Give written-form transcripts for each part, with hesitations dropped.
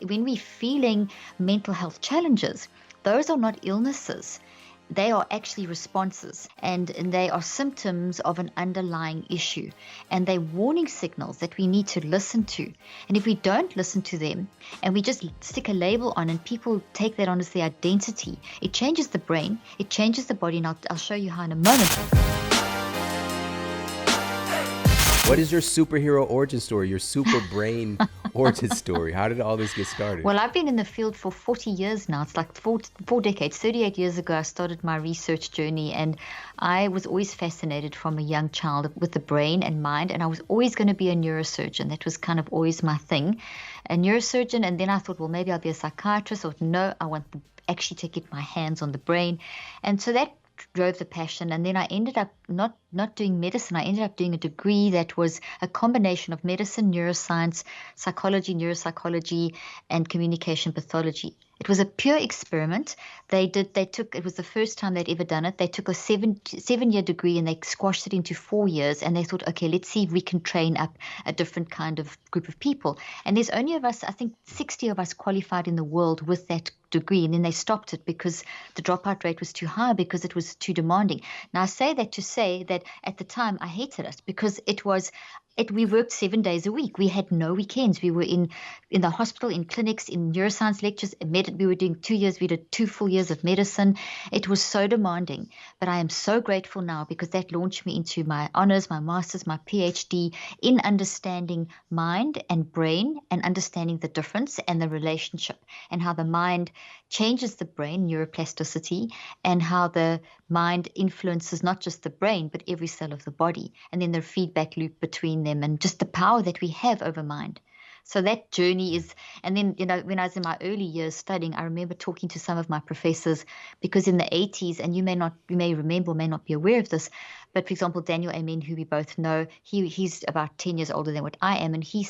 When we're feeling mental health challenges, those are not illnesses. They are actually responses, and they are symptoms of an underlying issue. And they're warning signals that we need to listen to. And if we don't listen to them and we just stick a label on and people take that on as their identity, it changes the brain, it changes the body. And I'll show you how in a moment. What is your superhero origin story, your super brain origin story? How did all this get started? Well, I've been in the field for 40 years now. It's like four decades. 38 years ago, I started my research journey, and I was always fascinated from a young child with the brain and mind, and I was always going to be a neurosurgeon. That was kind of always my thing, a neurosurgeon. And then I thought, well, maybe I'll be a psychiatrist, or no, I want to actually to get my hands on the brain. And so that drove the passion. And then I ended up not doing medicine. I ended up doing a degree that was a combination of medicine, neuroscience, psychology, neuropsychology, and communication pathology. It was a pure experiment. It was the first time they'd ever done it. They took a 7-year degree and they squashed it into 4 years. And they thought, okay, let's see if we can train up a different kind of group of people. And there's only of us, I think 60 of us qualified in the world with that degree. And then they stopped it because the dropout rate was too high, because it was too demanding. Now, I say that to say that at the time I hated it, because we worked 7 days a week. We had no weekends. We were in the hospital, in clinics, in neuroscience lectures. We were doing 2 years. We did 2 full years of medicine. It was so demanding. But I am so grateful now, because that launched me into my honors, my master's, my PhD in understanding mind and brain, and understanding the difference and the relationship, and how the mind changes the brain, neuroplasticity, and how the mind influences not just the brain, but every cell of the body. And then the feedback loop between them, and just the power that we have over mind. So that journey is, and then, when I was in my early years studying, I remember talking to some of my professors, because in the 80s, and you may remember, may not be aware of this, but for example, Daniel Amen, who we both know, he's about 10 years older than what I am, and he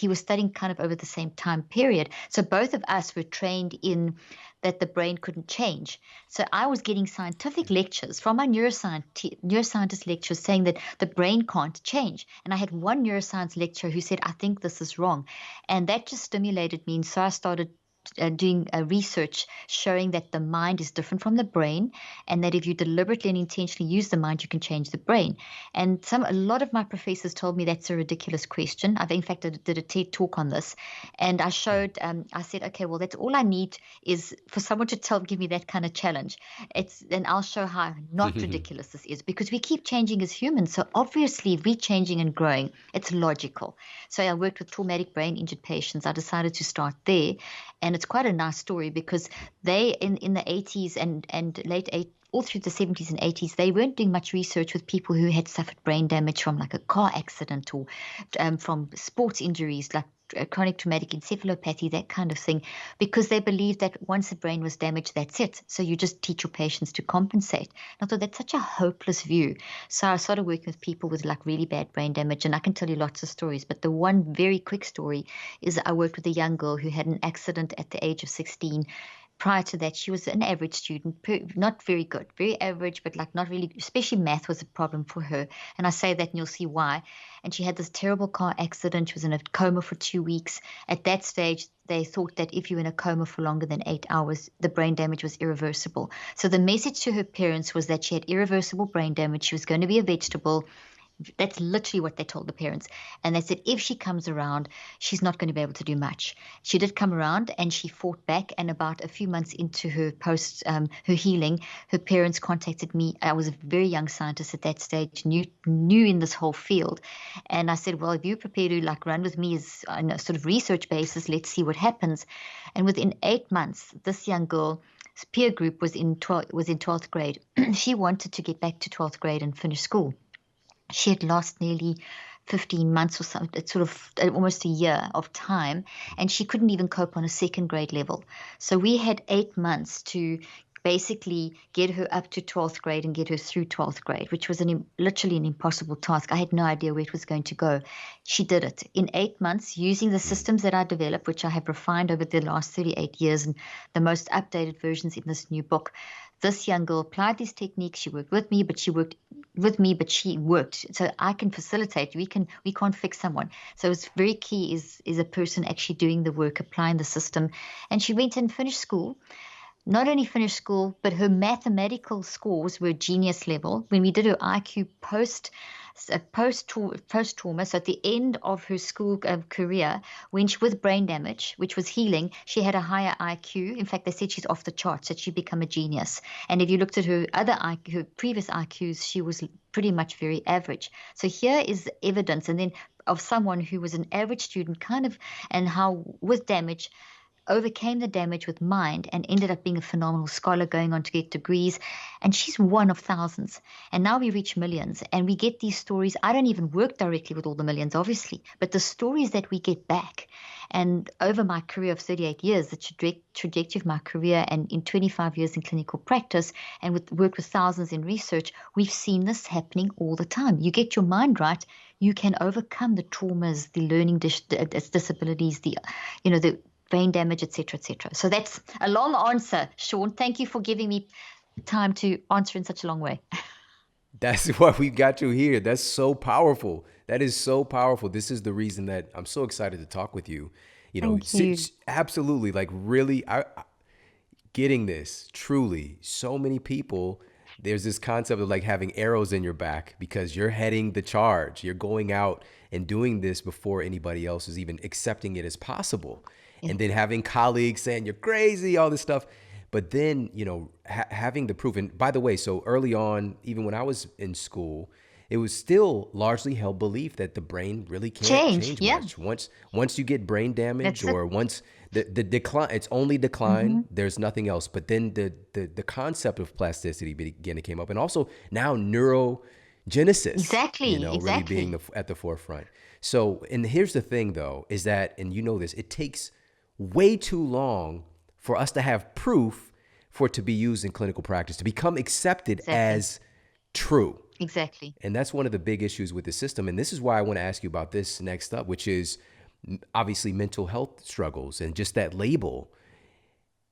was studying kind of over the same time period. So both of us were trained in that the brain couldn't change. So I was getting scientific lectures from my neuroscientist lectures saying that the brain can't change. And I had one neuroscience lecturer who said, I think this is wrong. And that just stimulated me. And so I started doing research showing that the mind is different from the brain, and that if you deliberately and intentionally use the mind, you can change the brain. And a lot of my professors told me that's a ridiculous question. In fact, I did a TED talk on this, and I showed, I said, okay, well, that's all I need is for someone to give me that kind of challenge. And I'll show how not ridiculous this is, because we keep changing as humans. So obviously, if we're changing and growing, it's logical. So I worked with traumatic brain injured patients. I decided to start there. And it's quite a nice story, because they, in the 80s and late 80s, all through the 70s and 80s, they weren't doing much research with people who had suffered brain damage from like a car accident, or from sports injuries like chronic traumatic encephalopathy, that kind of thing, because they believed that once the brain was damaged, that's it. So you just teach your patients to compensate. And I thought that's such a hopeless view. So I started working with people with like really bad brain damage, and I can tell you lots of stories. But the one very quick story is I worked with a young girl who had an accident at the age of 16. Prior to that, she was an average student, not very good, very average, but like not really, especially math was a problem for her. And I say that and you'll see why. And she had this terrible car accident. She was in a coma for 2 weeks. At that stage, they thought that if you're in a coma for longer than 8 hours, the brain damage was irreversible. So the message to her parents was that she had irreversible brain damage. She was going to be a vegetable. That's literally what they told the parents. And they said, if she comes around, she's not going to be able to do much. She did come around, and she fought back. And about a few months into her her healing, her parents contacted me. I was a very young scientist at that stage, new in this whole field. And I said, well, if you're prepared to like run with me as on a sort of research basis, let's see what happens. And within 8 months, this young girl, peer group, was in 12th grade. She wanted to get back to 12th grade and finish school. She had lost nearly 15 months or something. It's sort of almost a year of time, and she couldn't even cope on a second grade level. So we had 8 months to basically get her up to 12th grade and get her through 12th grade, which was literally an impossible task. I had no idea where it was going to go. She did it in 8 months using the systems that I developed, which I have refined over the last 38 years, and the most updated versions in this new book. This young girl applied these techniques. She worked with me, but she worked with me, but she worked. So I can facilitate. We can't fix someone. So it's very key is a person actually doing the work, applying the system. And she went and finished school. Not only finished school, but her mathematical scores were genius level. When we did her IQ post trauma, so at the end of her school career, when she with brain damage, which was healing, she had a higher IQ. In fact, they said she's off the charts, that she'd become a genius. And if you looked at her other IQ, her previous IQs, she was pretty much very average. So here is evidence, and then of someone who was an average student, kind of, and how with damage overcame the damage with mind and ended up being a phenomenal scholar, going on to get degrees. And she's one of thousands. And now we reach millions and we get these stories. I don't even work directly with all the millions, obviously, but the stories that we get back. And over my career of 38 years, the trajectory of my career, and in 25 years in clinical practice, and worked with thousands in research, we've seen this happening all the time. You get your mind right, you can overcome the traumas, the learning disabilities, the brain damage, etc., etc. So that's a long answer, Shawn. Thank you for giving me time to answer in such a long way. That's what we got you here. That's so powerful. That is so powerful. This is the reason that I'm so excited to talk with you. Thank you. Absolutely, like really, getting this truly. So many people. There's this concept of like having arrows in your back because you're heading the charge. You're going out and doing this before anybody else is even accepting it as possible. And then having colleagues saying you're crazy, all this stuff. But then, having the proof. And by the way, so early on, even when I was in school, it was still largely held belief that the brain really can't change much. Once you get brain damage, or once the decline, it's only decline. Mm-hmm. There's nothing else. But then the concept of plasticity began to came up, and also now neurogenesis. Exactly. Really being at the forefront. So, and here's the thing, though, is that, and it takes way too long for us to have proof for it to be used in clinical practice, to become accepted as true. Exactly. And that's one of the big issues with the system. And this is why I want to ask you about this next up, which is obviously mental health struggles and just that label.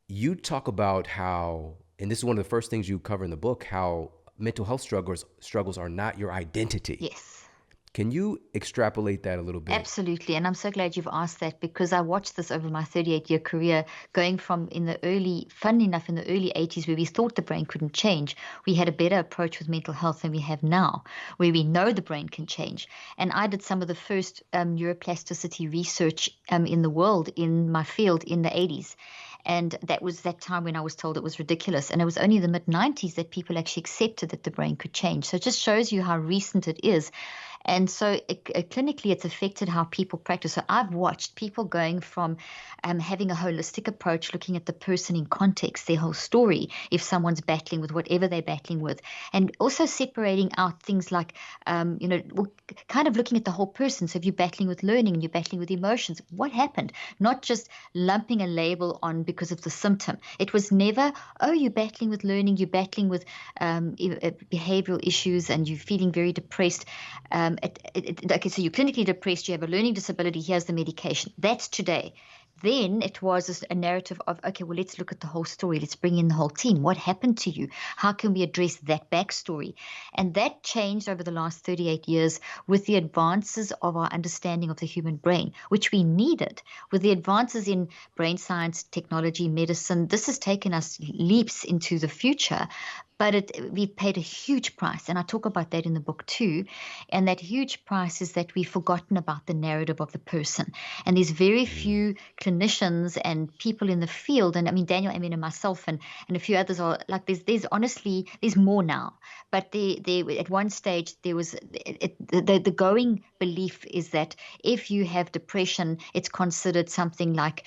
You talk about how, and this is one of the first things you cover in the book, how mental health struggles are not your identity. Yes. Can you extrapolate that a little bit? Absolutely. And I'm so glad you've asked that, because I watched this over my 38-year career, going from funnily enough, in the early 80s, where we thought the brain couldn't change. We had a better approach with mental health than we have now, where we know the brain can change. And I did some of the first neuroplasticity research in the world in my field in the 80s. And that was that time when I was told it was ridiculous. And it was only the mid-90s that people actually accepted that the brain could change. So it just shows you how recent it is. And so clinically, it's affected how people practice. So I've watched people going from having a holistic approach, looking at the person in context, their whole story, if someone's battling with whatever they're battling with, and also separating out things like, kind of looking at the whole person. So if you're battling with learning and you're battling with emotions, what happened? Not just lumping a label on because of the symptom. It was never, you're battling with learning, you're battling with behavioral issues, and you're feeling very depressed. Okay, so you're clinically depressed, you have a learning disability, here's the medication. That's today. Then it was a narrative of, okay, well, let's look at the whole story. Let's bring in the whole team. What happened to you? How can we address that backstory? And that changed over the last 38 years with the advances of our understanding of the human brain, which we needed. With the advances in brain science, technology, medicine, this has taken us leaps into the future. But we've paid a huge price, and I talk about that in the book too. And that huge price is that we've forgotten about the narrative of the person. And there's very few clinicians and people in the field, and I mean, Daniel, and myself and a few others are like, there's honestly, there's more now. But at one stage, there was, the going belief is that if you have depression, it's considered something like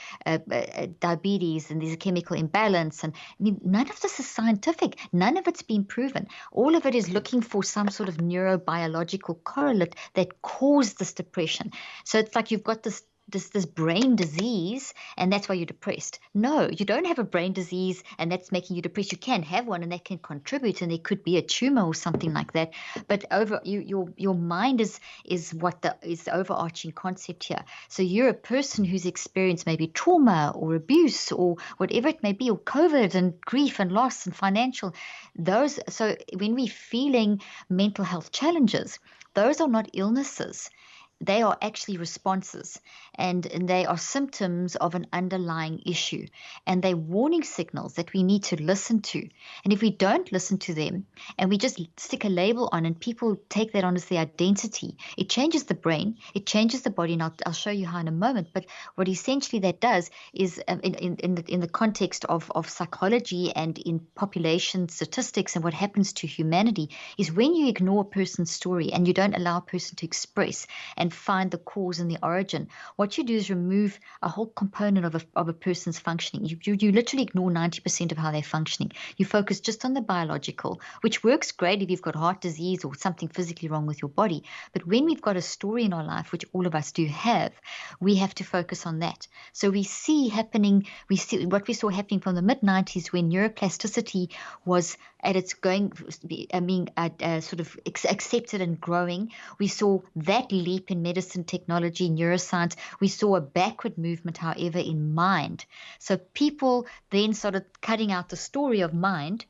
diabetes, and there's a chemical imbalance. And I mean, none of this is scientific. None of it's been proven. All of it is looking for some sort of neurobiological correlate that caused this depression. So it's like you've got this this brain disease and that's why you're depressed. No, you don't have a brain disease and that's making you depressed. You can have one and that can contribute, and there could be a tumor or something like that. But your mind is the overarching concept here. So you're a person who's experienced maybe trauma or abuse or whatever it may be, or COVID and grief and loss and financial. So when we're feeling mental health challenges, those are not illnesses. They are actually responses, and they are symptoms of an underlying issue, and they're warning signals that we need to listen to. And if we don't listen to them and we just stick a label on and people take that on as their identity, it changes the brain, it changes the body, and I'll show you how in a moment. But what essentially that does is in the context of psychology and in population statistics and what happens to humanity is when you ignore a person's story and you don't allow a person to express and find the cause and the origin, what you do is remove a whole component of a person's functioning. You literally ignore 90% of how they're functioning. You focus just on the biological, which works great if you've got heart disease or something physically wrong with your body. But when we've got a story in our life, which all of us do have, we have to focus on that. So we see what we saw happening from the mid-90s when neuroplasticity was at its sort of accepted and growing. We saw that leap in medicine, technology, neuroscience. We saw a backward movement, however, in mind. So people then started cutting out the story of mind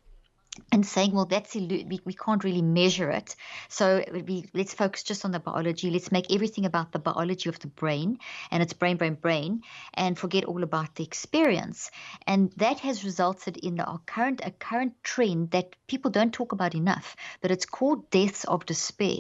and saying, well, we can't really measure it. So let's focus just on the biology. Let's make everything about the biology of the brain, and it's brain, brain, brain, and forget all about the experience. And that has resulted in a current trend that people don't talk about enough, but it's called deaths of despair.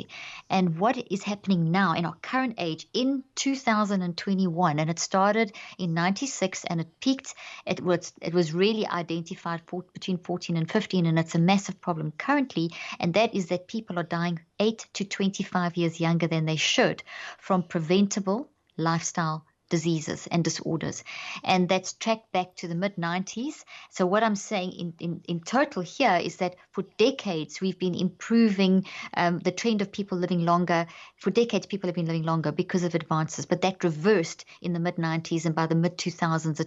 And what is happening now in our current age in 2021, and it started in 96 and it peaked, it was really identified between 14 and 15, and it's a massive problem currently, and that is that people are dying 8 to 25 years younger than they should from preventable lifestyle diseases and disorders. And that's tracked back to the mid-90s. So what I'm saying in total here is that for decades we've been improving the trend of people living longer. For decades people have been living longer because of advances, but that reversed in the mid-90s, and by the mid-2000s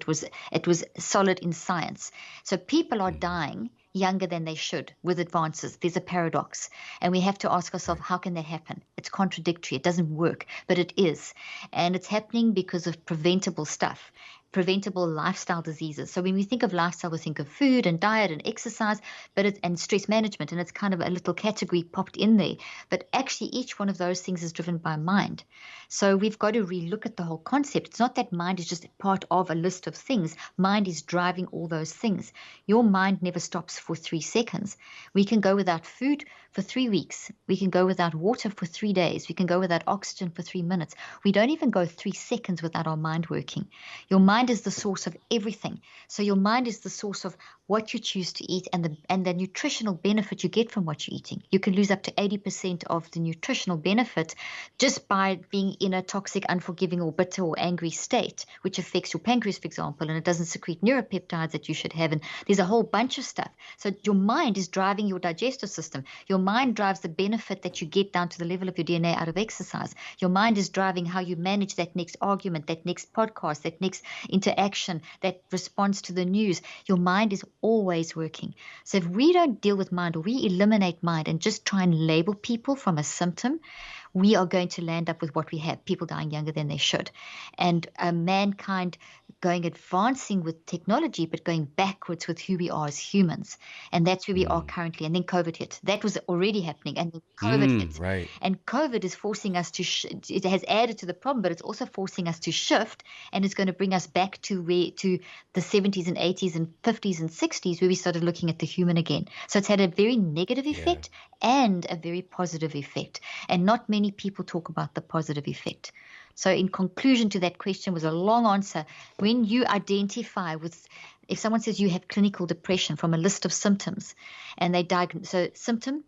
it was solid in science. So people are dying younger than they should with advances. There's a paradox, and we have to ask ourselves, how can that happen? It's contradictory. It doesn't work, but it is. And it's happening because of preventable stuff, preventable lifestyle diseases. So when we think of lifestyle, we think of food and diet and exercise, and stress management, and it's kind of a little category popped in there. But actually each one of those things is driven by mind. So we've got to relook at the whole concept. It's not that mind is just part of a list of things. Mind is driving all those things. Your mind never stops for 3 seconds. We can go without food for 3 weeks. We can go without water for 3 days. We can go without oxygen for 3 minutes. We don't even go 3 seconds without our mind working. Your mind is the source of everything. So your mind is the source of what you choose to eat and the nutritional benefit you get from what you're eating. You can lose up to 80% of the nutritional benefit just by being in a toxic, unforgiving, or bitter or angry state, which affects your pancreas, for example, and it doesn't secrete neuropeptides that you should have. And there's a whole bunch of stuff. So your mind is driving your digestive system. Your mind drives the benefit that you get down to the level of your DNA out of exercise. Your mind is driving how you manage that next argument, that next podcast, that next interaction, that response to the news. Your mind is always working. So if we don't deal with mind, or we eliminate mind and just try and label people from a symptom, we are going to land up with what we have, people dying younger than they should. And mankind advancing with technology, but going backwards with who we are as humans. And that's where we are currently. And then COVID hit. That was already happening. And then COVID hit. Right. And COVID is forcing us to, it has added to the problem, but it's also forcing us to shift. And it's going to bring us back to the 70s and 80s and 50s and 60s, where we started looking at the human again. So it's had a very negative effect and a very positive effect. And not many people talk about the positive effect. So in conclusion to that question, was a long answer. When you identify if someone says you have clinical depression from a list of symptoms, and they diagnose, so symptom,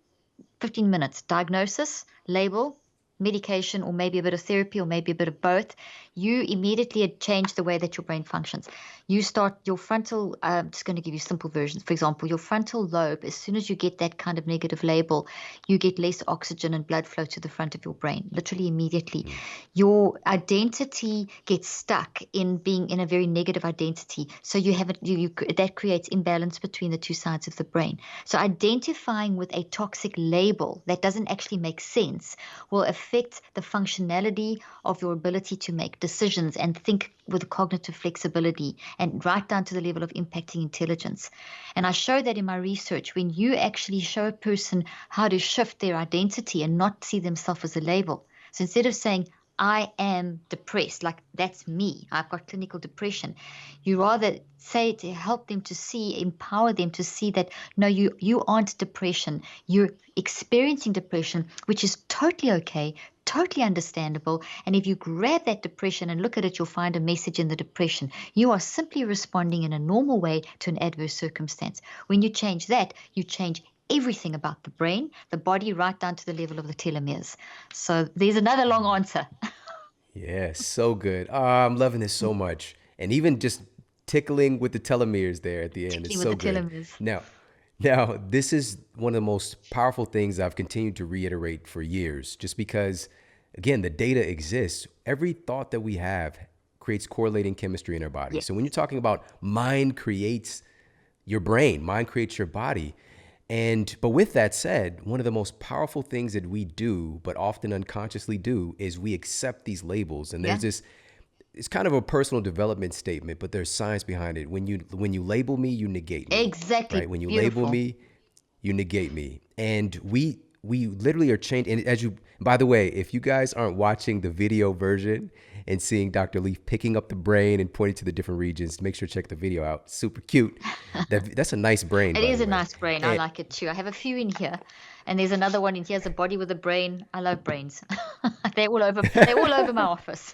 15 minutes, diagnosis, label, medication, or maybe a bit of therapy, or maybe a bit of both, you immediately change the way that your brain functions. You start your frontal, just going to give you simple versions. For example, your frontal lobe, as soon as you get that kind of negative label, you get less oxygen and blood flow to the front of your brain, literally immediately. Your identity gets stuck in being in a very negative identity. So you have that creates imbalance between the two sides of the brain. So identifying with a toxic label that doesn't actually make sense will affect the functionality of your ability to make decisions and think with cognitive flexibility, and right down to the level of impacting intelligence. And I show that in my research. When you actually show a person how to shift their identity and not see themselves as a label. So instead of saying, I am depressed, like that's me, I've got clinical depression, you rather say to help them to see, empower them to see that, no, you aren't depression. You're experiencing depression, which is totally okay, totally understandable. And if you grab that depression and look at it, you'll find a message in the depression. You are simply responding in a normal way to an adverse circumstance. When you change that, you change everything about the brain, the body, right down to the level of the telomeres. So there's another long answer. Yeah, so good. I'm loving this so much. And even just tickling with the telomeres there at the end is Particularly with so the good. telomeres. Now, this is one of the most powerful things I've continued to reiterate for years, just because, again, the data exists. Every thought that we have creates correlating chemistry in our body. Yes. So when you're talking about mind creates your brain, mind creates your body. But with that said, one of the most powerful things that we do, but often unconsciously do, is we accept these labels. And there's this, it's kind of a personal development statement, but there's science behind it. When you label me, you negate me. Exactly. Right? When you Beautiful. label me, you negate me. And we literally are changing. And by the way, if you guys aren't watching the video version and seeing Dr. Leaf picking up the brain and pointing to the different regions, make sure to check the video out. Super cute. That's a nice brain, It by is the a way. nice brain. I And like it too. I have a few in here, and there's another one in here. There's a body with a brain. I love brains. They're all over my office.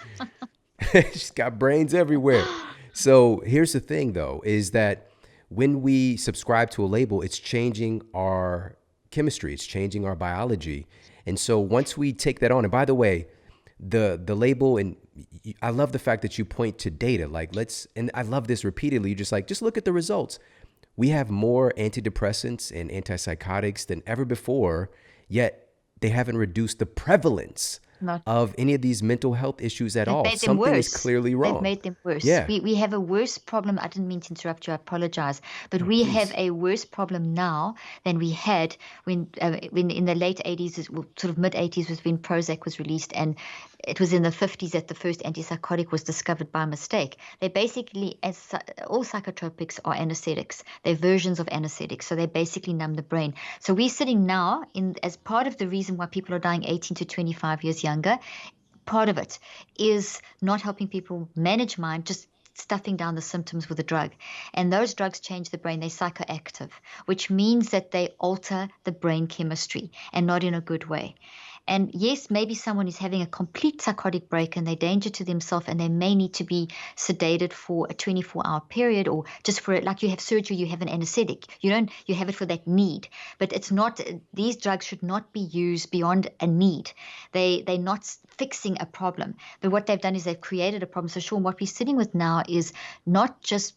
she's got brains everywhere. So here's the thing, though, is that when we subscribe to a label, it's changing our chemistry, it's changing our biology. And so once we take that on, and by the way, the label, and I love the fact that you point to data. Like and I love this repeatedly. You're just look at the results. We have more antidepressants and antipsychotics than ever before, yet they haven't reduced the prevalence Not of any of these mental health issues at They've all. made them Something is worse. clearly They've wrong. made them worse. Yeah. We have a worse problem. I didn't mean to interrupt you. I apologize. But No, we have please. a worse problem now than we had when in the late 80s, well, sort of mid 80s was when Prozac was released, and it was in the 50s that the first antipsychotic was discovered by mistake. They basically, as all psychotropics are anesthetics. They're versions of anesthetics, so they basically numb the brain. So we're sitting now as part of the reason why people are dying 18 to 25 years younger. Part of it is not helping people manage mind, just stuffing down the symptoms with a drug. And those drugs change the brain. They're psychoactive, which means that they alter the brain chemistry, and not in a good way. And yes, maybe someone is having a complete psychotic break and they're danger to themselves, and they may need to be sedated for a 24-hour period, or just for it, like you have surgery, you have an anesthetic. You have it for that need. But it's not, these drugs should not be used beyond a need. They're not fixing a problem. But what they've done is they've created a problem. So Shawn, what we're sitting with now is not just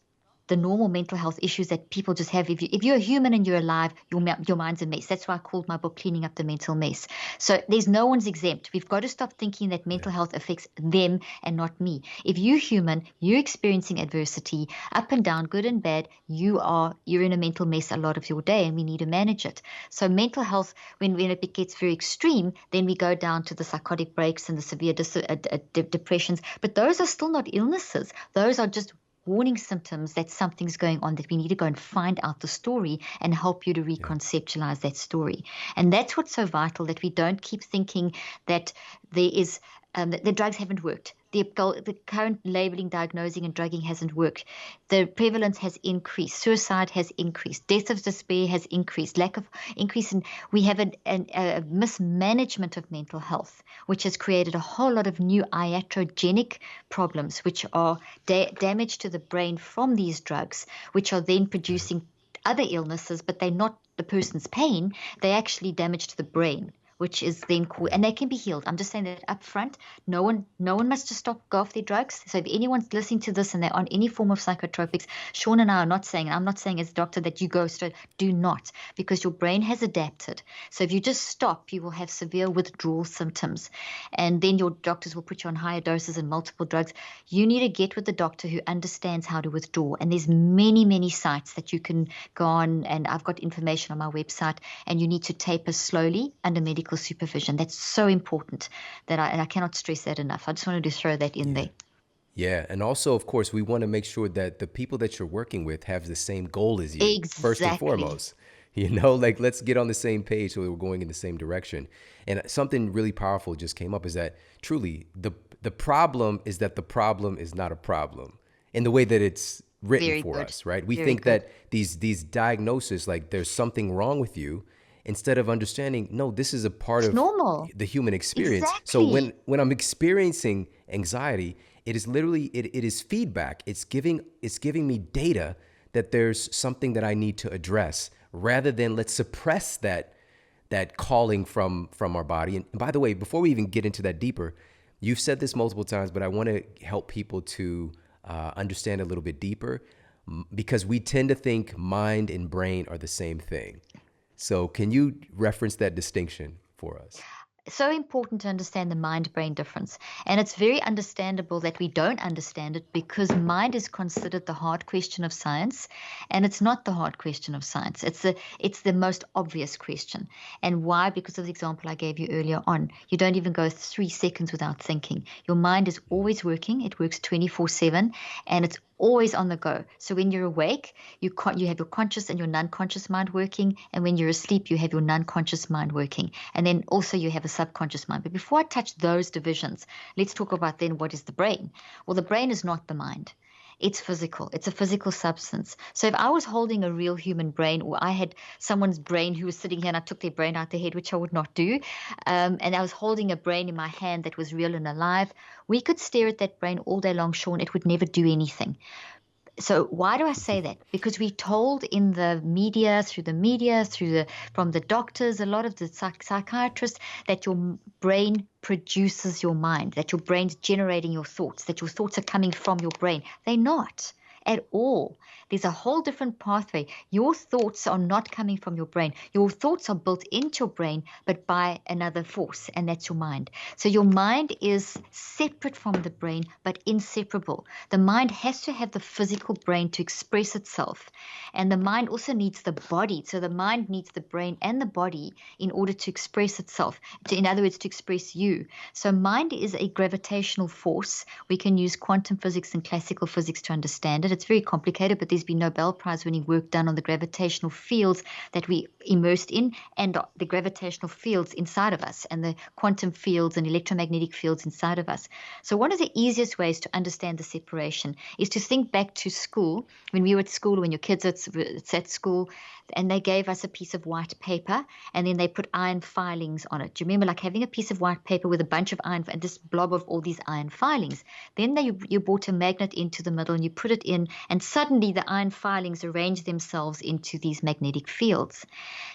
the normal mental health issues that people just have. If you're a human and you're alive, your mind's a mess. That's why I called my book Cleaning Up the Mental Mess. So there's no one's exempt. We've got to stop thinking that mental health affects them and not me. If you're human, you're experiencing adversity, up and down, good and bad, you're in a mental mess a lot of your day, and we need to manage it. So mental health, when it gets very extreme, then we go down to the psychotic breaks and the severe depressions. But those are still not illnesses. Those are just warning symptoms that something's going on, that we need to go and find out the story and help you to reconceptualize that story. And that's what's so vital, that we don't keep thinking that there is that the drugs haven't worked. The current labeling, diagnosing, and drugging hasn't worked. The prevalence has increased. Suicide has increased. Death of despair has increased. Lack of increase in. We have a mismanagement of mental health, which has created a whole lot of new iatrogenic problems, which are damage to the brain from these drugs, which are then producing other illnesses, but they're not the person's pain. They're actually damage to the brain, which is then called, and they can be healed. I'm just saying that up front. No one must just go off their drugs. So if anyone's listening to this and they're on any form of psychotropics, Shawn and I are not saying, and I'm not saying as a doctor that you go straight, do not, because your brain has adapted. So if you just stop, you will have severe withdrawal symptoms. And then your doctors will put you on higher doses and multiple drugs. You need to get with the doctor who understands how to withdraw. And there's many, many sites that you can go on, and I've got information on my website, and you need to taper slowly under medical supervision. That's so important and I cannot stress that enough. I just wanted to throw that in there. Yeah. And also, of course, we want to make sure that the people that you're working with have the same goal as you, first and Exactly. foremost. Like let's get on the same page so we're going in the same direction. And something really powerful just came up is that truly the problem is that the problem is not a problem in the way that it's written Very for good. us, right? We Very think good. that these diagnoses, like there's something wrong with you, instead of understanding, no, this is a part It's of normal. the human experience. So Exactly. when I'm experiencing anxiety, it is literally it is feedback. It's giving me data that there's something that I need to address, rather than let's suppress that calling from our body. And by the way, before we even get into that deeper, you've said this multiple times, but I want to help people to understand a little bit deeper, because we tend to think mind and brain are the same thing. So can you reference that distinction for us? So important to understand the mind-brain difference. And it's very understandable that we don't understand it, because mind is considered the hard question of science, and it's not the hard question of science. It's the most obvious question. And why? Because of the example I gave you earlier on. You don't even go 3 seconds without thinking. Your mind is always working. It works 24/7, and it's always on the go. So when you're awake, you have your conscious and your non-conscious mind working, and when you're asleep, you have your non-conscious mind working, and then also you have a subconscious mind. But before I touch those divisions, let's talk about then what is the brain. Well, the brain is not the mind. It's physical. It's a physical substance. So if I was holding a real human brain, or I had someone's brain who was sitting here and I took their brain out their head, which I would not do, and I was holding a brain in my hand that was real and alive, we could stare at that brain all day long, Shawn. It would never do anything. So why do I say that? Because we're told in the media, from the doctors, a lot of the psychiatrists, that your brain produces your mind, that your brain's generating your thoughts, that your thoughts are coming from your brain. They're not at all. There's a whole different pathway. Your thoughts are not coming from your brain. Your thoughts are built into your brain, but by another force, and that's your mind. So your mind is separate from the brain, but inseparable. The mind has to have the physical brain to express itself, and the mind also needs the body. So the mind needs the brain and the body in order to express itself, in other words, to express you. So mind is a gravitational force. We can use quantum physics and classical physics to understand it. It's very complicated, but there's been Nobel Prize winning work done on the gravitational fields that we immersed in, and the gravitational fields inside of us, and the quantum fields and electromagnetic fields inside of us. So one of the easiest ways to understand the separation is to think back to school. When we were at school, when your kids are at school, and they gave us a piece of white paper, and then they put iron filings on it. Do you remember, like, having a piece of white paper with a bunch of iron, and this blob of all these iron filings? Then you brought a magnet into the middle and you put it in, and suddenly the iron filings arrange themselves into these magnetic fields.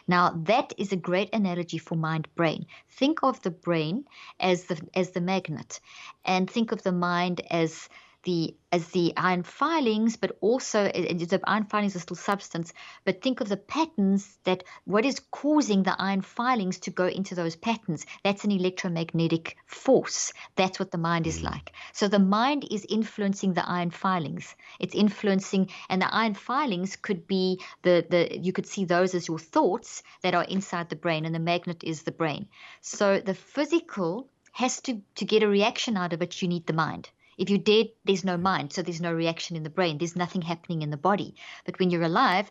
Now, that is a great analogy for mind-brain. Think of the brain as the magnet, and think of the mind as the iron filings, but also the iron filings are still substance, but think of the patterns, that what is causing the iron filings to go into those patterns. That's an electromagnetic force. That's what the mind is like. So the mind is influencing the iron filings. It's influencing, and the iron filings could be you could see those as your thoughts that are inside the brain, and the magnet is the brain. So the physical has to get a reaction out of it, you need the mind. If you're dead, there's no mind, so there's no reaction in the brain. There's nothing happening in the body. But when you're alive,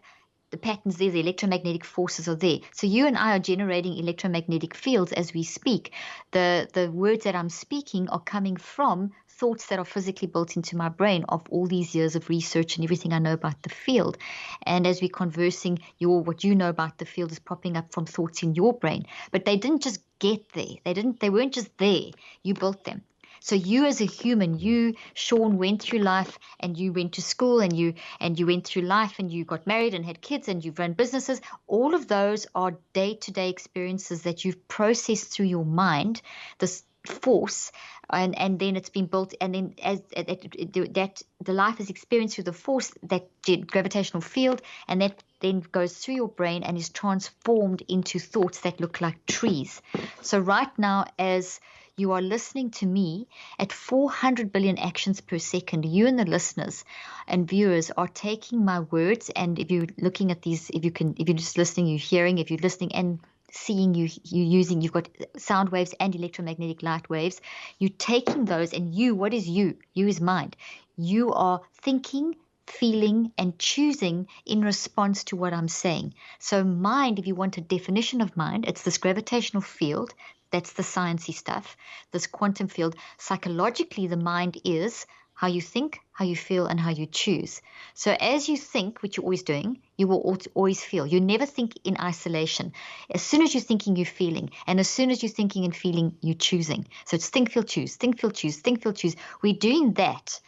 the patterns there, the electromagnetic forces are there. So you and I are generating electromagnetic fields as we speak. The words that I'm speaking are coming from thoughts that are physically built into my brain of all these years of research and everything I know about the field. And as we're conversing, what you know about the field is popping up from thoughts in your brain. But they didn't just get there. They weren't just there. You built them. So you as a human, you, Shawn, went through life and you went to school and you went through life and you got married and had kids and you've run businesses. All of those are day-to-day experiences that you've processed through your mind, this force, and then it's been built, and then as that the life is experienced through the force, that gravitational field, and that then goes through your brain and is transformed into thoughts that look like trees. So right now, as you are listening to me at 400 billion actions per second, you and the listeners and viewers are taking my words, and if you're looking at these, if you're just listening, you're hearing, if you're listening and seeing, you've got sound waves and electromagnetic light waves, you're taking those, and what is you? You is mind. You are thinking, feeling, and choosing in response to what I'm saying. So mind, if you want a definition of mind, it's this gravitational field. That's the sciencey stuff, this quantum field. Psychologically, the mind is how you think, how you feel, and how you choose. So as you think, which you're always doing, you will always feel. You never think in isolation. As soon as you're thinking, you're feeling. And as soon as you're thinking and feeling, you're choosing. So it's think, feel, choose, think, feel, choose, think, feel, choose. We're doing that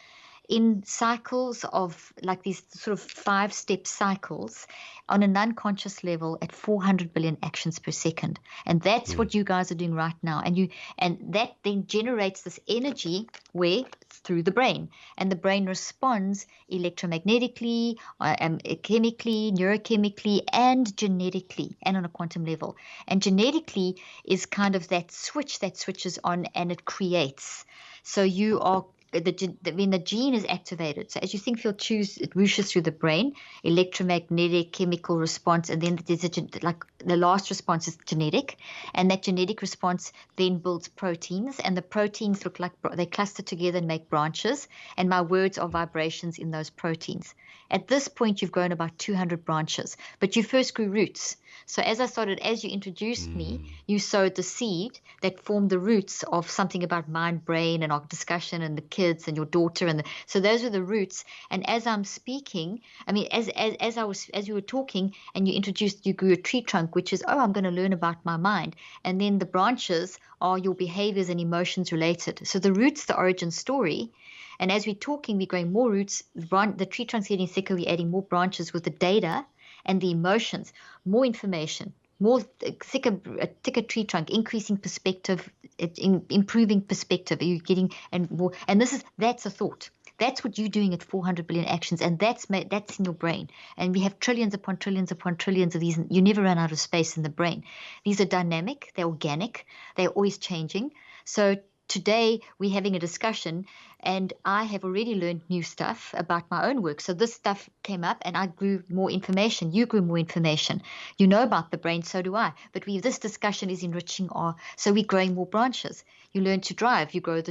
in cycles of like these sort of 5-step cycles on an unconscious level at 400 billion actions per second. And that's what you guys are doing right now. And that then generates this energy through the brain, and the brain responds electromagnetically, chemically, neurochemically, and genetically, and on a quantum level. And genetically is kind of that switch that switches on and it creates. So you are when the gene is activated, so as you think, feel, choose, it whooshes through the brain, electromagnetic, chemical response, and then there's like the last response is genetic, and that genetic response then builds proteins, and the proteins look like they cluster together and make branches, and my words are vibrations in those proteins. At this point, you've grown about 200 branches, but you first grew roots. So as you introduced me, you sowed the seed that formed the roots of something about mind, brain, and our discussion, and the kids, and your daughter, so those are the roots. And as I'm speaking, I mean, as you were talking, and you grew a tree trunk, which is, I'm going to learn about my mind, and then the branches are your behaviors and emotions related. So the roots, the origin story. And as we're talking, we're growing more roots. The tree trunk's getting thicker. We're adding more branches with the data and the emotions, more information, more thicker tree trunk, increasing perspective, improving perspective. You're getting and more. And that's a thought. That's what you're doing at 400 billion actions, and that's in your brain. And we have trillions upon trillions upon trillions of these. You never run out of space in the brain. These are dynamic. They're organic. They're always changing. So today we're having a discussion, and I have already learned new stuff about my own work. So this stuff came up, and I grew more information. You grew more information. You know about the brain, so do I. But this discussion is enriching so we're growing more branches. You learn to drive. You grow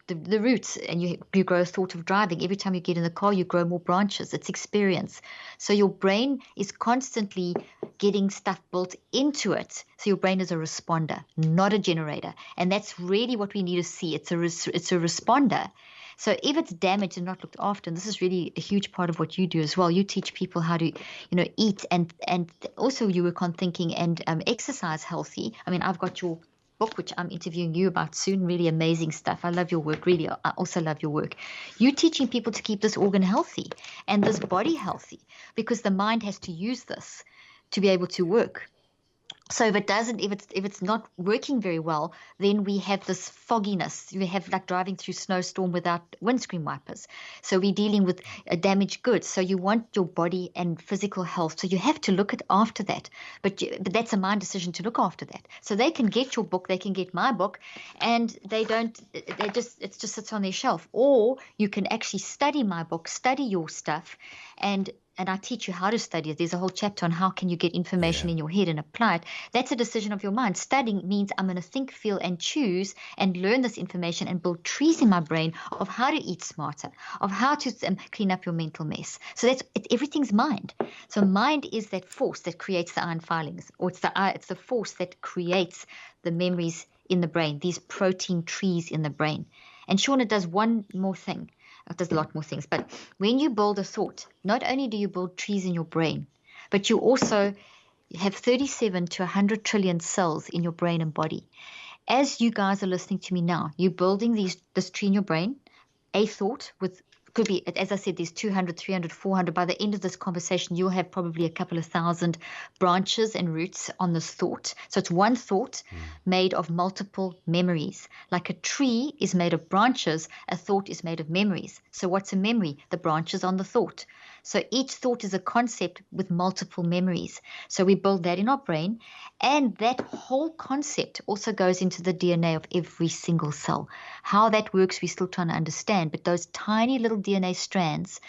the roots, and you grow a thought of driving. Every time you get in the car, you grow more branches. It's experience. So your brain is constantly getting stuff built into it. So your brain is a responder, not a generator. And that's really what we need to see. It's a responder. So if it's damaged and not looked after, and this is really a huge part of what you do as well, you teach people how to, eat, and also you work on thinking and exercise healthy. I mean, I've got your book, which I'm interviewing you about soon. Really amazing stuff. I love your work. Really, I also love your work. You're teaching people to keep this organ healthy and this body healthy, because the mind has to use this to be able to work. So if it's not working very well, then we have this fogginess. We have like driving through snowstorm without windscreen wipers. So we're dealing with damaged goods. So you want your body and physical health. So you have to look after that. But that's a mind decision to look after that. So they can get your book, they can get my book, and it just sits on their shelf. Or you can actually study my book, study your stuff, and I teach you how to study it. There's a whole chapter on how can you get information in your head and apply it. That's a decision of your mind. Studying means I'm going to think, feel, and choose and learn this information and build trees in my brain of how to eat smarter, of how to clean up your mental mess. So everything's mind. So mind is that force that creates the iron filings, or it's the force that creates the memories in the brain, these protein trees in the brain. And Shawn does one more thing. It does a lot more things. But when you build a thought, not only do you build trees in your brain, but you also have 37 to 100 trillion cells in your brain and body. As you guys are listening to me now, you're building this tree in your brain, a thought with could be, as I said, there's 200, 300, 400. By the end of this conversation, you'll have probably a couple of thousand branches and roots on this thought. So it's one thought made of multiple memories. Like a tree is made of branches, a thought is made of memories. So what's a memory? The branches on the thought. So each thought is a concept with multiple memories. So we build that in our brain. And that whole concept also goes into the DNA of every single cell. How that works, we're still trying to understand. But those tiny little DNA strands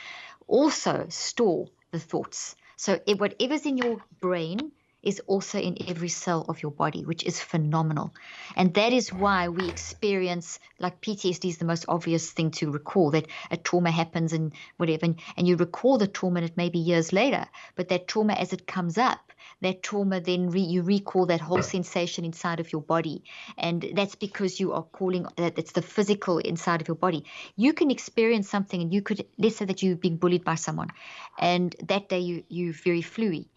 also store the thoughts. So whatever's in your brain is also in every cell of your body, which is phenomenal. And that is why we experience, like PTSD is the most obvious thing to recall, that a trauma happens and whatever, and you recall the trauma and it may be years later, but that trauma as it comes up, that trauma then you recall that whole sensation inside of your body. And that's because you are calling that it's the physical inside of your body. You can experience something and you could, let's say that you've been bullied by someone and that day you're very fluey.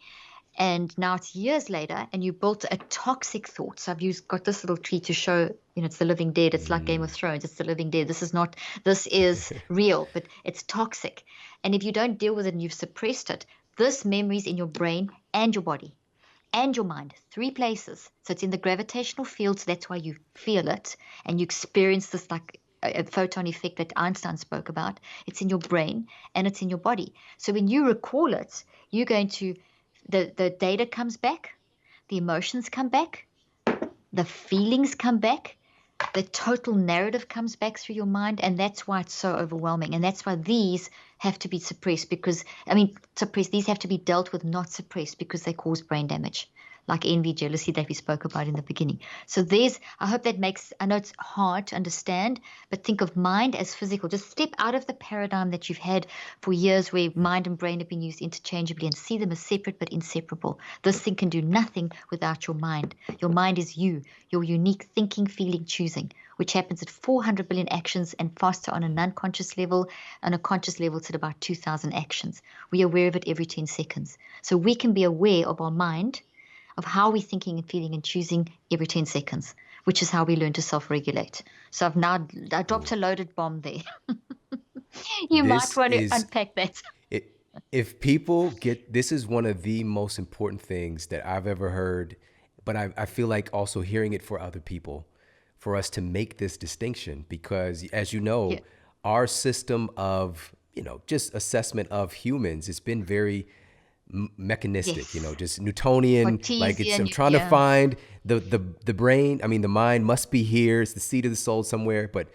And now it's years later and you built a toxic thought. So got this little tree to show, it's the living dead. It's like Game of Thrones. It's the living dead. This is real, but it's toxic. And if you don't deal with it and you've suppressed it, this memory's in your brain and your body and your mind, 3 places. So it's in the gravitational field. So that's why you feel it and you experience this like a photon effect that Einstein spoke about. It's in your brain and it's in your body. So when you recall it, you're going to the data comes back, the emotions come back, the feelings come back, the total narrative comes back through your mind, and that's why it's so overwhelming. And that's why these have to be suppressed these have to be dealt with, not suppressed, because they cause brain damage, like envy, jealousy that we spoke about in the beginning. So I hope that I know it's hard to understand, but think of mind as physical. Just step out of the paradigm that you've had for years where mind and brain have been used interchangeably and see them as separate but inseparable. This thing can do nothing without your mind. Your mind is you, your unique thinking, feeling, choosing, which happens at 400 billion actions and faster on a non-conscious level. On a conscious level, it's at about 2,000 actions. We are aware of it every 10 seconds. So we can be aware of our mind, of how we're thinking and feeling and choosing every 10 seconds, which is how we learn to self-regulate. So I dropped a loaded bomb there. You might want to unpack that. If people this is one of the most important things that I've ever heard, but I feel like also hearing it for other people, for us to make this distinction, because as you know, our system of, just assessment of humans, it's been very mechanistic, just Newtonian, Cartesian, like I'm trying to find the brain. I mean, the mind must be here. It's the seat of the soul somewhere. But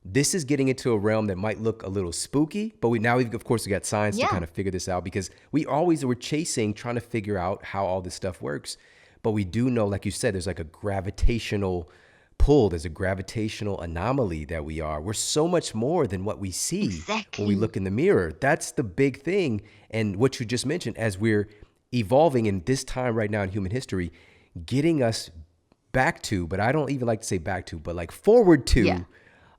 this is getting into a realm that might look a little spooky, but we've of course got science to kind of figure this out, because we always were trying to figure out how all this stuff works. But we do know, like you said, there's like a gravitational pull. There's a gravitational anomaly that we're so much more than what we see when we look in the mirror. That's the big thing. And what you just mentioned, as we're evolving in this time right now in human history, getting us back to, but I don't even like to say back to, but like forward to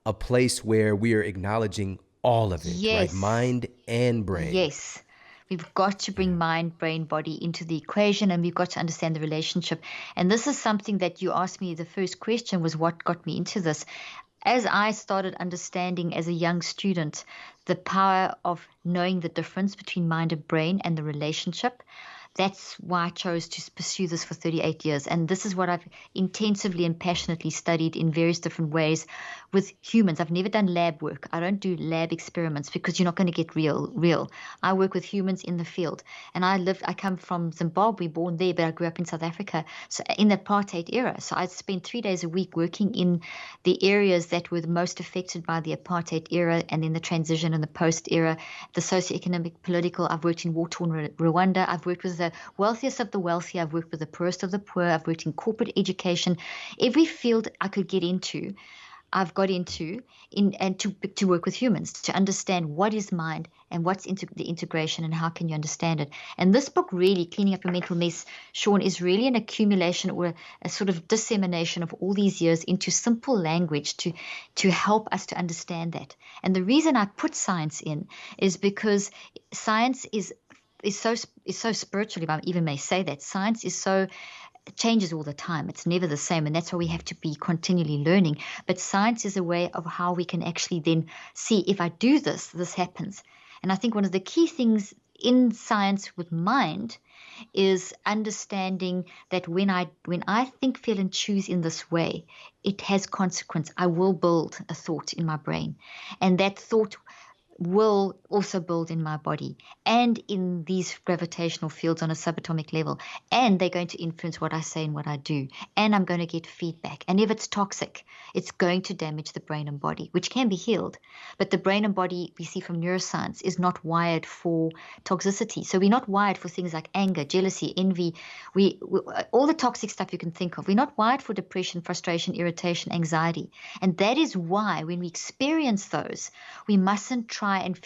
a place where we are acknowledging all of it, right? Mind and brain. Yes. We've got to bring mind, brain, body into the equation, and we've got to understand the relationship. And this is something that you asked me. The first question was what got me into this. As I started understanding as a young student the power of knowing the difference between mind and brain and the relationship, that's why I chose to pursue this for 38 years. And this is what I've intensively and passionately studied in various different ways with humans. I've never done lab work. I don't do lab experiments because you're not going to get real. I work with humans in the field. And I come from Zimbabwe, born there, but I grew up in South Africa, so in the apartheid era. So I spent 3 days a week working in the areas that were the most affected by the apartheid era, and then the transition and the post era, the socioeconomic, political. I've worked in war-torn Rwanda. I've worked with the wealthiest of the wealthy. I've worked with the poorest of the poor. I've worked in corporate education. Every field I could get into, I've got into to work with humans, to understand what is mind and what's the integration and how can you understand it. And this book, really, Cleaning Up a Mental Mess, Shawn, is really an accumulation or a sort of dissemination of all these years into simple language to help us to understand that. And the reason I put science in is because science is so spiritual, if I even may say that. Science is so changes all the time. It's never the same. And that's why we have to be continually learning. But science is a way of how we can actually then see, if I do this, this happens. And I think one of the key things in science with mind is understanding that when I think, feel, and choose in this way, it has consequence. I will build a thought in my brain, and that thought will also build in my body and in these gravitational fields on a subatomic level. And they're going to influence what I say and what I do. And I'm going to get feedback. And if it's toxic, it's going to damage the brain and body, which can be healed. But the brain and body, we see from neuroscience, is not wired for toxicity. So we're not wired for things like anger, jealousy, envy, we all the toxic stuff you can think of. We're not wired for depression, frustration, irritation, anxiety. And that is why when we experience those, we mustn't try and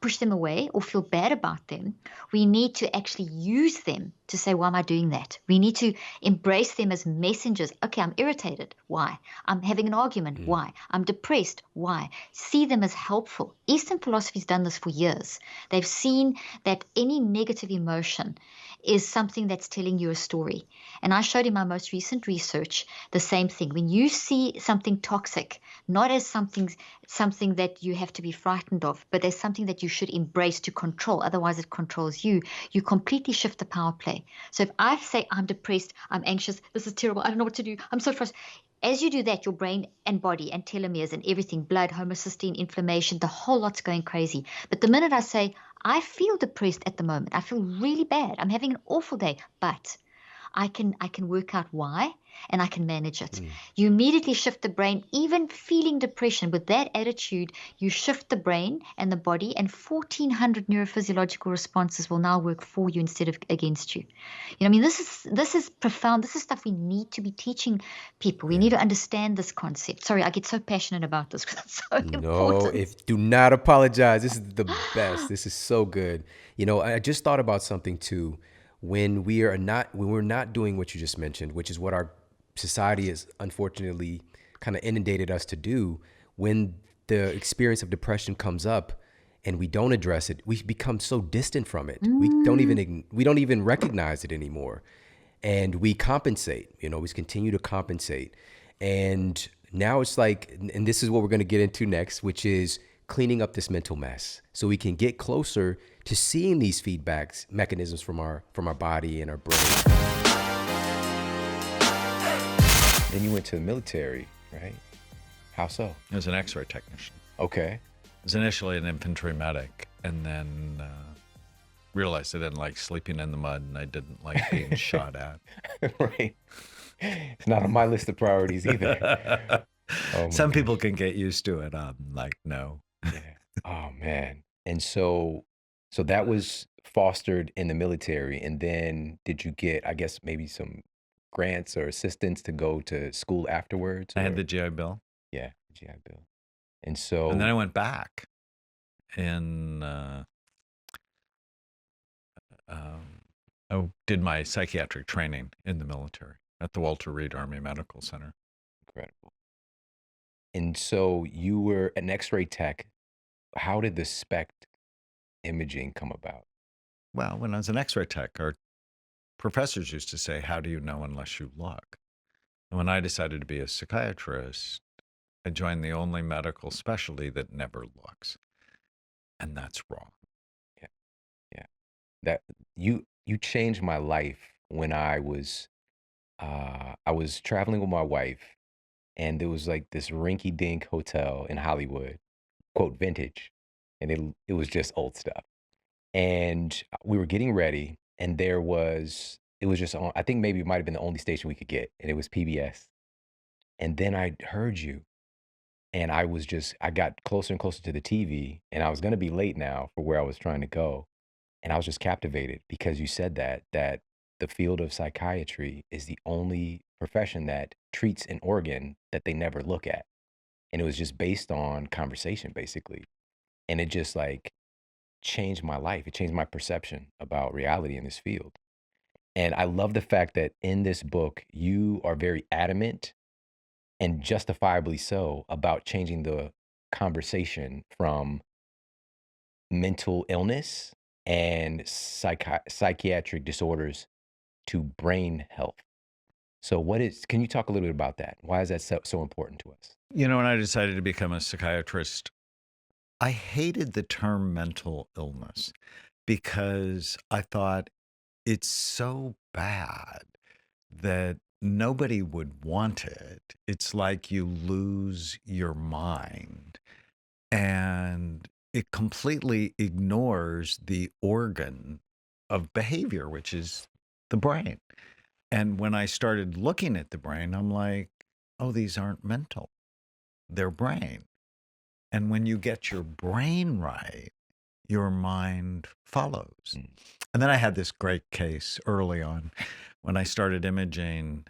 push them away or feel bad about them. We need to actually use them to say, why am I doing that? We need to embrace them as messengers. Okay, I'm irritated. Why? I'm having an argument. Why? I'm depressed. Why? See them as helpful. Eastern philosophy's done this for years. They've seen that any negative emotion is something that's telling you a story. And I showed in my most recent research the same thing. When you see something toxic, not as something that you have to be frightened of, but as something that you should embrace to control, otherwise it controls you, you completely shift the power play. So if I say I'm depressed, I'm anxious, this is terrible, I don't know what to do, I'm so frustrated. As you do that, your brain and body and telomeres and everything, blood, homocysteine, inflammation, the whole lot's going crazy. But the minute I say, I feel depressed at the moment, I feel really bad, I'm having an awful day, but I can work out why, and I can manage it. You immediately shift the brain. Even feeling depression, with that attitude, you shift the brain and the body, and 1,400 neurophysiological responses will now work for you instead of against you. I mean, this is profound. This is stuff we need to be teaching people. We need to understand this concept. Sorry, I get so passionate about this because it's so No, important. do not apologize. This is the best. This is so good. I just thought about something too. When we're not doing what you just mentioned, which is what our society has unfortunately kind of inundated us to do, when the experience of depression comes up and we don't address it, we become so distant from it. We don't even recognize it anymore. And we compensate, we continue to compensate. And now it's like, and this is what we're going to get into next, which is cleaning up this mental mess so we can get closer to seeing these feedbacks mechanisms from our body and our brain. Then you went to the military, right? How so? I was an X-ray technician. Okay. I was initially an infantry medic, and then realized I didn't like sleeping in the mud, and I didn't like being shot at. Right. It's not on my list of priorities either. Oh, some people can get used to it. I'm like, no. Yeah. Oh man. And so that was fostered in the military. And then did you get, I guess, maybe some grants or assistance to go to school afterwards? I had the GI Bill. Yeah, GI Bill. And so. And then I went back and I did my psychiatric training in the military at the Walter Reed Army Medical Center. Incredible. And so you were an X-ray tech. How did the SPECT imaging come about? Well, when I was an X-ray tech, our professors used to say, how do you know unless you look? And when I decided to be a psychiatrist, I joined the only medical specialty that never looks. And that's wrong. Yeah. Yeah. That you changed my life when I was traveling with my wife, and there was like this rinky-dink hotel in Hollywood, quote, vintage, and it was just old stuff. And we were getting ready, and it was just on, I think maybe it might have been the only station we could get, and it was PBS. And then I heard you, and I got closer and closer to the TV, and I was going to be late now for where I was trying to go. And I was just captivated because you said that the field of psychiatry is the only profession that treats an organ that they never look at. And it was just based on conversation, basically. And it just like changed my life. It changed my perception about reality in this field. And I love the fact that in this book, you are very adamant and justifiably so about changing the conversation from mental illness and psychiatric disorders to brain health. So can you talk a little bit about that? Why is that so important to us? When I decided to become a psychiatrist, I hated the term mental illness because I thought it's so bad that nobody would want it. It's like you lose your mind, and it completely ignores the organ of behavior, which is the brain. And when I started looking at the brain, I'm like, oh, these aren't mental, they're brain. And when you get your brain right, your mind follows. Mm. And then I had this great case early on when I started imaging.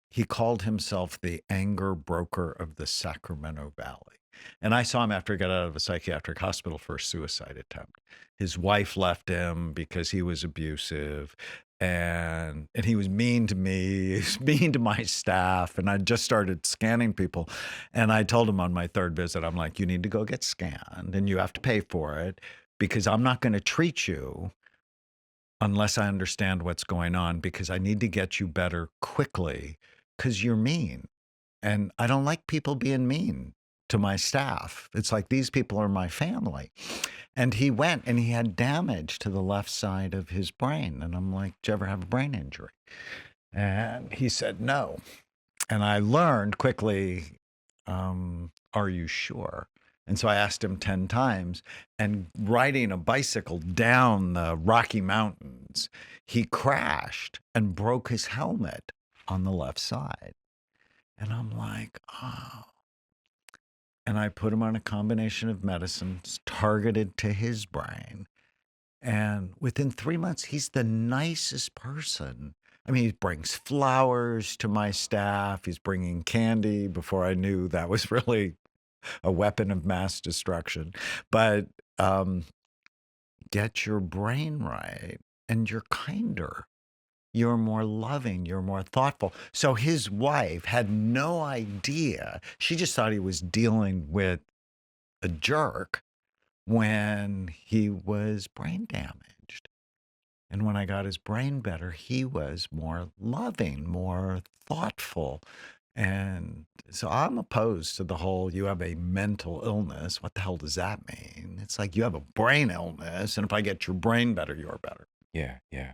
He called himself the anger broker of the Sacramento Valley. And I saw him after he got out of a psychiatric hospital for a suicide attempt. His wife left him because he was abusive, and he was mean to me, he was mean to my staff. And I just started scanning people. And I told him on my third visit, I'm like, you need to go get scanned and you have to pay for it because I'm not going to treat you unless I understand what's going on, because I need to get you better quickly because you're mean. And I don't like people being mean to my staff. It's like these people are my family. And he went and he had damage to the left side of his brain. And I'm like, did you ever have a brain injury? And he said, no. And I learned quickly, are you sure? And so I asked him 10 times. And riding a bicycle down the Rocky Mountains, he crashed and broke his helmet on the left side. And I'm like, oh. And I put him on a combination of medicines targeted to his brain. And within 3 months, he's the nicest person. I mean, he brings flowers to my staff. He's bringing candy before I knew that was really a weapon of mass destruction. But get your brain right and you're kinder. You're more loving, you're more thoughtful. So his wife had no idea. She just thought he was dealing with a jerk when he was brain damaged. And when I got his brain better, he was more loving, more thoughtful. And so I'm opposed to the whole, you have a mental illness. What the hell does that mean? It's like you have a brain illness, and if I get your brain better, you're better. Yeah, yeah.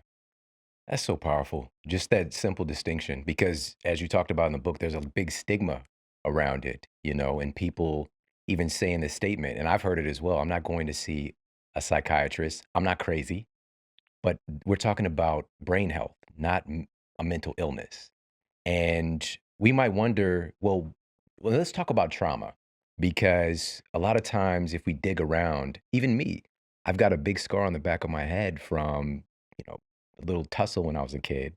That's so powerful. Just that simple distinction, because as you talked about in the book, there's a big stigma around it, and people even saying this statement, and I've heard it as well. I'm not going to see a psychiatrist. I'm not crazy, but we're talking about brain health, not a mental illness. And we might wonder, well, let's talk about trauma, because a lot of times if we dig around, even me, I've got a big scar on the back of my head from, a little tussle when I was a kid.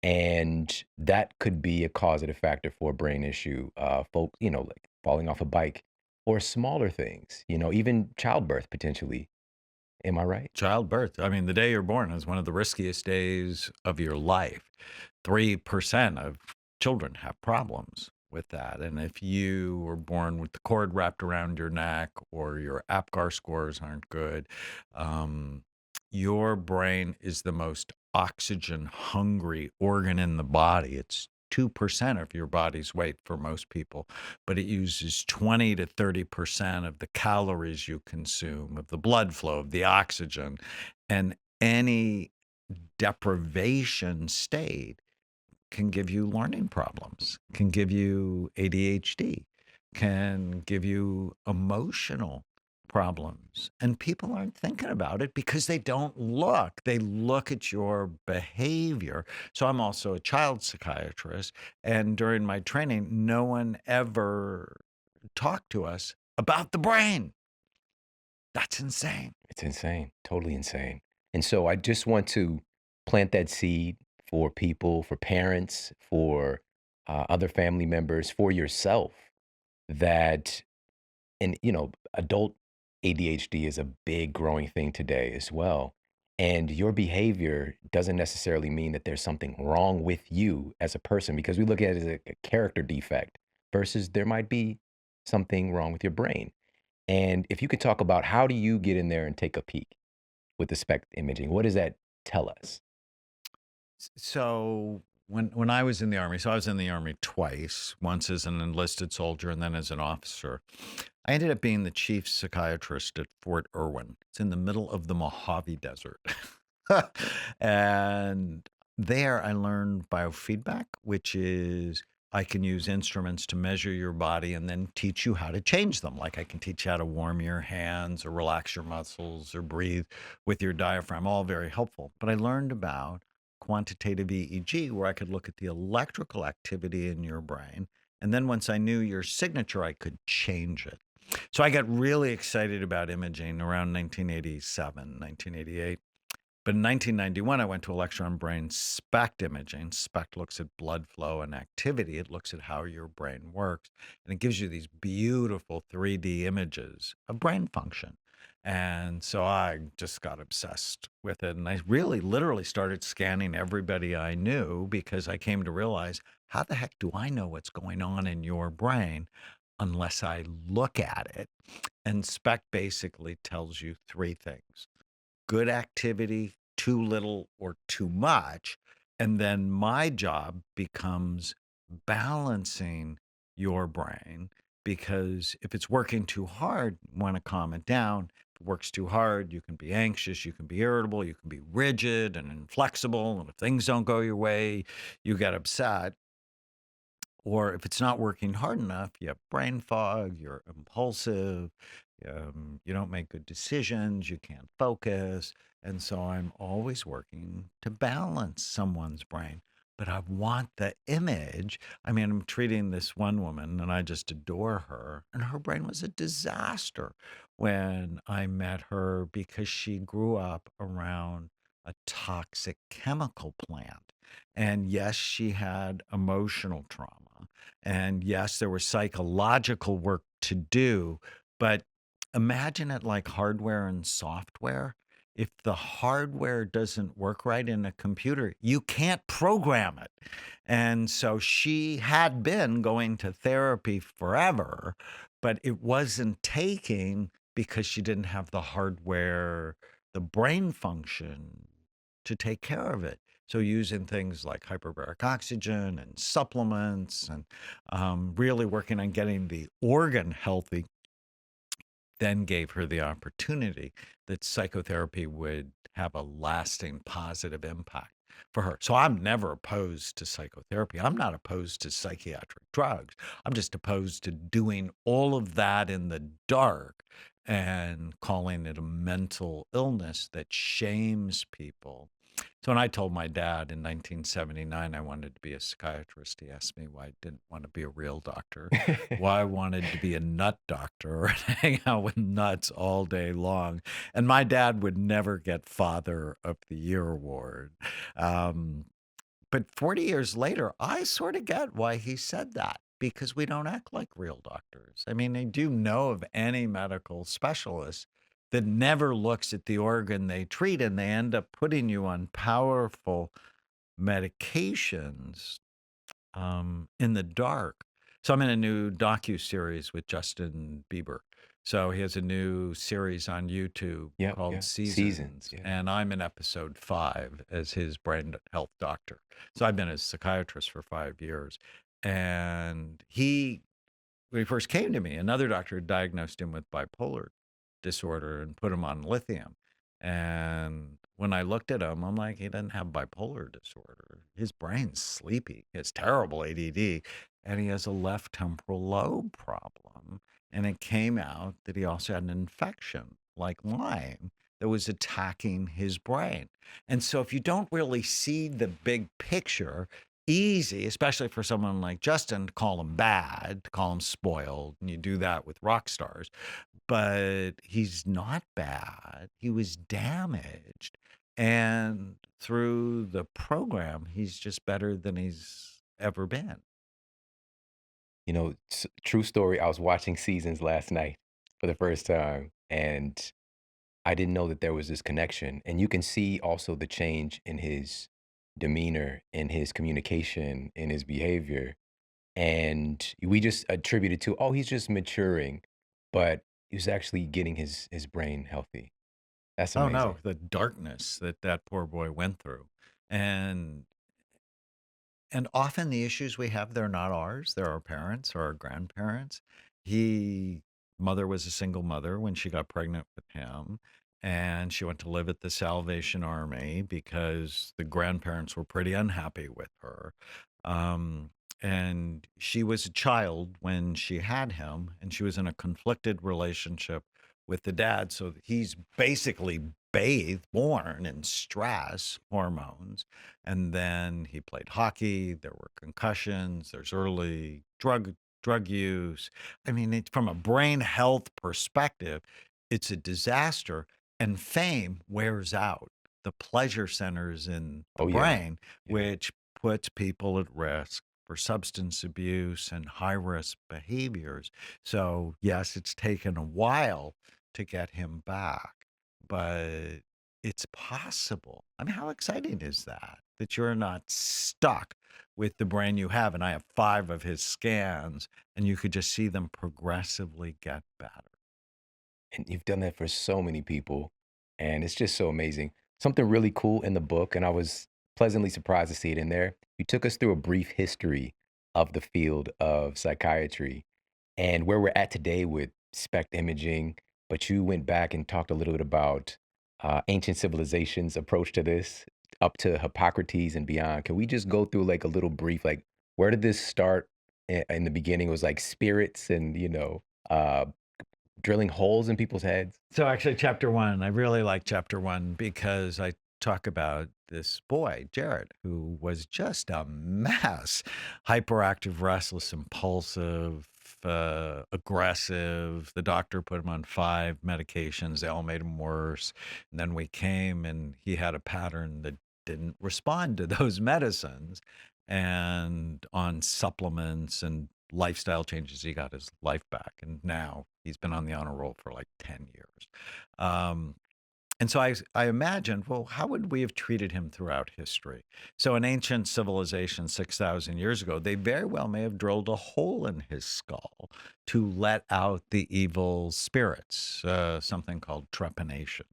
And that could be a causative factor for a brain issue. Folk, like falling off a bike or smaller things, even childbirth potentially. Am I right? Childbirth. I mean, the day you're born is one of the riskiest days of your life. 3% of children have problems with that. And if you were born with the cord wrapped around your neck or your APGAR scores aren't good, your brain is the most oxygen hungry organ in the body. It's 2% of your body's weight for most people, but it uses 20 to 30% of the calories you consume, of the blood flow, of the oxygen. And any deprivation state can give you learning problems, can give you ADHD, can give you emotional problems. And people aren't thinking about it because they don't look. They look at your behavior. So I'm also a child psychiatrist. And during my training, no one ever talked to us about the brain. That's insane. It's insane, totally insane. And so I just want to plant that seed for people, for parents, for other family members, for yourself, that, and adult ADHD is a big growing thing today as well. And your behavior doesn't necessarily mean that there's something wrong with you as a person, because we look at it as a character defect versus there might be something wrong with your brain. And if you could talk about, how do you get in there and take a peek with the SPECT imaging? What does that tell us? So when I was in the Army, so I was in the Army twice, once as an enlisted soldier and then as an officer. I ended up being the chief psychiatrist at Fort Irwin. It's in the middle of the Mojave Desert. And there I learned biofeedback, which is I can use instruments to measure your body and then teach you how to change them. Like I can teach you how to warm your hands or relax your muscles or breathe with your diaphragm, all very helpful. But I learned about quantitative EEG, where I could look at the electrical activity in your brain. And then once I knew your signature, I could change it. So I got really excited about imaging around 1987, 1988. But in 1991, I went to a lecture on brain SPECT imaging. SPECT looks at blood flow and activity. It looks at how your brain works. And it gives you these beautiful 3D images of brain function. And so I just got obsessed with it. And I really literally started scanning everybody I knew because I came to realize, how the heck do I know what's going on in your brain unless I look at it? And SPECT basically tells you three things: good activity, too little, or too much. And then my job becomes balancing your brain, because if it's working too hard, you want to calm it down. If it works too hard, you can be anxious, you can be irritable, you can be rigid and inflexible. And if things don't go your way, you get upset. Or if it's not working hard enough, you have brain fog, you're impulsive, you don't make good decisions, you can't focus. And so I'm always working to balance someone's brain. But I want the image. I mean, I'm treating this one woman and I just adore her. And her brain was a disaster when I met her because she grew up around a toxic chemical plant. And yes, she had emotional trauma. And yes, there was psychological work to do. But imagine it like hardware and software. If the hardware doesn't work right in a computer, you can't program it. And so she had been going to therapy forever, but it wasn't taking because she didn't have the hardware, the brain function to take care of it. So using things like hyperbaric oxygen and supplements and really working on getting the organ healthy then gave her the opportunity that psychotherapy would have a lasting positive impact for her. So I'm never opposed to psychotherapy. I'm not opposed to psychiatric drugs. I'm just opposed to doing all of that in the dark and calling it a mental illness that shames people. So when I told my dad in 1979 I wanted to be a psychiatrist, he asked me why I didn't want to be a real doctor, why I wanted to be a nut doctor and hang out with nuts all day long. And my dad would never get Father of the Year award. Um, but 40 years later, I sort of get why he said that, because we don't act like real doctors. I mean, I do know of any medical specialist that never looks at the organ they treat, and they end up putting you on powerful medications in the dark. So I'm in a new docu-series with Justin Bieber. So he has a new series on YouTube Yep, called yeah. Seasons, Yeah. and I'm in episode 5 as his brain health doctor. So I've been a psychiatrist for 5 years. And when he first came to me, another doctor diagnosed him with bipolar disorder and put him on lithium. And when I looked at him, I'm like, he doesn't have bipolar disorder. His brain's sleepy. He has terrible ADD, and he has a left temporal lobe problem. And it came out that he also had an infection like Lyme that was attacking his brain. And so if you don't really see the big picture, easy, especially for someone like Justin, to call him bad, to call him spoiled, and you do that with rock stars. But he's not bad. He was damaged. And through the program, he's just better than he's ever been. You know, true story. I was watching Seasons last night for the first time, and I didn't know that there was this connection. And you can see also the change in his demeanor, in his communication, in his behavior. And we just attributed to, oh, he's just maturing, but he was actually getting his brain healthy. That's Oh no, amazing. the darkness that that poor boy went through. And And often the issues we have, they're not ours. They're our parents or our grandparents. He Mother was a single mother when she got pregnant with him, and she went to live at the Salvation Army because the grandparents were pretty unhappy with her. Um, and she was a child when she had him, and she was in a conflicted relationship with the dad. So he's basically born in stress hormones. And then he played hockey. There were concussions. There's early drug use. I mean, from a brain health perspective, it's a disaster. And fame wears out the pleasure centers in the Oh yeah. brain, Yeah. which puts people at risk for substance abuse and high risk behaviors. So, yes, it's taken a while to get him back, but it's possible. I mean, how exciting is that? That you're not stuck with the brain you have. And I have 5 of his scans, and you could just see them progressively get better. And you've done that for so many people, and it's just so amazing. Something really cool in the book, and I was pleasantly surprised to see it in there. You took us through a brief history of the field of psychiatry and where we're at today with SPECT imaging, but you went back and talked a little bit about ancient civilizations' approach to this, up to Hippocrates and beyond. Can we just go through like a little brief, like where did this start in the beginning? It was like spirits and drilling holes in people's heads. So actually, chapter 1, I really like chapter 1 because I talk about this boy, Jared, who was just a mess, hyperactive, restless, impulsive, aggressive. The doctor put him on 5 medications. They all made him worse. And then we came and he had a pattern that didn't respond to those medicines. And on supplements and lifestyle changes, he got his life back. And now he's been on the honor roll for like 10 years. Um, and so I imagined, well, how would we have treated him throughout history? So in ancient civilization 6,000 years ago, they very well may have drilled a hole in his skull to let out the evil spirits, something called trepanation.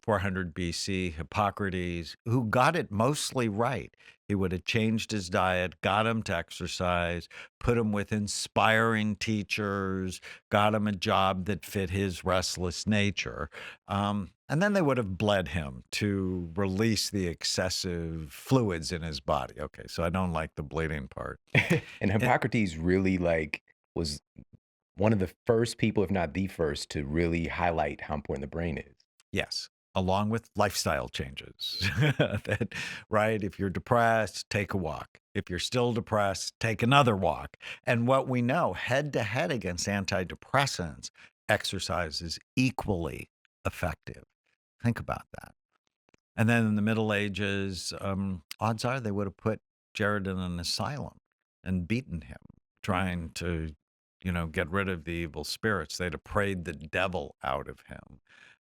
400 BC, Hippocrates, who got it mostly right. He would have changed his diet, got him to exercise, put him with inspiring teachers, got him a job that fit his restless nature. And then they would have bled him to release the excessive fluids in his body. Okay, so I don't like the bleeding part. And And Hippocrates really like was one of the first people, if not the first, to really highlight how important the brain is. yes, along with lifestyle changes. That, right? If you're depressed, take a walk. If you're still depressed, take another walk. And what we know head to head against antidepressants, exercise is equally effective. Think about that. And then in the Middle Ages, odds are they would have put Jared in an asylum and beaten him, trying to, get rid of the evil spirits. They'd have prayed the devil out of him.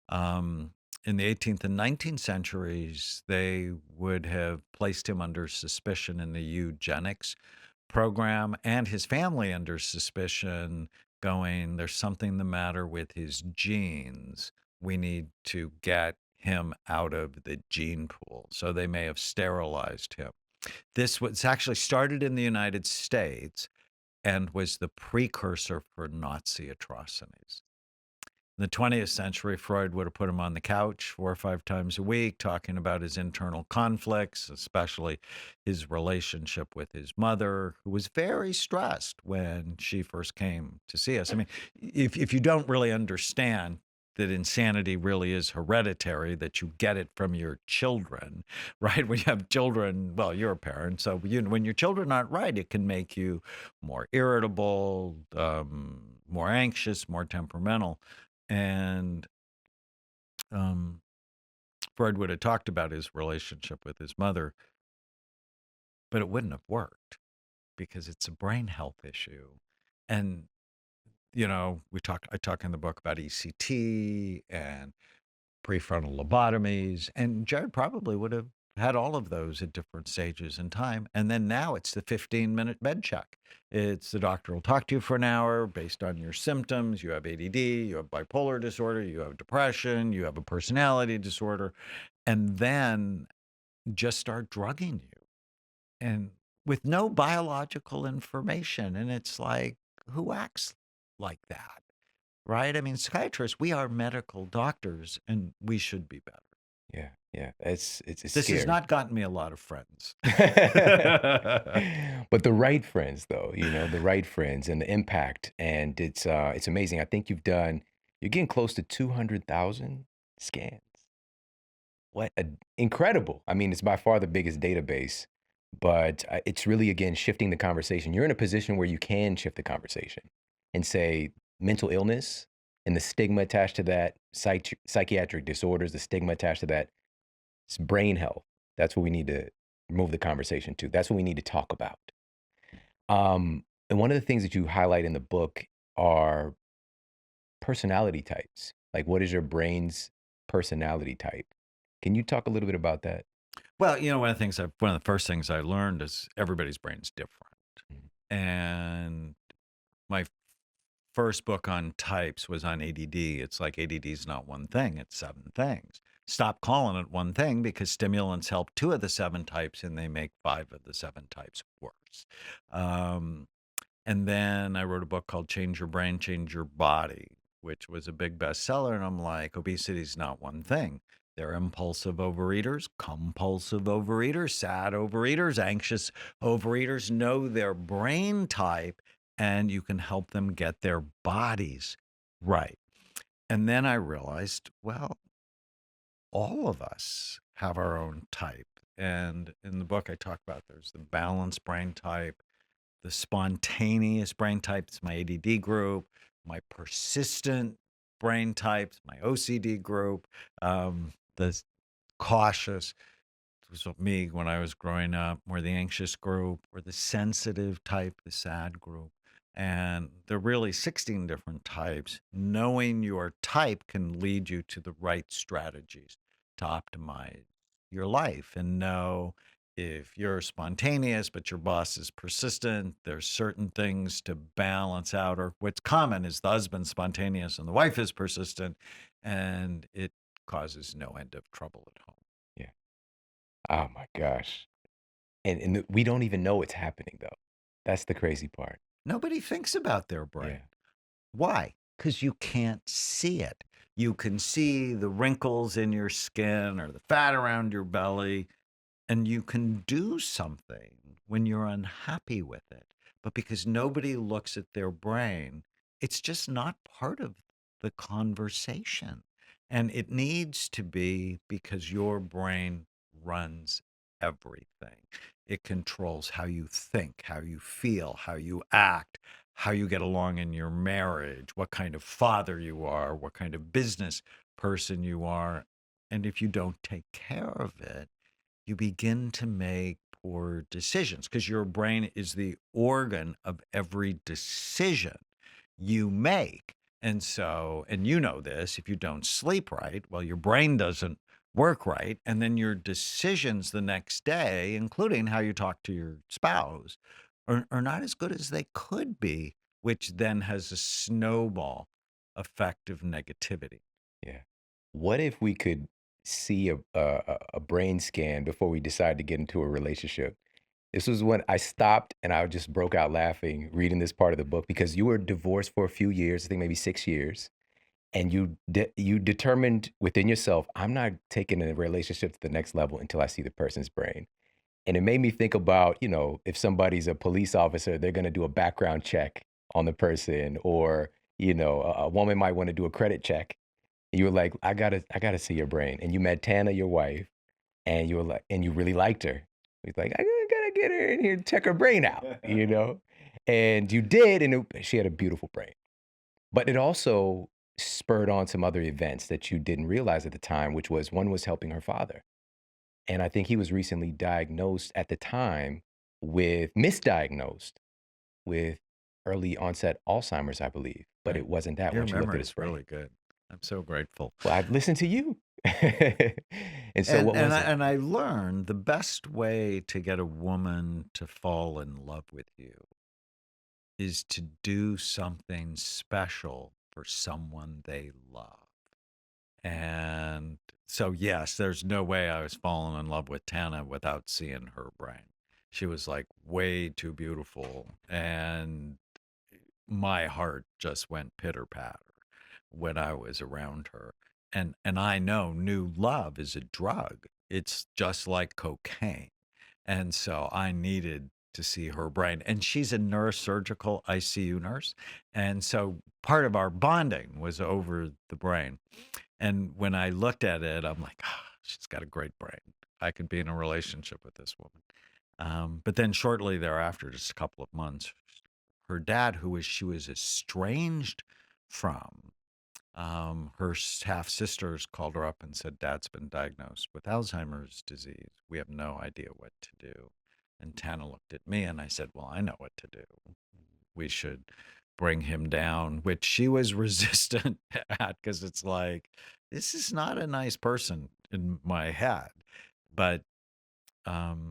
Um, in the 18th and 19th centuries, they would have placed him under suspicion in the eugenics program and his family under suspicion, going, there's something the matter with his genes. We need to get him out of the gene pool. So they may have sterilized him. This was actually started in the United States and was the precursor for Nazi atrocities. In the 20th century, Freud would have put him on the couch 4 or 5 times a week, talking about his internal conflicts, especially his relationship with his mother, who was very stressed when she first came to see us. I mean, if you don't really understand that insanity really is hereditary, that you get it from your children, right? When you have children, well, you're a parent, so when your children aren't right, it can make you more irritable, more anxious, more temperamental. And Freud would have talked about his relationship with his mother, but it wouldn't have worked because it's a brain health issue. And I talk in the book about ECT and prefrontal lobotomies, and Jared probably would have had all of those at different stages in time. And then now it's the 15-minute med check. It's the doctor will talk to you for an hour based on your symptoms. You have ADD, you have bipolar disorder, you have depression, you have a personality disorder, and then just start drugging you. and with no biological information. And it's like, who acts like that? Right? I mean, psychiatrists, we are medical doctors and we should be better. Yeah, yeah. It's This has scary. not gotten me a lot of friends. But the right friends though, the right friends and the impact, and it's amazing. I think you're getting close to 200,000 scans. Incredible. I mean, it's by far the biggest database, but it's really, again, shifting the conversation. You're in a position where you can shift the conversation and say mental illness and the stigma attached to that, psychiatric disorders, the stigma attached to that, it's brain health. That's what we need to move the conversation to. That's what we need to talk about. And one of the things that you highlight in the book are personality types. Like, what is your brain's personality type? Can you talk a little bit about that? Well, one of the first things I learned is everybody's brain's different. Mhm. And my first book on types was on ADD. It's like ADD is not one thing, it's 7 things. Stop calling it one thing because stimulants help 2 of the 7 types and they make 5 of the 7 types worse. And then I wrote a book called Change Your Brain, Change Your Body, which was a big bestseller. And I'm like, obesity is not one thing. They're impulsive overeaters, compulsive overeaters, sad overeaters, anxious overeaters. Know their brain type, and you can help them get their bodies right. And then I realized, well, all of us have our own type. And in the book, I talk about there's the balanced brain type, the spontaneous brain type, it's my ADD group, my persistent brain types, my OCD group, the cautious, was me when I was growing up, or the anxious group, or the sensitive type, the sad group. And there are really 16 different types. Knowing your type can lead you to the right strategies to optimize your life and know if you're spontaneous, but your boss is persistent, there's certain things to balance out. Or what's common is the husband's spontaneous and the wife is persistent, and it causes no end of trouble at home. Yeah. Oh my gosh. And we don't even know it's happening though. That's the crazy part. Nobody thinks about their brain. Yeah. Why? Because you can't see it. You can see the wrinkles in your skin or the fat around your belly, and you can do something when you're unhappy with it. But because nobody looks at their brain, it's just not part of the conversation. And it needs to be, because your brain runs everything. It controls how you think, how you feel, how you act, how you get along in your marriage, what kind of father you are, what kind of business person you are. And if you don't take care of it, you begin to make poor decisions because your brain is the organ of every decision you make. And so, and you know this, if you don't sleep right, well, your brain doesn't work right. And then your decisions the next day, including how you talk to your spouse, are not as good as they could be, which then has a snowball effect of negativity. Yeah. What if we could see a brain scan before we decide to get into a relationship? This was when I stopped and I just broke out laughing reading this part of the book because you were divorced for a few years, I think maybe 6 years, and you determined within yourself, I'm not taking a relationship to the next level until I see the person's brain. And it made me think about, if somebody's a police officer, they're going to do a background check on the person, or, a woman might want to do a credit check. You were like, I gotta see your brain. And you met Tana, your wife, and you were like, and you really liked her. He's like, I gotta get her in here and check her brain out. And you did, and she had a beautiful brain. But it also spurred on some other events that you didn't realize at the time, which was one was helping her father. And I think he was recently diagnosed at the time misdiagnosed with early onset Alzheimer's, I believe. But Right. it wasn't that Your once you looked at memory his is brain. really good. I'm so grateful. Well, I've listened to you. And so And what was it? I learned the best way to get a woman to fall in love with you is to do something special for someone they love. And so, yes, there's no way I was falling in love with Tana without seeing her brain. She was like way too beautiful. And my heart just went pitter patter when I was around her. And I know new love is a drug. It's just like cocaine. And so I needed to see her brain. And she's a neurosurgical ICU nurse. And so part of our bonding was over the brain. And when I looked at it, I'm like, ah, she's got a great brain. I could be in a relationship with this woman. But then shortly thereafter, just a couple of months, her dad, she was estranged from, her half sisters called her up and said, Dad's been diagnosed with Alzheimer's disease. We have no idea what to do. And Tana looked at me and I said, well, I know what to do. We should bring him down, which she was resistant at because it's like, this is not a nice person in my head. But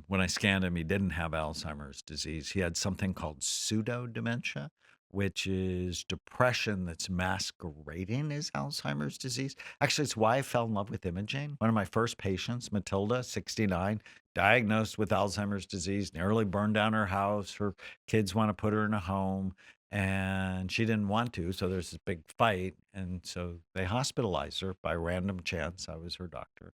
when I scanned him, he didn't have Alzheimer's disease. He had something called pseudo dementia, which is depression that's masquerading as Alzheimer's disease. Actually, it's why I fell in love with imaging. One of my first patients, Matilda, 69, diagnosed with Alzheimer's disease, nearly burned down her house. Her kids want to put her in a home, and she didn't want to. So there's this big fight. And so they hospitalized her by random chance. I was her doctor.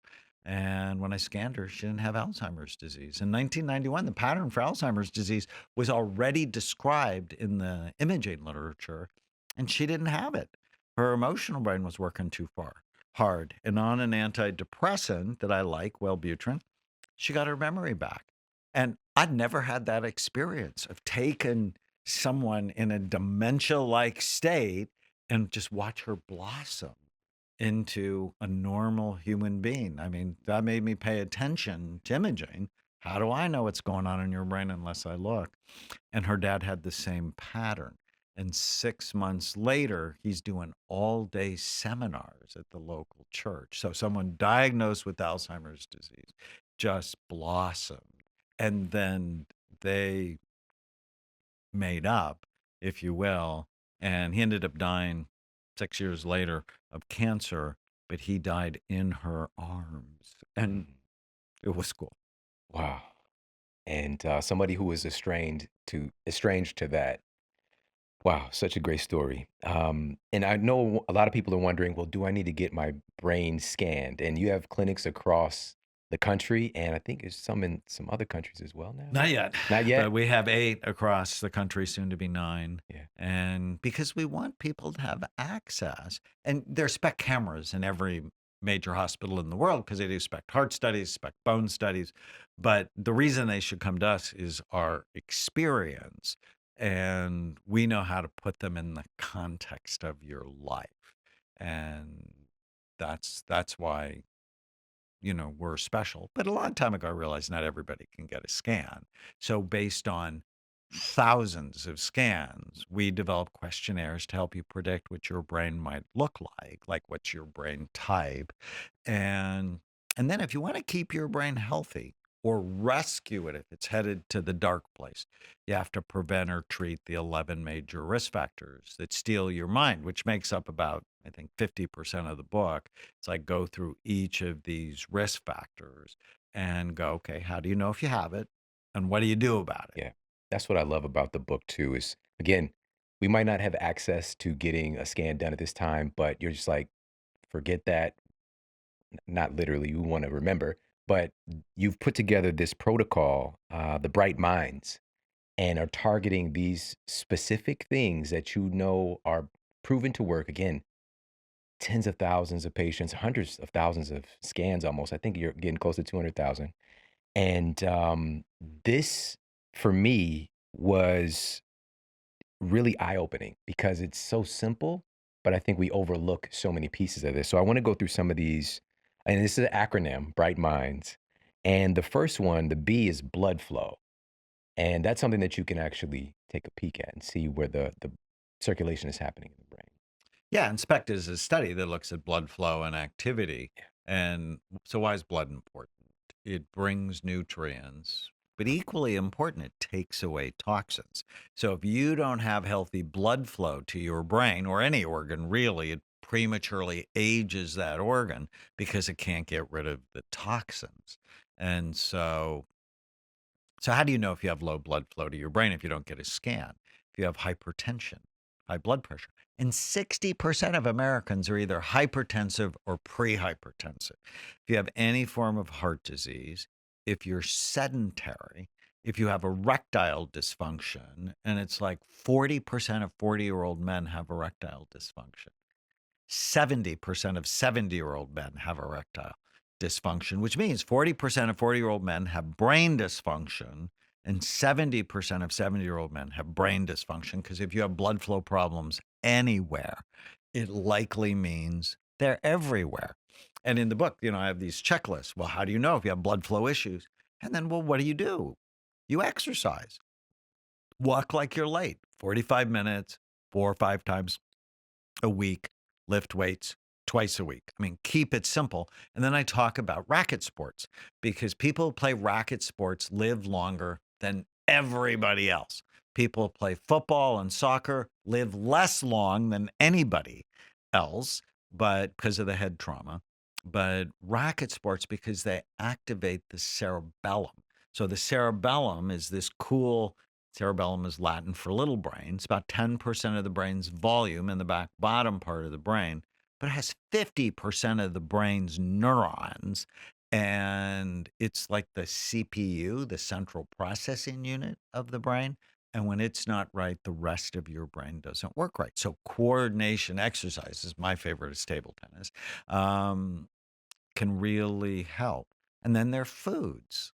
And when I scanned her, she didn't have Alzheimer's disease. In 1991, the pattern for Alzheimer's disease was already described in the imaging literature, and she didn't have it. Her emotional brain was working too hard. And on an antidepressant that I like, Wellbutrin, she got her memory back. And I'd never had that experience of taking someone in a dementia-like state and just watch her blossom into a normal human being. I mean, that made me pay attention to imaging. How do I know what's going on in your brain unless I look? And her dad had the same pattern. And 6 months later, he's doing all-day seminars at the local church. So someone diagnosed with Alzheimer's disease just blossomed. And then they made up, if you will. And he ended up dying 6 years later of cancer, but he died in her arms. And it was cool. Wow. And somebody who was estranged to that. Wow, such a great story. And I know a lot of people are wondering, well, do I need to get my brain scanned? And you have clinics across the country, and I think there's some in some other countries as well now. Not yet. Not yet? But we have 8 across the country, soon to be 9. Yeah. And because we want people to have access, and there's spec cameras in every major hospital in the world because they do spec heart studies, spec bone studies. But the reason they should come to us is our experience. And we know how to put them in the context of your life. And that's why we're special. But a long time ago, I realized not everybody can get a scan. So based on thousands of scans, we develop questionnaires to help you predict what your brain might look like what's your brain type. And then if you want to keep your brain healthy or rescue it if it's headed to the dark place, you have to prevent or treat the 11 major risk factors that steal your mind, which makes up about, I think, 50% of the book. It's like go through each of these risk factors and go, okay, how do you know if you have it? And what do you do about it? Yeah. That's what I love about the book too, is again, we might not have access to getting a scan done at this time, but you're just like, forget that. Not literally, you want to remember, but you've put together this protocol, the Bright Minds, and are targeting these specific things that you know are proven to work. Again, tens of thousands of patients, hundreds of thousands of scans almost. I think you're getting close to 200,000. And this, for me, was really eye-opening because it's so simple, but I think we overlook so many pieces of this. So I want to go through some of these, and this is an acronym, Bright Minds. And the first one, the B, is blood flow. And that's something that you can actually take a peek at and see where the circulation is happening in the brain. Yeah, and SPECT is a study that looks at blood flow and activity. And so why is blood important? It brings nutrients, but equally important, it takes away toxins. So if you don't have healthy blood flow to your brain or any organ, really, it prematurely ages that organ because it can't get rid of the toxins. And so So how do you know if you have low blood flow to your brain if you don't get a scan? If you have hypertension, high blood pressure. And 60% of Americans are either hypertensive or pre-hypertensive. If you have any form of heart disease, if you're sedentary, if you have erectile dysfunction, and it's like 40% of 40-year-old men have erectile dysfunction. 70% of 70-year-old men have erectile dysfunction, which means 40% of 40-year-old men have brain dysfunction and 70% of 70-year-old men have brain dysfunction, because if you have blood flow problems anywhere, it likely means they're everywhere. And in the book, I have these checklists. Well, how do you know if you have blood flow issues? And then, well, what do? You exercise. Walk like you're late, 45 minutes, 4 or 5 times a week, lift weights twice a week. I mean, keep it simple. And then I talk about racket sports, because people who play racket sports live longer than everybody else. People who play football and soccer live less long than anybody else, but because of the head trauma. But racket sports, because they activate the cerebellum. So the cerebellum is this cool. Cerebellum is Latin for little brain. It's about 10% of the brain's volume in the back bottom part of the brain, but it has 50% of the brain's neurons. And it's like the CPU, the central processing unit of the brain. And when it's not right, the rest of your brain doesn't work right. So coordination exercises, my favorite is table tennis, can really help. And then there are foods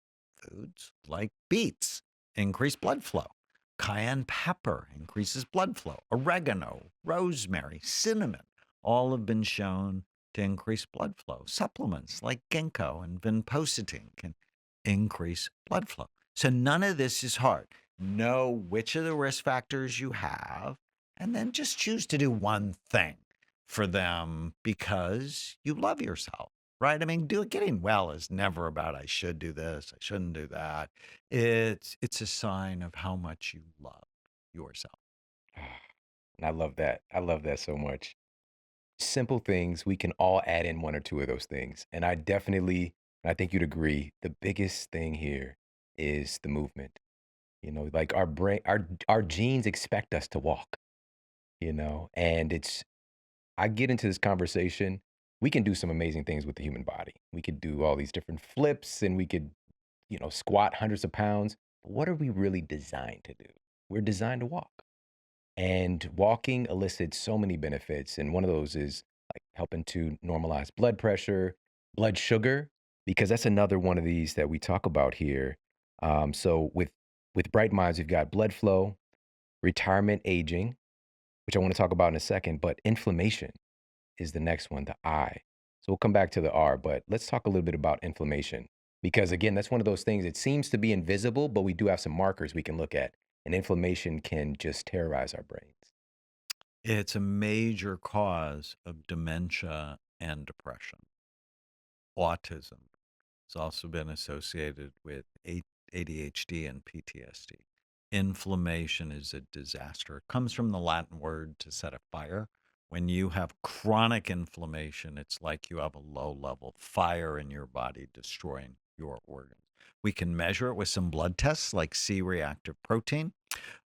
like beets increase blood flow. Cayenne pepper increases blood flow. Oregano, rosemary, cinnamon, all have been shown to increase blood flow. Supplements like ginkgo and vinpocetine can increase blood flow. So none of this is hard. Know which of the risk factors you have, and then just choose to do one thing for them because you love yourself. Right? I mean, getting well is never about I should do this, I shouldn't do that. It's a sign of how much you love yourself. And I love that. I love that so much. Simple things, we can all add in one or two of those things. And I think you'd agree, the biggest thing here is the movement. Like our brain, our genes expect us to walk, and I get into this conversation. We can do some amazing things with the human body. We could do all these different flips and we could, squat hundreds of pounds. But what are we really designed to do? We're designed to walk. And walking elicits so many benefits. And one of those is like helping to normalize blood pressure, blood sugar, because that's another one of these that we talk about here. So with Bright Minds, we've got blood flow, retirement aging, which I want to talk about in a second, but inflammation is the next one, the I. So we'll come back to the R, but let's talk a little bit about inflammation. Because again, that's one of those things, it seems to be invisible, but we do have some markers we can look at. And inflammation can just terrorize our brains. It's a major cause of dementia and depression. Autism has also been associated with ADHD and PTSD. Inflammation is a disaster. It comes from the Latin word to set a fire. When you have chronic inflammation, it's like you have a low level fire in your body destroying your organs. We can measure it with some blood tests like C-reactive protein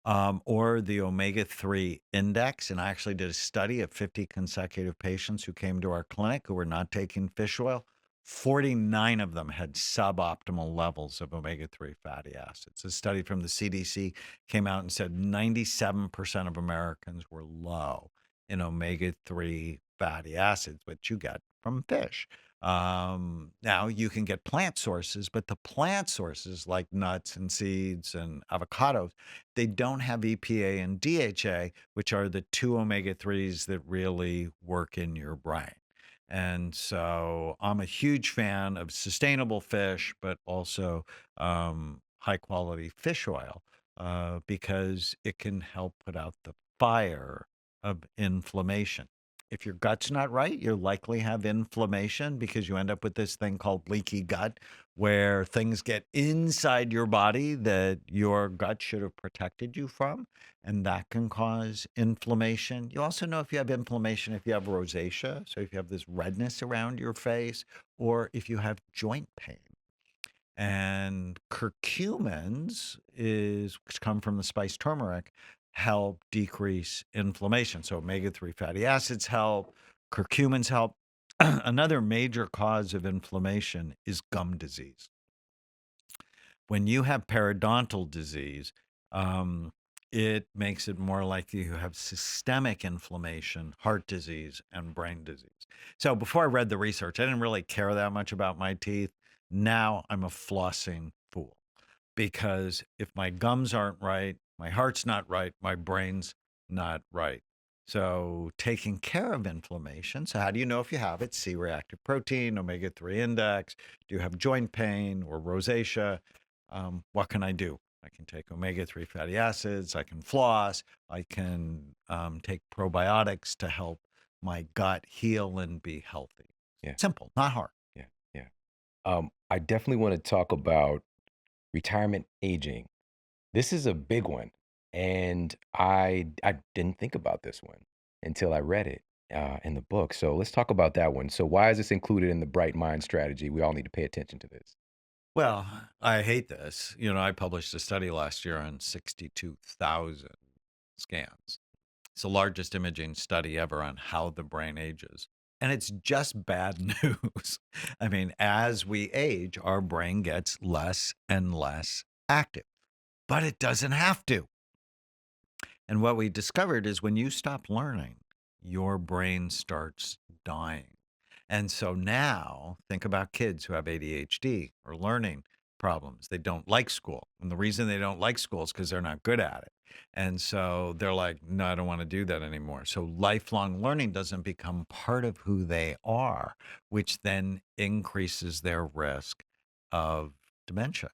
or the omega-3 index. And I actually did a study of 50 consecutive patients who came to our clinic who were not taking fish oil. 49 of them had suboptimal levels of omega-3 fatty acids. A study from the CDC came out and said 97% of Americans were low in omega-3 fatty acids, which you get from fish. Now, you can get plant sources, but the plant sources like nuts and seeds and avocados, they don't have EPA and DHA, which are the two omega-3s that really work in your brain. And so I'm a huge fan of sustainable fish, but also high quality fish oil because it can help put out the fire of inflammation. If your gut's not right, you'll likely have inflammation because you end up with this thing called leaky gut, where things get inside your body that your gut should have protected you from, and that can cause inflammation. You also know if you have inflammation, if you have rosacea, so if you have this redness around your face, or if you have joint pain. And curcumins which come from the spice turmeric, help decrease inflammation. So omega-3 fatty acids help, curcumins help. Another major cause of inflammation is gum disease. When you have periodontal disease, it makes it more likely you have systemic inflammation, heart disease, and brain disease. So before I read the research, I didn't really care that much about my teeth. Now I'm a flossing fool because if my gums aren't right, my heart's not right, my brain's not right. So taking care of inflammation. So how do you know if you have it? C-reactive protein, omega-3 index. Do you have joint pain or rosacea? What can I do? I can take omega-3 fatty acids. I can floss. I can take probiotics to help my gut heal and be healthy. Yeah. Simple, not hard. Yeah. Yeah. I definitely want to talk about retirement aging. This is a big one. And I didn't think about this one until I read it in the book. So let's talk about that one. So why is this included in the Bright Mind strategy? We all need to pay attention to this. Well, I hate this. I published a study last year on 62,000 scans. It's the largest imaging study ever on how the brain ages. And it's just bad news. I mean, as we age, our brain gets less and less active, but it doesn't have to. And what we discovered is when you stop learning, your brain starts dying. And so now think about kids who have ADHD or learning problems. They don't like school. And the reason they don't like school is because they're not good at it. And so they're like, no, I don't want to do that anymore. So lifelong learning doesn't become part of who they are, which then increases their risk of dementia.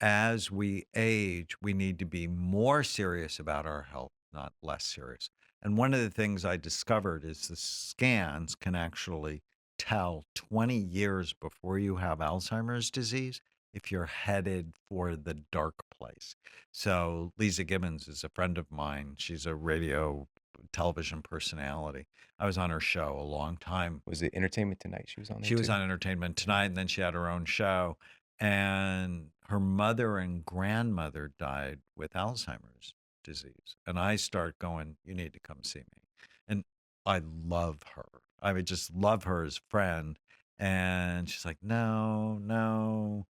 As we age, we need to be more serious about our health, not less serious. And one of the things I discovered is the scans can actually tell 20 years before you have Alzheimer's disease if you're headed for the dark place. So Lisa Gibbons is a friend of mine. She's a radio television personality. I was on her show a long time. Was it Entertainment Tonight she was on there She was too? on Entertainment Tonight, and then she had her own show. And her mother and grandmother died with Alzheimer's disease. And I start going, you need to come see me. And I love her. I would just love her as a friend. And she's like, no.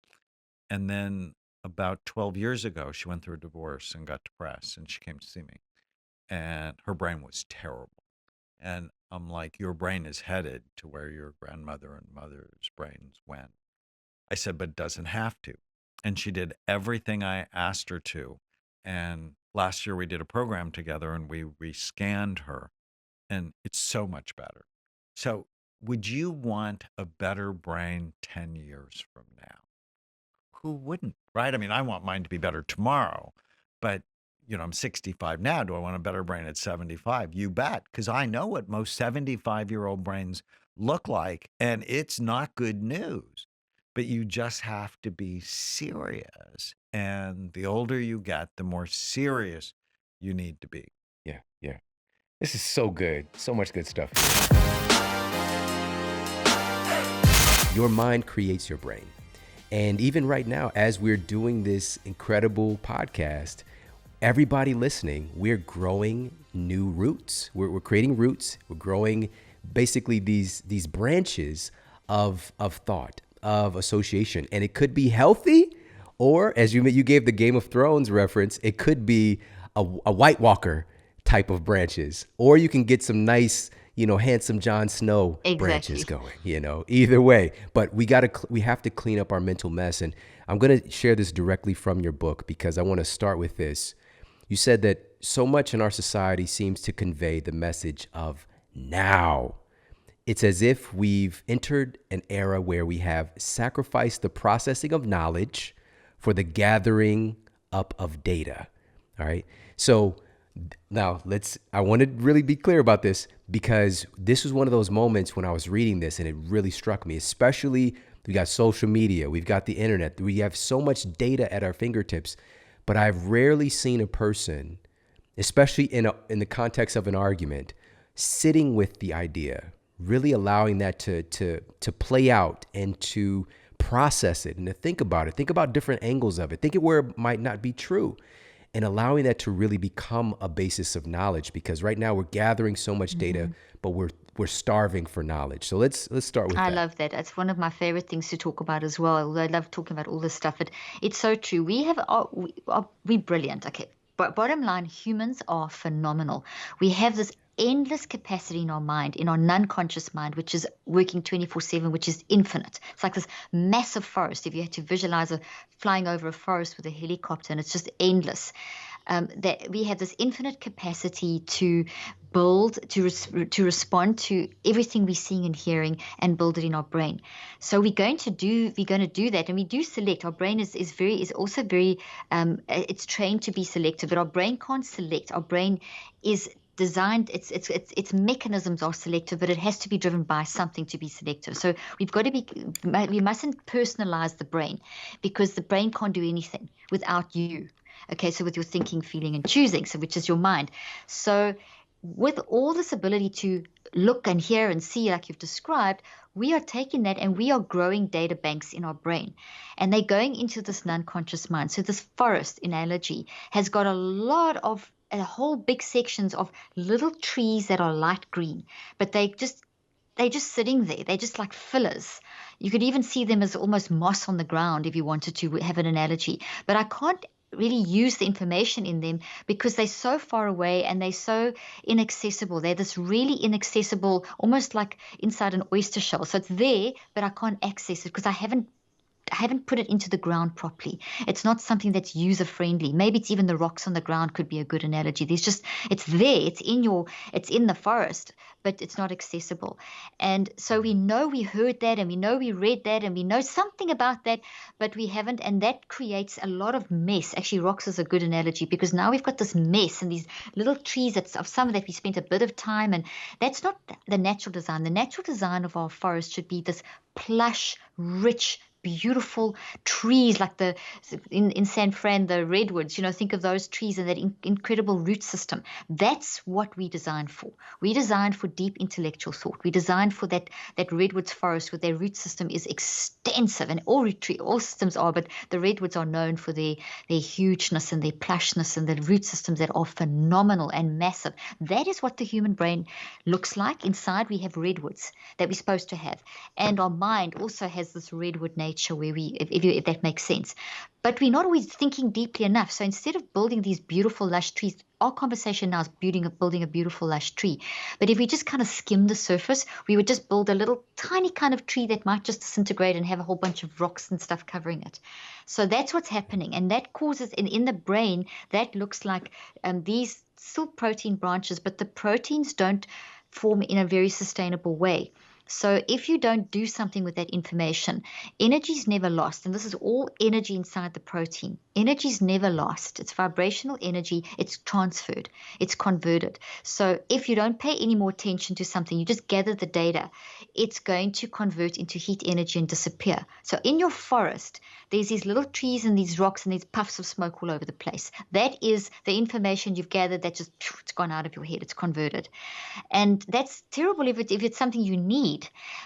And then about 12 years ago, she went through a divorce and got depressed, and she came to see me. And her brain was terrible. And I'm like, your brain is headed to where your grandmother and mother's brains went. I said, but it doesn't have to. And she did everything I asked her to. And last year we did a program together and we rescanned her, and it's so much better. So would you want a better brain 10 years from now? Who wouldn't, right? I mean, I want mine to be better tomorrow, but I'm 65 now. Do I want a better brain at 75? You bet, because I know what most 75-year-old brains look like, and it's not good news. But you just have to be serious. And the older you get, the more serious you need to be. Yeah. This is so good. So much good stuff. Your mind creates your brain. And even right now, as we're doing this incredible podcast, everybody listening, we're growing new roots. We're creating roots. We're growing basically these branches of thought, of association. And it could be healthy, or as you gave the Game of Thrones reference, it could be a White Walker type of branches, or you can get some nice, handsome Jon Snow branches going, either way. But we have to clean up our mental mess. And I'm going to share this directly from your book because I want to start with this. You said that so much in our society seems to convey the message of now. It's as if we've entered an era where we have sacrificed the processing of knowledge for the gathering up of data. All right. So now I want to really be clear about this, because this was one of those moments when I was reading this and it really struck me, especially we got social media, we've got the internet, we have so much data at our fingertips, but I've rarely seen a person, especially in the context of an argument, sitting with the idea, really allowing that to play out and to process it and to think about different angles of it, think it where it might not be true, and allowing that to really become a basis of knowledge. Because right now we're gathering so much data, but we're starving for knowledge. So let's start with I that. love that. It's one of my favorite things to talk about as well. Although I love talking about all this stuff, but it's so true. We're brilliant. Okay, but bottom line, humans are phenomenal. We have this endless capacity in our mind, in our non-conscious mind, which is working 24/7, which is infinite. It's like this massive forest. If you had to visualize flying over a forest with a helicopter, and it's just endless. That we have this infinite capacity to build, to respond to everything we're seeing and hearing, and build it in our brain. So we're going to do that, and we do select. Our brain is also very it's trained to be selective, but our brain can't select. Our brain is designed, its mechanisms are selective, but it has to be driven by something to be selective. So we mustn't personalize the brain, because the brain can't do anything without you. Okay, so with your thinking, feeling, and choosing, so which is your mind. So with all this ability to look and hear and see, like you've described, we are taking that and we are growing data banks in our brain, and they're going into this non-conscious mind. So this forest analogy has got a whole big sections of little trees that are light green, but they're just sitting there. They're just like fillers. You could even see them as almost moss on the ground if you wanted to have an analogy. But I can't really use the information in them because they're so far away and they're so inaccessible. They're this really inaccessible, almost like inside an oyster shell. So it's there, but I can't access it because I haven't put it into the ground properly. It's not something that's user friendly. Maybe it's even the rocks on the ground could be a good analogy. It's there, it's in the forest, but it's not accessible. And so we know we heard that, and we know we read that, and we know something about that, but we haven't. And that creates a lot of mess. Actually, rocks is a good analogy, because now we've got this mess and these little trees of some that we spent a bit of time, and that's not the natural design. The natural design of our forest should be this plush, rich, beautiful trees, like in San Fran, the redwoods. Think of those trees and that incredible root system. That's what we designed for. We designed for deep intellectual thought. We designed for that redwoods forest where their root system is extensive, and all systems are, but the redwoods are known for their hugeness and their plushness and the root systems that are phenomenal and massive. That is what the human brain looks like. Inside we have redwoods that we're supposed to have, and our mind also has this redwood nature where if that makes sense. But we're not always thinking deeply enough. So instead of building these beautiful lush trees, our conversation now is building a beautiful lush tree. But if we just kind of skim the surface, we would just build a little tiny kind of tree that might just disintegrate and have a whole bunch of rocks and stuff covering it. So that's what's happening, and that causes in the brain, that looks like these still protein branches, but the proteins don't form in a very sustainable way. So if you don't do something with that information, energy is never lost. And this is all energy inside the protein. Energy is never lost. It's vibrational energy. It's transferred. It's converted. So if you don't pay any more attention to something, you just gather the data, it's going to convert into heat energy and disappear. So in your forest, there's these little trees and these rocks and these puffs of smoke all over the place. That is the information you've gathered that just, it's gone out of your head. It's converted. And that's terrible if it's something you need.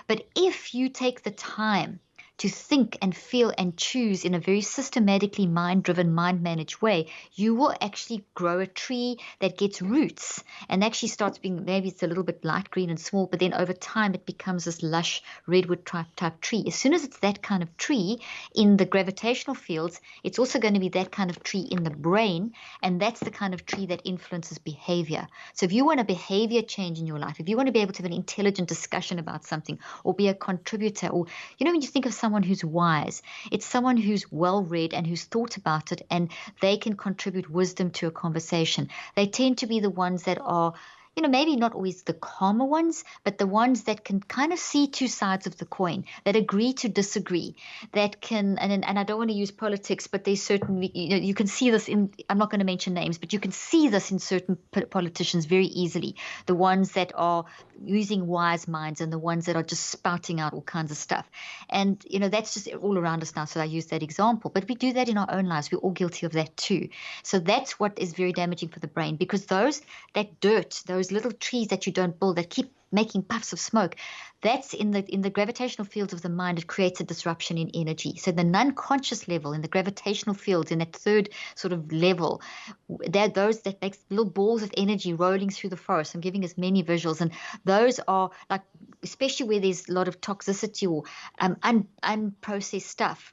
But if you take the time to think and feel and choose in a very systematically mind-driven, mind-managed way, you will actually grow a tree that gets roots and actually starts being, maybe it's a little bit light green and small, but then over time it becomes this lush redwood type tree. As soon as it's that kind of tree in the gravitational fields, it's also going to be that kind of tree in the brain, and that's the kind of tree that influences behavior. So if you want a behavior change in your life, if you want to be able to have an intelligent discussion about something or be a contributor, or, when you think of someone who's wise, it's someone who's well read and who's thought about it, and they can contribute wisdom to a conversation. They tend to be the ones that are, maybe not always the calmer ones, but the ones that can kind of see two sides of the coin, that agree to disagree, that can, and I don't want to use politics, but there's certain, you can see this in, I'm not going to mention names, but you can see this in certain politicians very easily, the ones that are using wise minds and the ones that are just spouting out all kinds of stuff. And, that's just all around us now, so I use that example. But we do that in our own lives. We're all guilty of that too. So that's what is very damaging for the brain, because that dirt, those those little trees that you don't build that keep making puffs of smoke, that's in the gravitational fields of the mind. It creates a disruption in energy. So the non-conscious level in the gravitational fields, in that third sort of level, they're those that makes little balls of energy rolling through the forest. I'm giving us many visuals, and those are like, especially where there's a lot of toxicity or unprocessed stuff.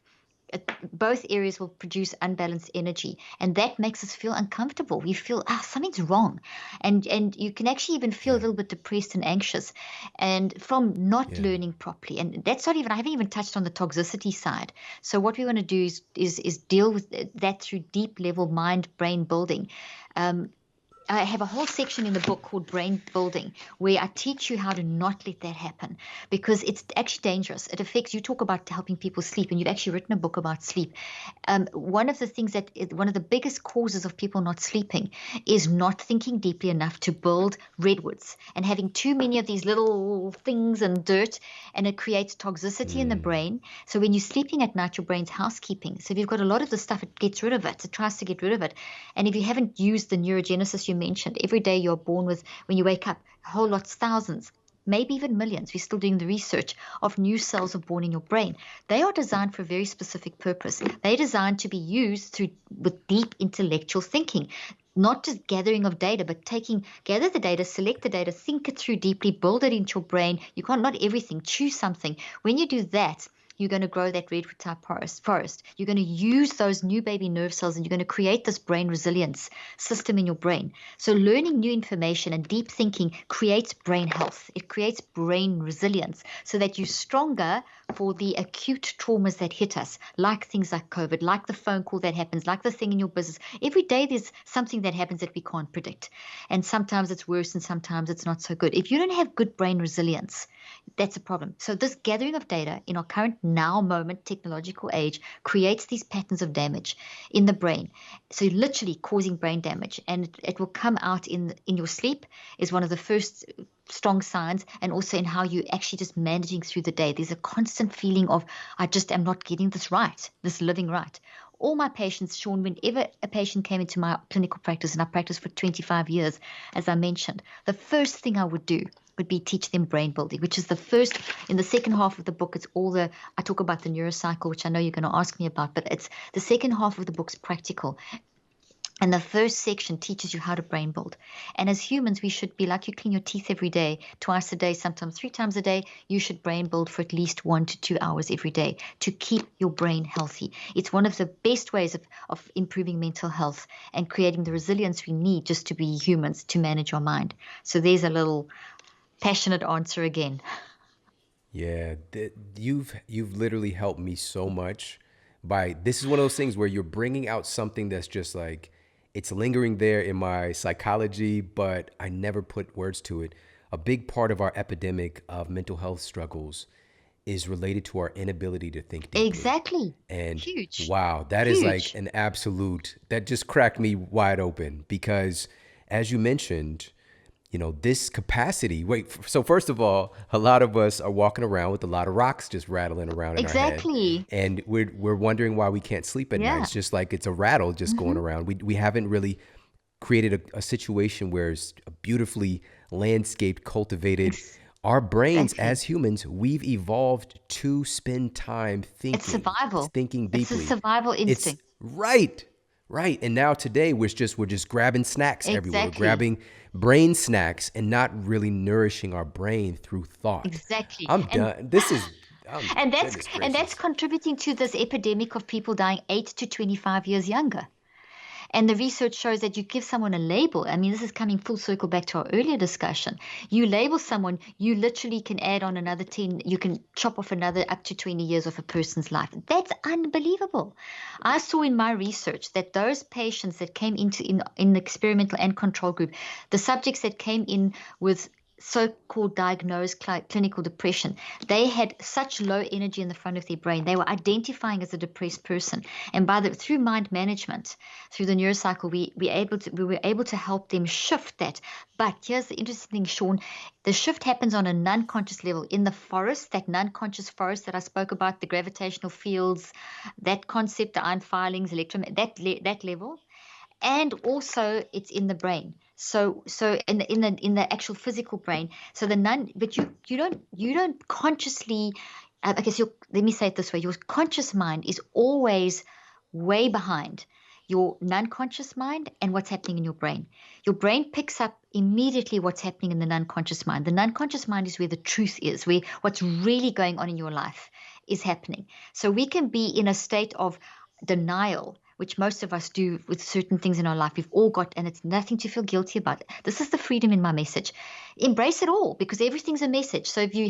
Both areas will produce unbalanced energy, and that makes us feel uncomfortable. We feel something's wrong, and you can actually even feel a little bit depressed and anxious, and from not learning properly. And that's not even, I haven't even touched on the toxicity side. So what we want to do is deal with that through deep level mind brain building. I have a whole section in the book called Brain Building, where I teach you how to not let that happen, because it's actually dangerous. It affects, you talk about helping people sleep, and you've actually written a book about sleep. One of the biggest causes of people not sleeping is not thinking deeply enough to build redwoods, and having too many of these little things and dirt, and it creates toxicity in the brain. So when you're sleeping at night, your brain's housekeeping. So if you've got a lot of the stuff, it gets rid of it. It tries to get rid of it. And if you haven't used the neurogenesis you mentioned, every day you're born with, when you wake up, whole lots, thousands, maybe even millions, we're still doing the research, of new cells are born in your brain. They are designed for a very specific purpose. They're designed to be used with deep intellectual thinking, not just gathering of data, but gather the data, select the data, think it through deeply, build it into your brain. You can't, not everything, choose something. When you do that, you're going to grow that redwood type forest. You're going to use those new baby nerve cells, and you're going to create this brain resilience system in your brain. So learning new information and deep thinking creates brain health. It creates brain resilience, so that you're stronger for the acute traumas that hit us, like things like COVID, like the phone call that happens, like the thing in your business. Every day there's something that happens that we can't predict. And sometimes it's worse and sometimes it's not so good. If you don't have good brain resilience, that's a problem. So this gathering of data in our current now moment technological age creates these patterns of damage in the brain. So literally causing brain damage, and it will come out in your sleep is one of the first strong signs, and also in how you actually just managing through the day. There's a constant feeling of, I just am not getting this right, this living right. All my patients, Shawn, whenever a patient came into my clinical practice, and I practiced for 25 years, as I mentioned, the first thing I would do would be teach them brain building, which is the first, in the second half of the book, I talk about the Neuro Cycle, which I know you're going to ask me about, but it's the second half of the book's practical. And the first section teaches you how to brain build. And as humans, we should be like, you clean your teeth every day, twice a day, sometimes 3 times a day. You should brain build for at least 1 to 2 hours every day to keep your brain healthy. It's one of the best ways of improving mental health and creating the resilience we need just to be humans, to manage our mind. So there's a little passionate answer again. Yeah, you've literally helped me so much this is one of those things where you're bringing out something that's just like, it's lingering there in my psychology, but I never put words to it. A big part of our epidemic of mental health struggles is related to our inability to think deeply. Exactly. And Huge. wow, that Huge. is like an absolute, that just cracked me wide open, because as you mentioned, this capacity. So first of all, a lot of us are walking around with a lot of rocks just rattling around in our head. Exactly. And we're wondering why we can't sleep at night. It's just like it's a rattle just going around. We haven't really created a situation where it's a beautifully landscaped, cultivated. Our brains as humans, we've evolved to spend time thinking. It's survival. Thinking deeply. It's a survival instinct. Right. And now today we're just grabbing snacks everywhere. We're grabbing brain snacks and not really nourishing our brain through thought. Exactly. I'm done. And that's contributing to this epidemic of people dying 8 to 25 years younger. And the research shows that you give someone a label. I mean, this is coming full circle back to our earlier discussion. You label someone, you literally can add on another 10, you can chop off another up to 20 years of a person's life. That's unbelievable. I saw in my research that those patients that came in the experimental and control group, the subjects that came in with so-called diagnosed clinical depression, they had such low energy in the front of their brain. They were identifying as a depressed person, and through mind management, through the Neuro Cycle, we were able to help them shift that. But here's the interesting thing, Shawn: the shift happens on a non-conscious level in the forest, that non-conscious forest that I spoke about, the gravitational fields, that concept, the ion filings, that level. And also it's in the brain. So in the actual physical brain. So but you don't consciously. I guess let me say it this way: your conscious mind is always way behind your non-conscious mind and what's happening in your brain. Your brain picks up immediately what's happening in the non-conscious mind. The non-conscious mind is where the truth is, where what's really going on in your life is happening. So we can be in a state of denial, which most of us do with certain things in our life. We've all got, and it's nothing to feel guilty about. This is the freedom in my message. Embrace it all, because everything's a message. So if you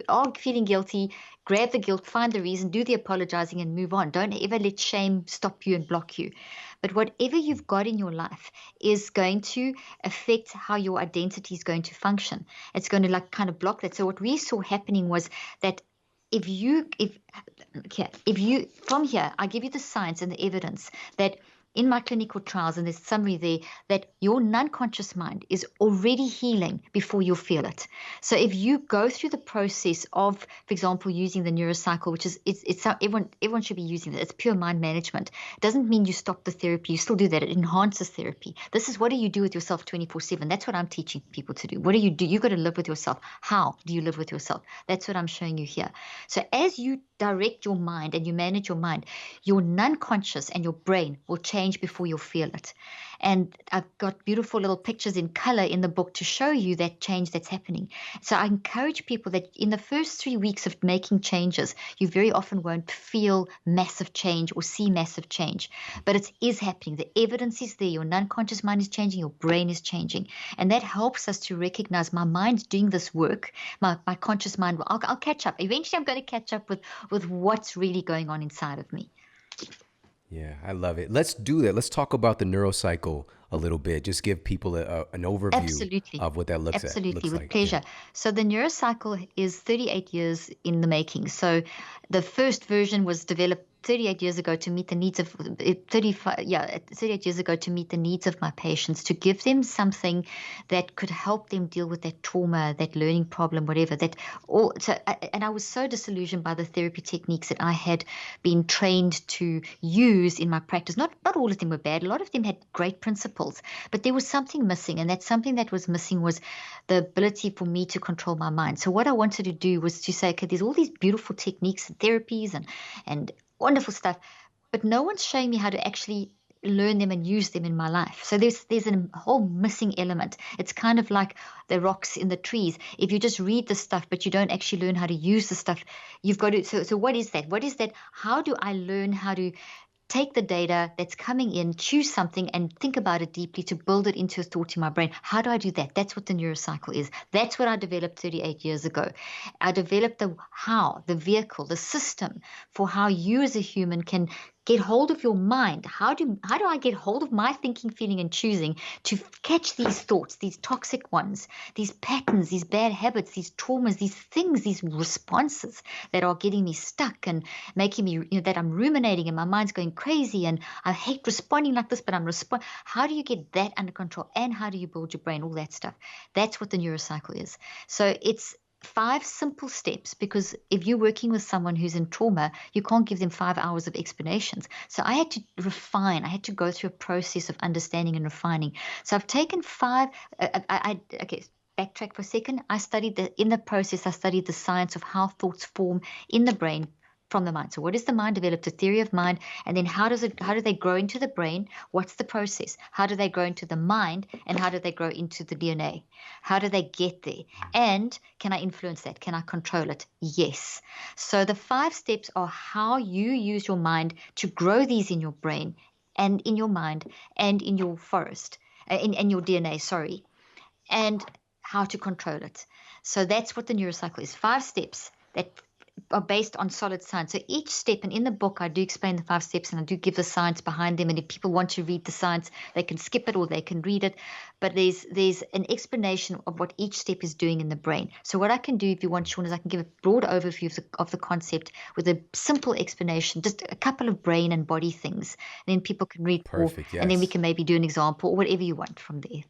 are feeling guilty, grab the guilt, find the reason, do the apologizing, and move on. Don't ever let shame stop you and block you. But whatever you've got in your life is going to affect how your identity is going to function. It's going to like kind of block that. So what we saw happening was that if you from here, I give you the science and the evidence that in my clinical trials, and there's summary there, that your non-conscious mind is already healing before you feel it. So if you go through the process of, for example, using the neurocycle, which is it's everyone should be using it. It's pure mind management. It doesn't mean you stop the therapy. You still do that. It enhances therapy. This is what do you do with yourself 24/7. That's what I'm teaching people to do. What do? You got to live with yourself. How do you live with yourself? That's what I'm showing you here. So as you direct your mind and you manage your mind, your non-conscious and your brain will change before you'll feel it. And I've got beautiful little pictures in color in the book to show you that change that's happening. So I encourage people that in the first 3 weeks of making changes, you very often won't feel massive change or see massive change, but it is happening. The evidence is there. Your non-conscious mind is changing, your brain is changing. And that helps us to recognize my mind's doing this work. My conscious mind, I'll catch up. Eventually I'm going to catch up with what's really going on inside of me. Yeah, I love it. Let's do that. Let's talk about the neurocycle a little bit. Just give people an overview Absolutely. of what that looks Absolutely, with like. pleasure. Yeah. So the neurocycle is 38 years in the making. So the first version was developed 38 years ago to meet the needs of 38 years ago to meet the needs of my patients, to give them something that could help them deal with that trauma, that learning problem, whatever. And I was so disillusioned by the therapy techniques that I had been trained to use in my practice. Not all of them were bad. A lot of them had great principles, but there was something missing, and that something that was missing was the ability for me to control my mind. So what I wanted to do was to say, okay, there's all these beautiful techniques and therapies and wonderful stuff, but no one's showing me how to actually learn them and use them in my life. So there's a whole missing element. It's kind of like the rocks in the trees. If you just read the stuff but you don't actually learn how to use the stuff, you've got to. So what is that? What is that? How do I learn how to take the data that's coming in, choose something, and think about it deeply to build it into a thought in my brain? How do I do that? That's what the neurocycle is. That's what I developed 38 years ago. I developed the vehicle, the system for how you as a human can get hold of your mind. How do I get hold of my thinking, feeling, and choosing to catch these thoughts, these toxic ones, these patterns, these bad habits, these traumas, these things, these responses that are getting me stuck and making me, that I'm ruminating and my mind's going crazy and I hate responding like this, but I'm responding. How do you get that under control? And how do you build your brain? All that stuff. That's what the neurocycle is. So it's 5 simple steps, because if you're working with someone who's in trauma, you can't give them 5 hours of explanations. So I had to refine. I had to go through a process of understanding and refining. So I've taken 5. Okay. Backtrack for a second. In the process, I studied the science of how thoughts form in the brain from the mind. So what is the mind? Developed a theory of mind, and then how do they grow into the brain? What's the process? How do they grow into the mind, and how do they grow into the DNA? How do they get there? And can I influence that? Can I control it? Yes. So the 5 steps are how you use your mind to grow these in your brain and in your mind and in your forest, in your DNA, sorry, and how to control it. So that's what the neurocycle is. 5 steps that are based on solid science. So each step, and in the book I do explain the 5 steps and I do give the science behind them, and if people want to read the science, they can skip it or they can read it, but there's an explanation of what each step is doing in the brain. So what I can do, if you want, Shawn, is I can give a broad overview of the concept with a simple explanation, just a couple of brain and body things, and then people can read more. Perfect. And then we Yes. can maybe do an example or whatever you want from there.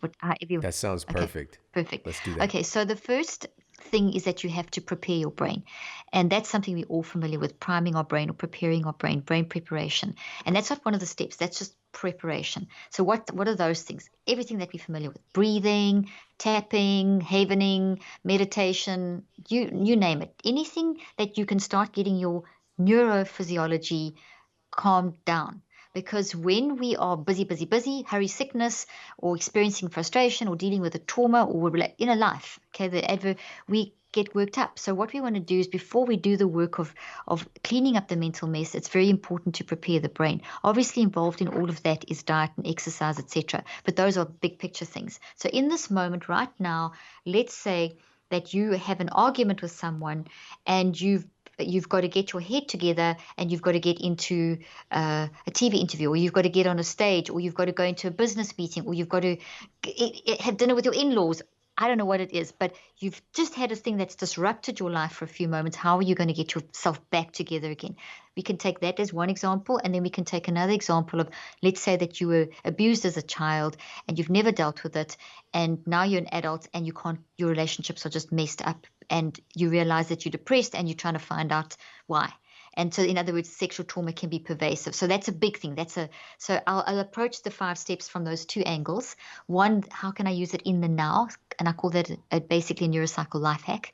That sounds Okay, perfect. perfect. Let's do that. Okay, so the first thing is that you have to prepare your brain. And that's something we're all familiar with, priming our brain or preparing our brain preparation. And that's not one of the steps, that's just preparation. So what are those things? Everything that we're familiar with, breathing, tapping, havening, meditation, you name it. Anything that you can start getting your neurophysiology calmed down. Because when we are busy, busy, busy, hurry sickness, or experiencing frustration, or dealing with a trauma, or in a life, okay, we get worked up. So what we want to do is, before we do the work of cleaning up the mental mess, it's very important to prepare the brain. Obviously, involved in all of that is diet and exercise, etc. But those are big picture things. So in this moment right now, let's say that you have an argument with someone, and you've got to get your head together, and you've got to get into a TV interview, or you've got to get on a stage, or you've got to go into a business meeting, or you've got to have dinner with your in-laws. I don't know what it is, but you've just had a thing that's disrupted your life for a few moments. How are you going to get yourself back together again? We can take that as one example, and then we can take another example of, let's say that you were abused as a child and you've never dealt with it, and now you're an adult and your relationships are just messed up, and you realize that you're depressed and you're trying to find out why. And so, in other words, sexual trauma can be pervasive. So that's a big thing. So I'll approach the 5 steps from those 2 angles. One, how can I use it in the now? And I call that basically a neurocycle life hack.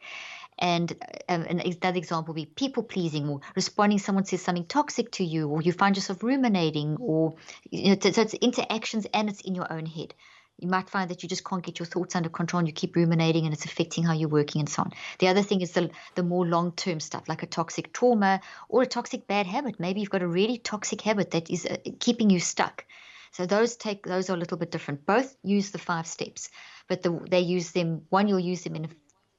And another example would be people pleasing, or responding. Someone says something toxic to you, or you find yourself ruminating, or so it's interactions, and it's in your own head. You might find that you just can't get your thoughts under control, and you keep ruminating, and it's affecting how you're working and so on. The other thing is the more long-term stuff, like a toxic trauma or a toxic bad habit. Maybe you've got a really toxic habit that is keeping you stuck. So those are a little bit different. Both use the 5 steps, but they use them. One, you'll use them in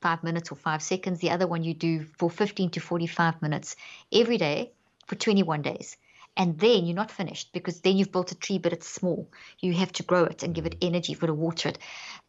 5 minutes or 5 seconds. The other one you do for 15 to 45 minutes every day for 21 days. And then you're not finished, because then you've built a tree, but it's small. You have to grow it and give it energy, for to water it.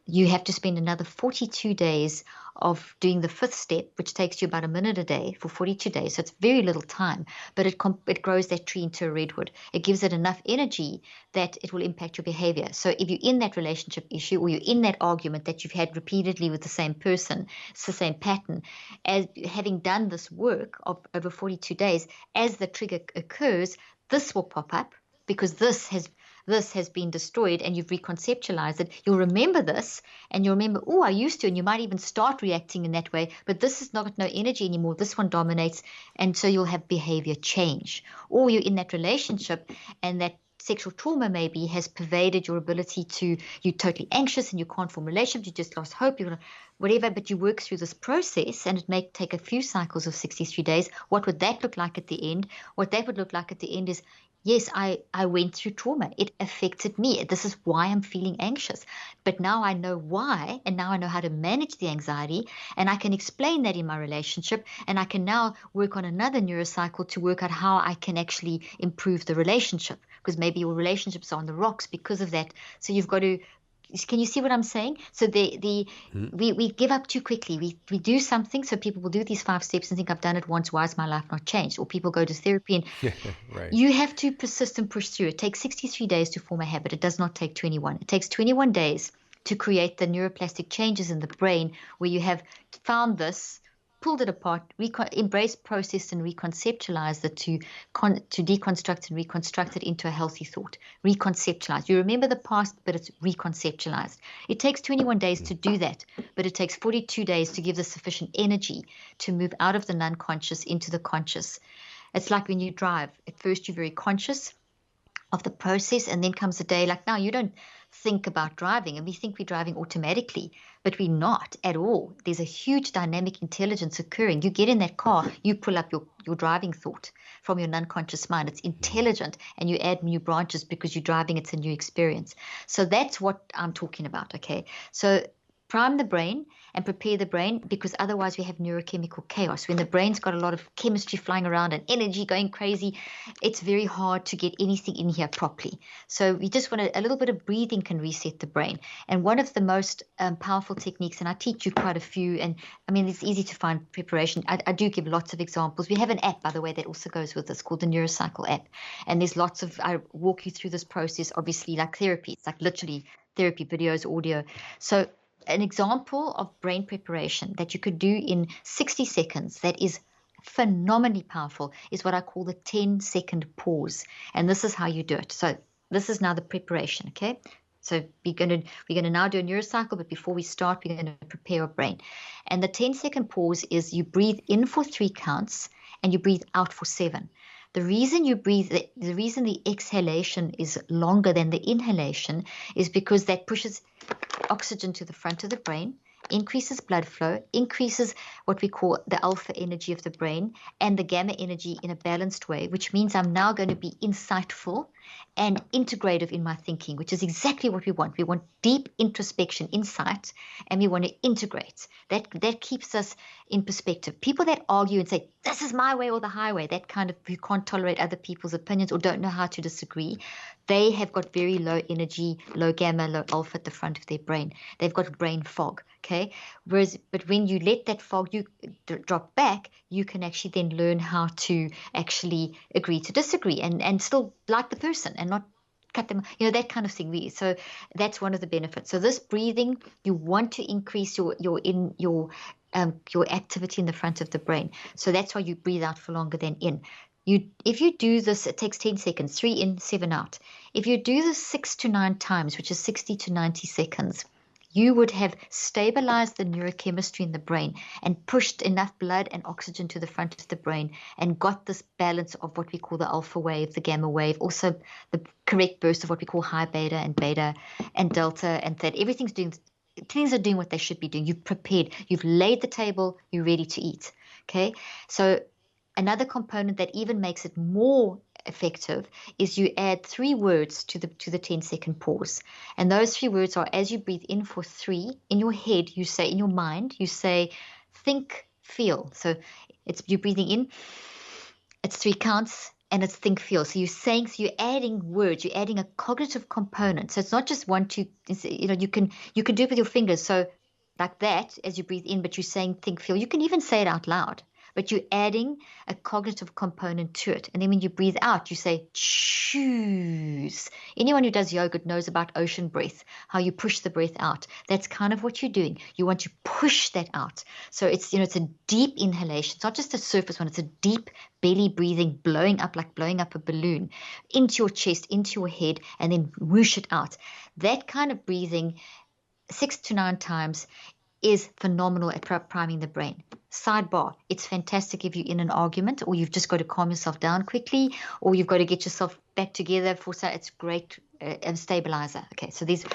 You have to spend another 42 days of doing the 5th step, which takes you about a minute a day for 42 days. So it's very little time, but it grows that tree into a redwood. It gives it enough energy that it will impact your behavior. So if you're in that relationship issue, or you're in that argument that you've had repeatedly with the same person, it's the same pattern, as having done this work of over 42 days, as the trigger occurs, this will pop up, because this has been destroyed, and you've reconceptualized it. You'll remember this, and you'll remember, oh, I used to, and you might even start reacting in that way, but this has got no energy anymore. This one dominates, and so you'll have behavior change. Or you're in that relationship, and that sexual trauma maybe has pervaded your ability to, you're totally anxious and you can't form relationships, you just lost hope, you're whatever, but you work through this process, and it may take a few cycles of 63 days. What would that look like at the end? What that would look like at the end is, yes, I went through trauma. It affected me. This is why I'm feeling anxious. But now I know why, and now I know how to manage the anxiety, and I can explain that in my relationship, and I can now work on another neurocycle to work out how I can actually improve the relationship, because maybe your relationships are on the rocks because of that. So you've got to, can you see what I'm saying? So we give up too quickly. We do something, so people will do these 5 steps and think, I've done it once, why is my life not changed? Or people go to therapy, and Right. you have to persist and push through. It takes 63 days to form a habit. It does not take 21. It takes 21 days to create the neuroplastic changes in the brain, where you have found this, pulled it apart, embraced, processed, and reconceptualized it to deconstruct and reconstruct it into a healthy thought. Reconceptualized. You remember the past, but it's reconceptualized. It takes 21 days to do that, but it takes 42 days to give the sufficient energy to move out of the non-conscious into the conscious. It's like when you drive. At first, you're very conscious of the process, and then comes a day like now, you don't think about driving, and we think we're driving automatically, but we're not at all. There's a huge dynamic intelligence occurring. You get in that car, you pull up your driving thought from your non-conscious mind. It's intelligent, and you add new branches because you're driving. It's a new experience. So that's what I'm talking about, okay? So prime the brain and prepare the brain, because otherwise we have neurochemical chaos. When the brain's got a lot of chemistry flying around and energy going crazy, it's very hard to get anything in here properly. So we just want a little bit of breathing can reset the brain. And one of the most powerful techniques, and I teach you quite a few, and I mean, it's easy to find preparation. I do give lots of examples. We have an app, by the way, that also goes with this, called the Neuro Cycle app. And there's lots of, I walk you through this process, obviously, like therapy. It's like literally therapy, videos, audio. So an example of brain preparation that you could do in 60 seconds that is phenomenally powerful is what I call the 10-second pause. And this is how you do it. So this is now the preparation, okay? So we're gonna now do a neurocycle, but before we start, we're gonna prepare our brain. And the 10-second pause is you breathe in for 3 counts and you breathe out for 7. The reason the reason the exhalation is longer than the inhalation is because that pushes oxygen to the front of the brain, increases blood flow, increases what we call the alpha energy of the brain and the gamma energy in a balanced way, which means I'm now going to be insightful and integrative in my thinking, which is exactly what we want. We want deep introspection, insight, and we want to integrate. That keeps us in perspective. People that argue and say, this is my way or the highway, that kind of, who can't tolerate other people's opinions or don't know how to disagree, they have got very low energy, low gamma, low alpha at the front of their brain. They've got brain fog, okay? But when you let that fog drop back, you can actually then learn how to actually agree to disagree and still like the person and not cut them, that kind of thing. So that's one of the benefits. So this breathing, you want to increase your activity in the front of the brain. So that's why you breathe out for longer than in. If you do this, it takes 10 seconds, 3 in, 7 out. If you do this 6 to 9 times, which is 60 to 90 seconds, you would have stabilized the neurochemistry in the brain and pushed enough blood and oxygen to the front of the brain and got this balance of what we call the alpha wave, the gamma wave, also the correct burst of what we call high beta and delta, and that things are doing what they should be doing. You've prepared, you've laid the table, you're ready to eat. Okay, so another component that even makes it more effective is you add 3 words to the 10-second pause. And those 3 words are, as you breathe in for 3, in your head, you say, in your mind, you say, think, feel. So you're breathing in, it's 3 counts, and it's think, feel. So you're adding words, you're adding a cognitive component. So it's not just 1, 2, you can do it with your fingers. So like that, as you breathe in, but you're saying think, feel. You can even say it out loud, but you're adding a cognitive component to it. And then when you breathe out, you say choose. Anyone who does yoga knows about ocean breath, how you push the breath out. That's kind of what you're doing. You want to push that out. So it's a deep inhalation. It's not just a surface one. It's a deep belly breathing, blowing up like blowing up a balloon into your chest, into your head, and then whoosh it out. That kind of breathing 6 to 9 times is phenomenal at priming the brain. Sidebar, it's fantastic if you're in an argument or you've just got to calm yourself down quickly or you've got to get yourself back together it's great stabilizer. Okay, so these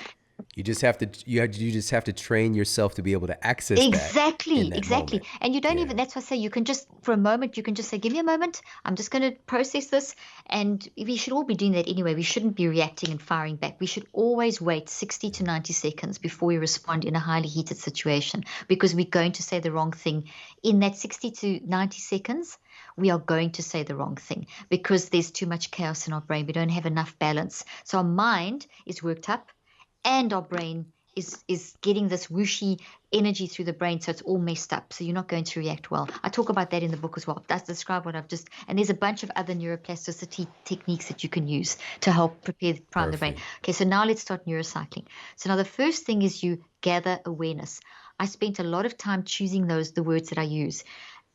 You just have to train yourself to be able to access exactly that in that moment. And you don't even, that's why I say you can just for a moment, you can just say, give me a moment, I'm just going to process this. And we should all be doing that anyway. We shouldn't be reacting and firing back. We should always wait 60 to 90 seconds before we respond in a highly heated situation, because we're going to say the wrong thing in that 60 to 90 seconds. We are going to say the wrong thing because there's too much chaos in our brain. We don't have enough balance. So our mind is worked up and our brain is getting this whooshy energy through the brain, so it's all messed up. So you're not going to react well. I talk about that in the book as well. That's describe what I've just, and there's a bunch of other neuroplasticity techniques that you can use to help prime the brain. Okay, so now let's start neurocycling. So now the first thing is you gather awareness. I spent a lot of time choosing the words that I use,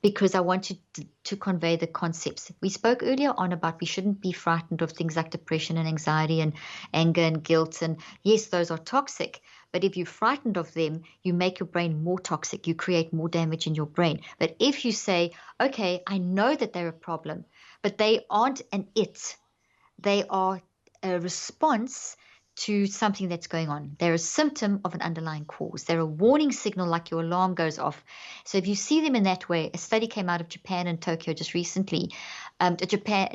because I wanted to convey the concepts. We spoke earlier on about we shouldn't be frightened of things like depression and anxiety and anger and guilt. And yes, those are toxic. But if you're frightened of them, you make your brain more toxic. You create more damage in your brain. But if you say, okay, I know that they're a problem, but they aren't an it. They are a response to something that's going on. They're a symptom of an underlying cause. They're a warning signal, like your alarm goes off. So if you see them in that way, a study came out of Japan and Tokyo just recently, Japan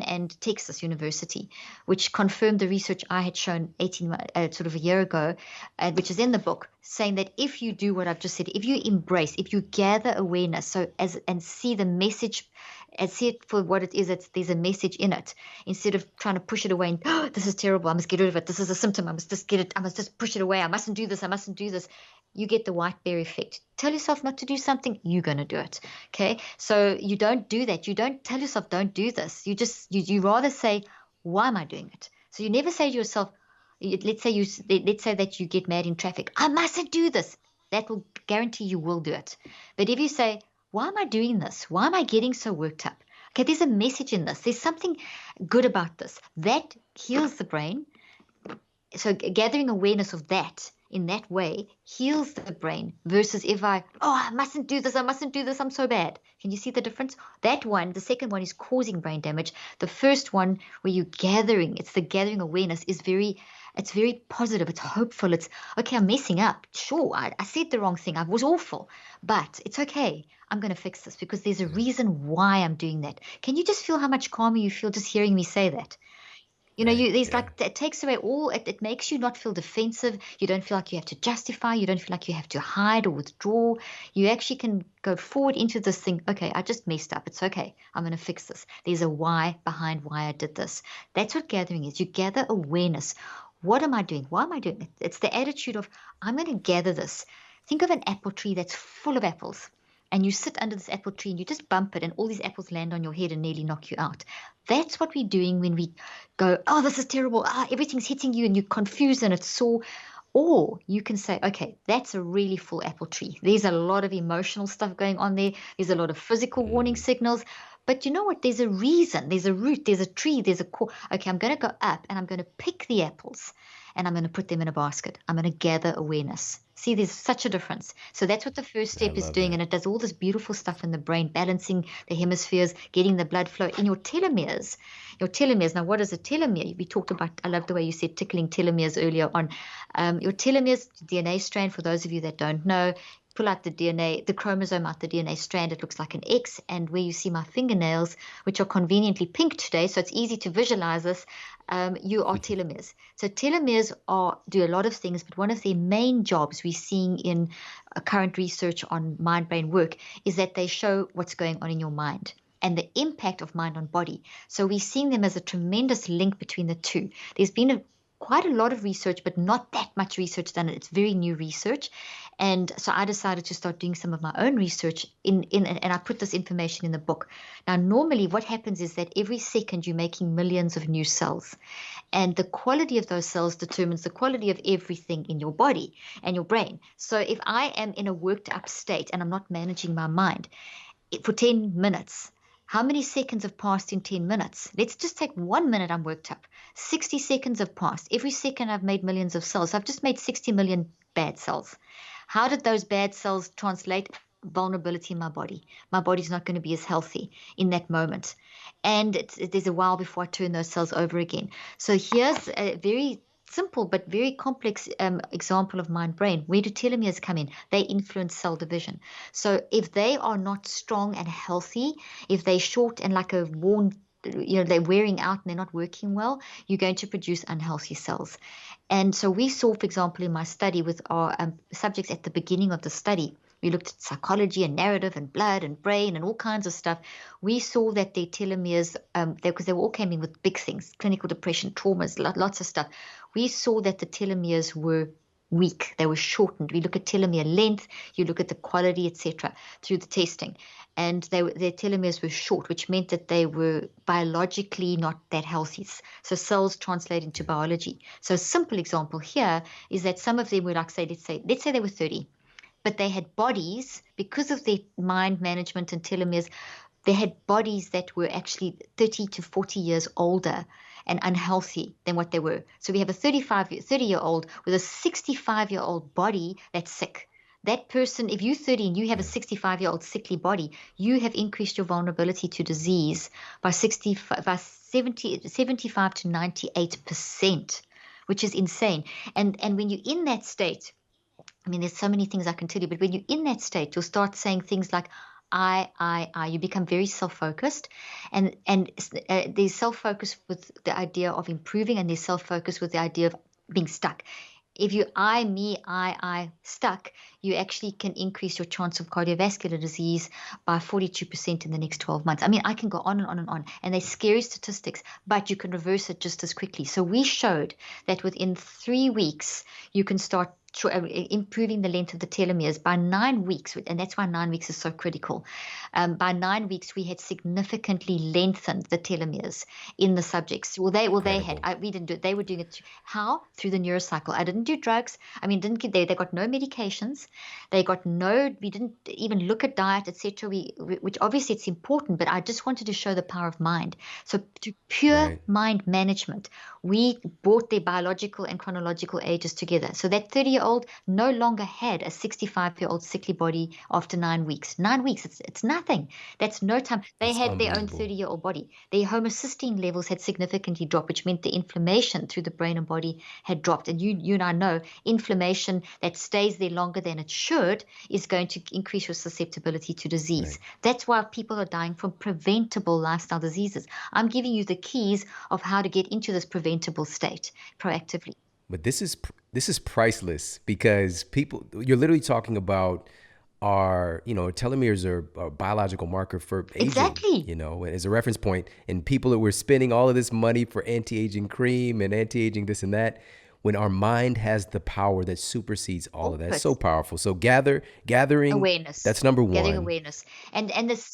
and Texas University, which confirmed the research I had shown sort of a year ago, which is in the book, saying that if you do what I've just said, if you embrace, if you gather awareness, and see the message and see it for what it is, there's a message in it, instead of trying to push it away and, oh, this is terrible, I must get rid of it, this is a symptom, I must just get it, I must just push it away, I mustn't do this. You get the white bear effect. Tell yourself not to do something, you're going to do it. Okay, so you don't do that. You don't tell yourself don't do this. You rather say, why am I doing it? So you never say to yourself, Let's say that you get mad in traffic. I mustn't do this. That will guarantee you will do it. But if you say, why am I doing this? Why am I getting so worked up? Okay, there's a message in this. There's something good about this. That heals the brain. So gathering awareness of that in that way heals the brain versus if I mustn't do this, I'm so bad. Can you see the difference? That one, the second one, is causing brain damage. The first one, where you're gathering, it's the gathering awareness, it's very positive, it's hopeful, it's okay, I'm messing up. Sure, I said the wrong thing, I was awful, but it's okay. I'm going to fix this because there's a reason why I'm doing that. Can you just feel how much calmer you feel just hearing me say that? There's like, it takes away it makes you not feel defensive. You don't feel like you have to justify. You don't feel like you have to hide or withdraw. You actually can go forward into this thing. Okay, I just messed up. It's okay. I'm going to fix this. There's a why behind why I did this. That's what gathering is. You gather awareness. What am I doing? Why am I doing it? It's the attitude of, I'm going to gather this. Think of an apple tree that's full of apples. And you sit under this apple tree and you just bump it and all these apples land on your head and nearly knock you out. That's what we're doing when we go, oh, this is terrible. Everything's hitting you and you're confused and it's sore. Or you can say, okay, that's a really full apple tree. There's a lot of emotional stuff going on there. There's a lot of physical warning signals. But you know what? There's a reason. There's a root. There's a tree. There's a core. Okay, I'm going to go up and I'm going to pick the apples and I'm going to put them in a basket. I'm going to gather awareness. See, there's such a difference. So that's what the first step is doing. And it does all this beautiful stuff in the brain, balancing the hemispheres, getting the blood flow in your telomeres. Your telomeres. Now, what is a telomere? We talked about, I love the way you said tickling telomeres earlier on. Your telomeres, DNA strand, for those of you that don't know, pull out the DNA, the chromosome out the DNA strand, it looks like an X. And where you see my fingernails, which are conveniently pink today, so it's easy to visualize this, you are telomeres. So telomeres do a lot of things, but one of their main jobs we're seeing in current research on mind-brain work is that they show what's going on in your mind and the impact of mind on body. So we're seeing them as a tremendous link between the two. There's been quite a lot of research, but not that much research done. It's very new research. And so I decided to start doing some of my own research and I put this information in the book. Now, normally what happens is that every second you're making millions of new cells. And the quality of those cells determines the quality of everything in your body and your brain. So if I am in a worked up state and I'm not managing my mind for 10 minutes, how many seconds have passed in 10 minutes? Let's just take 1 minute I'm worked up. 60 seconds have passed. Every second I've made millions of cells. I've just made 60 million bad cells. How did those bad cells translate? Vulnerability in my body. My body's not going to be as healthy in that moment. And there's a while before I turn those cells over again. So here's a very simple but very complex example of mind-brain. Where do telomeres come in? They influence cell division. So if they are not strong and healthy, if they're short and like a worn, they're wearing out and they're not working well, you're going to produce unhealthy cells. And so we saw, for example, in my study with our subjects at the beginning of the study, we looked at psychology and narrative and blood and brain and all kinds of stuff. We saw that their telomeres, because they all came in with big things, clinical depression, traumas, lots of stuff. We saw that the telomeres were weak. They were shortened. We look at telomere length, you look at the quality, etc., through the testing. And their telomeres were short, which meant that they were biologically not that healthy. So cells translate into biology. So a simple example here is that some of them were like, let's say they were 30. But they had bodies, because of their mind management and telomeres, they had bodies that were actually 30 to 40 years older and unhealthy than what they were. So we have a 30-year-old with a 65-year-old body that's sick. That person, if you're 30 and you have a 65-year-old sickly body, you have increased your vulnerability to disease by 75 to 98%, which is insane. And when you're in that state, I mean, there's so many things I can tell you, but when you're in that state, you'll start saying things like, I. You become very self-focused, and there's self-focus with the idea of improving, and there's self-focus with the idea of being stuck. If you I, me, I stuck, you actually can increase your chance of cardiovascular disease by 42% in the next 12 months. I mean, I can go on and on and on, and they're scary statistics, but you can reverse it just as quickly. So we showed that within 3 weeks, you can start improving the length of the telomeres by 9 weeks, and that's why 9 weeks is so critical. By 9 weeks, we had significantly lengthened the telomeres in the subjects. We didn't do it. They were doing it. How? Through the neurocycle. I didn't do drugs. I mean, they got no medications. We didn't even look at diet, etc. Which obviously it's important, but I just wanted to show the power of mind. So to pure mind management, we brought their biological and chronological ages together. So that 30-year-old no longer had a 65-year-old sickly body after 9 weeks. 9 weeks, it's nothing. That's no time. They had their own 30-year-old body. Their homocysteine levels had significantly dropped, which meant the inflammation through the brain and body had dropped. And you and I know inflammation that stays there longer than it should is going to increase your susceptibility to disease. Right. That's why people are dying from preventable lifestyle diseases. I'm giving you the keys of how to get into this preventable state proactively. But this is priceless, because you're literally talking about our, telomeres are a biological marker for aging. Exactly. As a reference point. And people that were spending all of this money for anti-aging cream and anti-aging this and that, when our mind has the power that supersedes all of that. It's so powerful. So gathering awareness. That's number one. Gathering awareness. And there's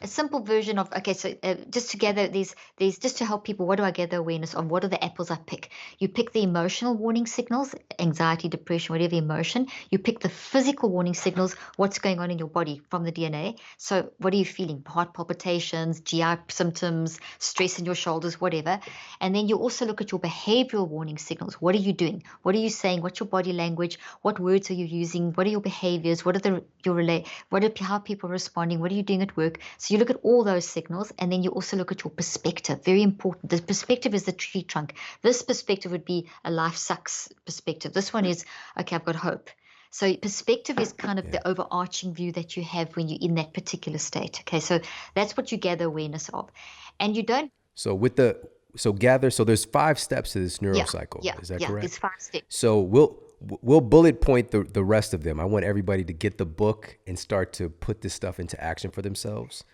a simple version of, so just to gather these just to help people, what do I gather awareness of? What are the apples I pick? You pick the emotional warning signals, anxiety, depression, whatever emotion. You pick the physical warning signals, what's going on in your body from the DNA. So what are you feeling? Heart palpitations, GI symptoms, stress in your shoulders, whatever. And then you also look at your behavioral warning signals. What are you doing? What are you saying? What's your body language? What words are you using? What are your behaviors? How are people responding? What are you doing at work? So you look at all those signals, and then you also look at your perspective. Very important. The perspective is the tree trunk. This perspective would be a life sucks perspective. This one is, okay, I've got hope. So perspective is kind of the overarching view that you have when you're in that particular state. Okay, so that's what you gather awareness of. And you don't... So there's 5 steps to this neurocycle. Is that correct? Yeah, there's 5 steps. So we'll bullet point the rest of them. I want everybody to get the book and start to put this stuff into action for themselves.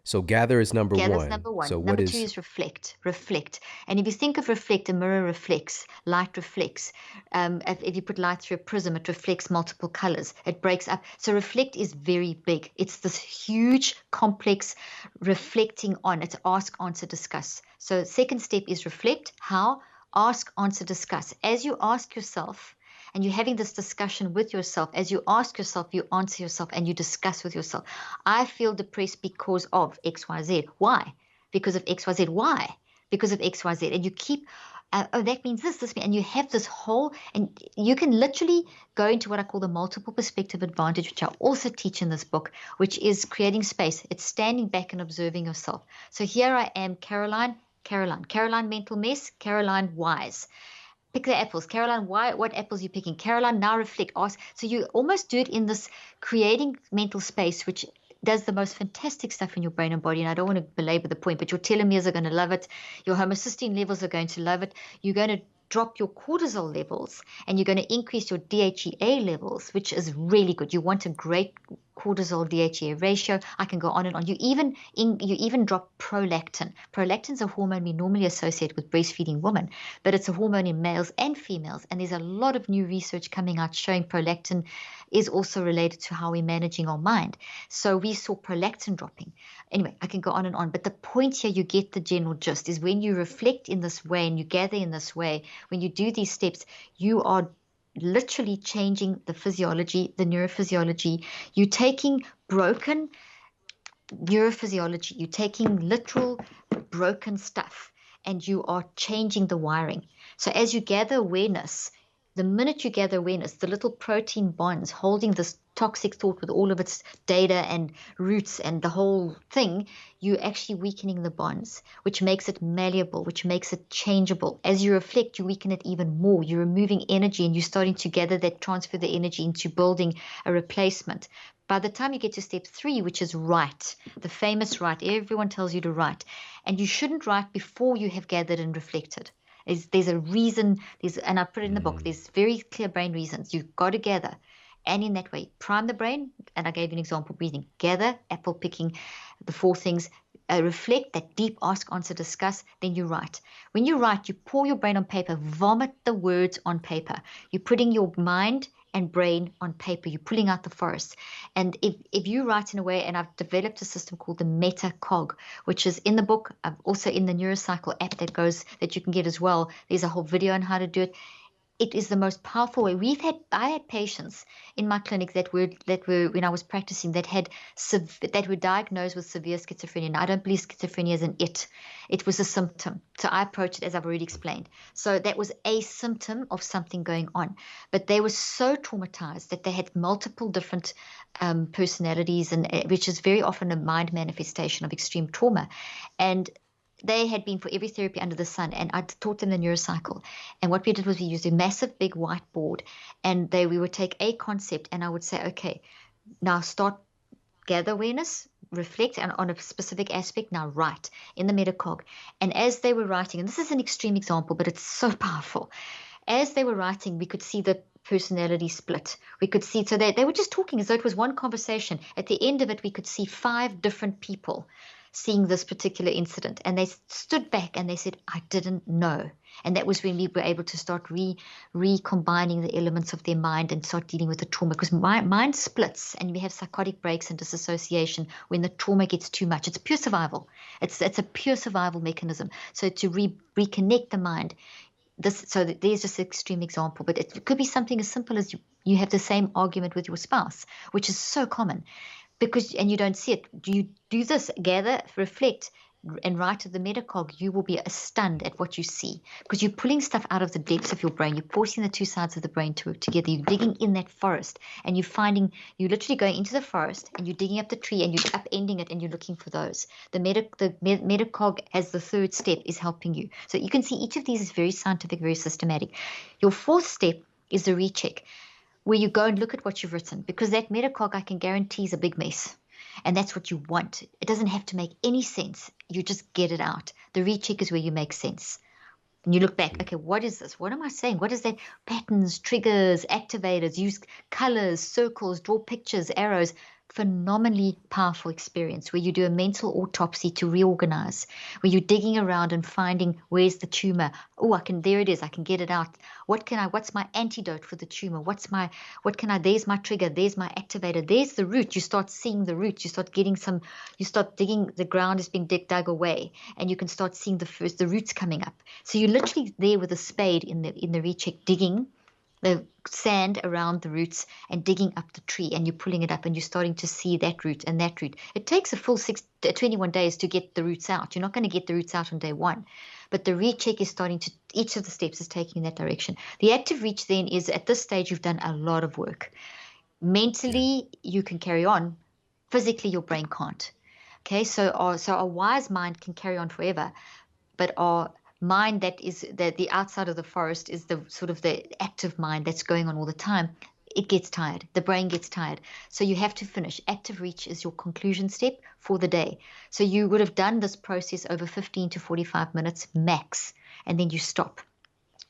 So gather is number one. Gather's number one. So number 2 is reflect. And if you think of reflect, a mirror reflects, light reflects. If you put light through a prism, it reflects multiple colors. It breaks up. So reflect is very big. It's this huge, complex reflecting on. It's ask, answer, discuss. So second step is reflect. How? Ask, answer, discuss. As you ask yourself, and you're having this discussion with yourself, as you ask yourself, you answer yourself, and you discuss with yourself. I feel depressed because of XYZ. Why? Because of XYZ. Why? Because of XYZ. And you keep, that means this means, and you have this whole, and you can literally go into what I call the multiple perspective advantage, which I also teach in this book, which is creating space. It's standing back and observing yourself. So here I am, Caroline, mental mess, Caroline, wise. Pick the apples. Caroline, what apples are you picking? Caroline, now reflect, ask. So you almost do it in this creating mental space, which does the most fantastic stuff in your brain and body. And I don't want to belabor the point, but your telomeres are going to love it. Your homocysteine levels are going to love it. You're going to drop your cortisol levels, and you're going to increase your DHEA levels, which is really good. You want a great cortisol DHEA ratio. I can go on and on. You even drop prolactin. Prolactin is a hormone we normally associate with breastfeeding women, but it's a hormone in males and females. And there's a lot of new research coming out showing prolactin is also related to how we're managing our mind. So we saw prolactin dropping. Anyway, I can go on and on. But the point here, you get the general gist, is when you reflect in this way and you gather in this way, when you do these steps, you are literally changing the physiology, the neurophysiology. You're taking broken neurophysiology, you're taking literal broken stuff, and you are changing the wiring. So as you gather awareness, the minute you gather awareness, the little protein bonds holding this toxic thought with all of its data and roots and the whole thing, you're actually weakening the bonds, which makes it malleable, which makes it changeable. As you reflect, you weaken it even more. You're removing energy, and you're starting to gather that, transfer the energy into building a replacement. By the time you get to step 3, which is write, the famous write, everyone tells you to write, and you shouldn't write before you have gathered and reflected. There's a reason, and I put it in the book, there's very clear brain reasons. You've got to gather. And in that way, prime the brain, and I gave you an example, breathing. Gather, apple picking, the 4 things. Reflect, that deep ask, answer, discuss, then you write. When you write, you pour your brain on paper, vomit the words on paper. You're putting your mind and brain on paper. You're pulling out the forest. And if you write in a way, and I've developed a system called the Metacog, which is in the book, also in the NeuroCycle app that you can get as well. There's a whole video on how to do it. It is the most powerful way. I had patients in my clinic that were when I was practicing that were diagnosed with severe schizophrenia. And I don't believe schizophrenia is an it. It was a symptom. So I approached it as I've already explained. So that was a symptom of something going on. But they were so traumatized that they had multiple different personalities, and which is very often a mind manifestation of extreme trauma. And they had been for every therapy under the sun, and I taught them the neurocycle. And what we did was we used a massive big whiteboard, and we would take a concept, and I would say, okay, now gather awareness, reflect on a specific aspect, now write in the Metacog. And as they were writing, and this is an extreme example, but it's so powerful. As they were writing, we could see the personality split. We could see, so they were just talking as though it was one conversation. At the end of it, we could see 5 different people seeing this particular incident, and they stood back and they said, I didn't know. And that was when we were able to start recombining the elements of their mind and start dealing with the trauma, because mind splits and we have psychotic breaks and disassociation when the trauma gets too much. It's pure survival. It's a pure survival mechanism. So to reconnect the mind, there's just an extreme example, but it could be something as simple as you have the same argument with your spouse, which is so common. And you don't see it. You do this, gather, reflect, and write at the Metacog, you will be stunned at what you see, because you're pulling stuff out of the depths of your brain. You're forcing the two sides of the brain to work together. You're digging in that forest, and you're literally going into the forest, and you're digging up the tree, and you're upending it, and you're looking for those. The Metacog, as the 3rd step, is helping you. So you can see each of these is very scientific, very systematic. Your 4th step is the recheck, where you go and look at what you've written, because that Metacog, I can guarantee, is a big mess. And that's what you want. It doesn't have to make any sense. You just get it out. The recheck is where you make sense. And you look back, okay, what is this? What am I saying? What is that? Patterns, triggers, activators, use colors, circles, draw pictures, arrows. Phenomenally powerful experience where you do a mental autopsy to reorganize, where you're digging around and finding, where's the tumor? Oh, there it is. I can get it out. What's my antidote for the tumor? There's my trigger. There's my activator. There's the root. You start seeing the roots. You start digging, the ground is being dug away, and you can start seeing the roots coming up. So you're literally there with a spade in the recheck, digging the sand around the roots and digging up the tree, and you're pulling it up and you're starting to see that root and that root. It takes a full 21 days to get the roots out. You're not going to get the roots out on day 1, but the recheck is each of the steps is taking in that direction. The active reach then is, at this stage, you've done a lot of work. Mentally, you can carry on. Physically, your brain can't. Okay, so our wise mind can carry on forever, but our mind that the outside of the forest is the sort of the active mind that's going on all the time. It gets tired. The brain gets tired. So you have to finish. Active reach is your conclusion step for the day. So you would have done this process over 15 to 45 minutes max, and then you stop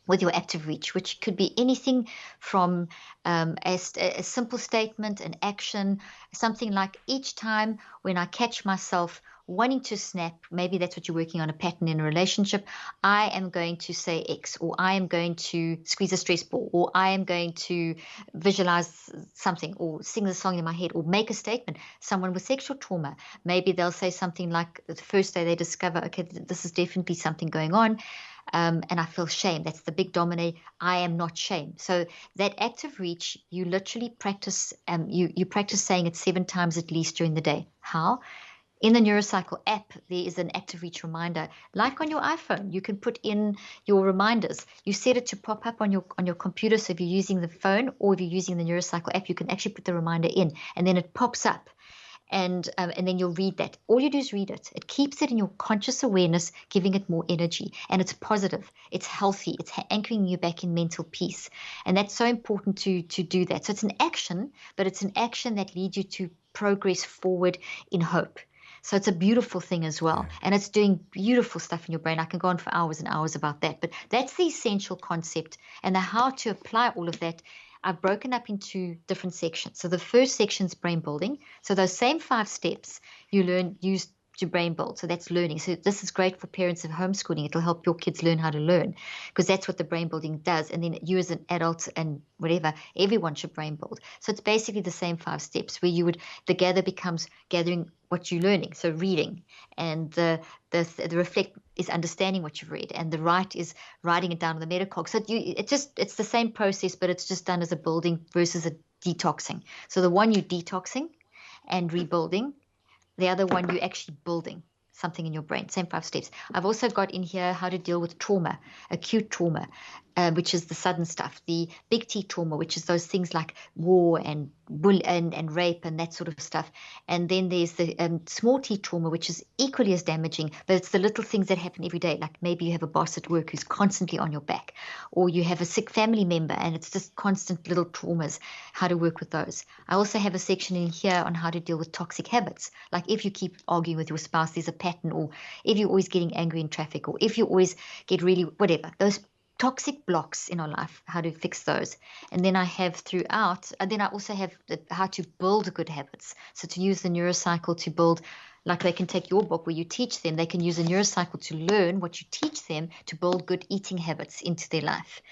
with your active reach, which could be anything from a simple statement, an action, something like, each time when I catch myself wanting to snap, maybe that's what you're working on, a pattern in a relationship, I am going to say X, or I am going to squeeze a stress ball, or I am going to visualize something, or sing the song in my head, or make a statement. Someone with sexual trauma, maybe they'll say something like, the first day they discover, okay, this is definitely something going on, and I feel shame. That's the big dominate. I am not shame. So that active reach, you literally practice, you practice saying it 7 times at least during the day. How? In the NeuroCycle app, there is an active reach reminder. Like on your iPhone, you can put in your reminders. You set it to pop up on your computer. So if you're using the phone or if you're using the NeuroCycle app, you can actually put the reminder in, and then it pops up. And then you'll read that. All you do is read it. It keeps it in your conscious awareness, giving it more energy. And it's positive. It's healthy. It's anchoring you back in mental peace. And that's so important to do that. So it's an action, but it's an action that leads you to progress forward in hope. So it's a beautiful thing as well. Yeah. And it's doing beautiful stuff in your brain. I can go on for hours and hours about that. But that's the essential concept. And the how to apply all of that, I've broken up into different sections. So the first section is brain building. So those same 5 steps you use brain build. So that's learning. So this is great for parents of homeschooling. It'll help your kids learn how to learn, because that's what the brain building does. And then you as an adult and whatever, everyone should brain build. So it's basically the same 5 steps where the gather becomes gathering what you're learning. So reading, and the reflect is understanding what you've read, and the write is writing it down on the metacog. So it's the same process, but it's just done as a building versus a detoxing. So the one you're detoxing and rebuilding, the other one you're actually building something in your brain. Same 5 steps. I've also got in here how to deal with trauma, acute trauma, which is the sudden stuff. The big T trauma, which is those things like war and and rape and that sort of stuff. And then there's the small T trauma, which is equally as damaging, but it's the little things that happen every day. Like maybe you have a boss at work who's constantly on your back, or you have a sick family member and it's just constant little traumas, how to work with those. I also have a section in here on how to deal with toxic habits. Like if you keep arguing with your spouse, there's a pattern, or if you're always getting angry in traffic, or if you always get really, whatever, those toxic blocks in our life, how to fix those. And then I have throughout, and then I also have how to build good habits. So to use the neurocycle to build, like they can take your book where you teach them, they can use a neurocycle to learn what you teach them to build good eating habits into their life.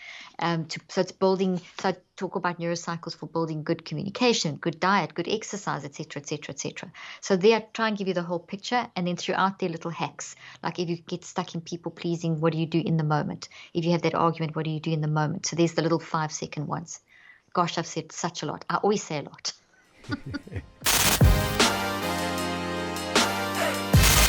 So it's building, so I talk about neurocycles for building good communication, good diet, good exercise, etc., etc., etc. So there I try and give you the whole picture, and then throughout their little hacks, like if you get stuck in people pleasing, what do you do in the moment? If you have that argument, what do you do in the moment? So there's the little 5-second ones. Gosh, I've said such a lot. I always say a lot.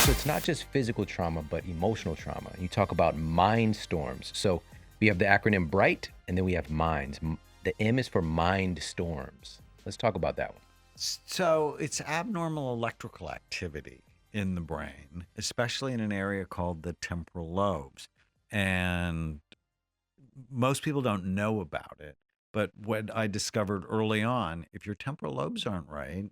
So it's not just physical trauma, but emotional trauma. You talk about mind storms. So we have the acronym BRIGHT, and then we have MINDS. The M is for mind storms. Let's talk about that one. So it's abnormal electrical activity in the brain, especially in an area called the temporal lobes. And most people don't know about it. But what I discovered early on, if your temporal lobes aren't right,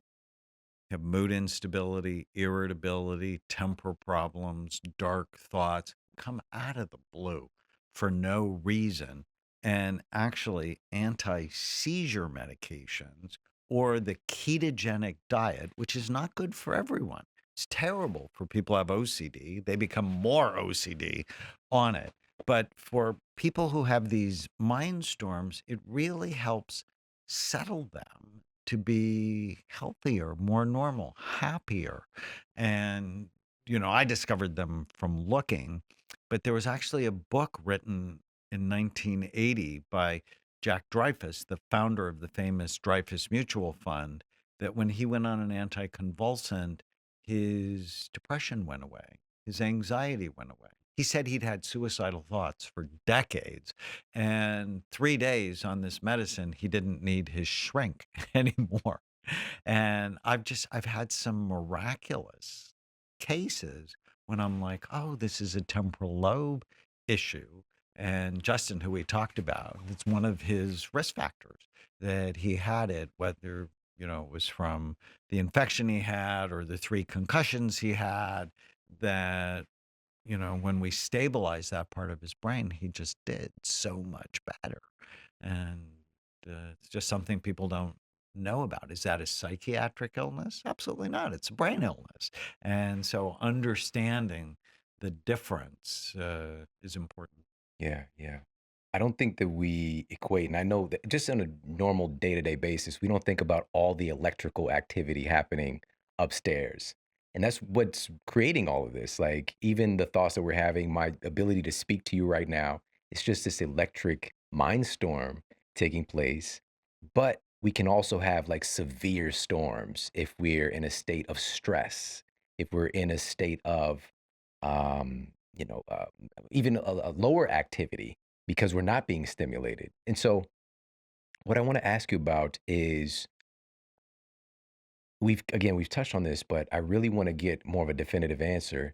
you have mood instability, irritability, temper problems, dark thoughts come out of the blue for no reason. And actually, anti-seizure medications or the ketogenic diet, which is not good for everyone. It's terrible for people who have OCD. They become more OCD on it. But for people who have these mind storms, it really helps settle them to be healthier, more normal, happier. And, I discovered them from looking, but there was actually a book written in 1980 by Jack Dreyfus, the founder of the famous Dreyfus Mutual Fund, that when he went on an anticonvulsant, his depression went away, his anxiety went away. He said he'd had suicidal thoughts for decades. And 3 days on this medicine, he didn't need his shrink anymore. And I've had some miraculous cases when I'm like, oh, this is a temporal lobe issue. And Justin, who we talked about, it's one of his risk factors that he had it, whether, it was from the infection he had or the 3 concussions he had, that when we stabilize that part of his brain, he just did so much better. And it's just something people don't know about. Is that a psychiatric illness? Absolutely not. It's a brain illness. And so understanding the difference is important. Yeah, yeah. I don't think that we equate, and I know that just on a normal day-to-day basis, we don't think about all the electrical activity happening upstairs. And that's what's creating all of this. Like even the thoughts that we're having, my ability to speak to you right now, it's just this electric mind storm taking place. But we can also have like severe storms if we're in a state of stress, if we're in a state of um, you know, uh, even a lower activity because we're not being stimulated. And so, what I want to ask you about is we've touched on this, but I really want to get more of a definitive answer.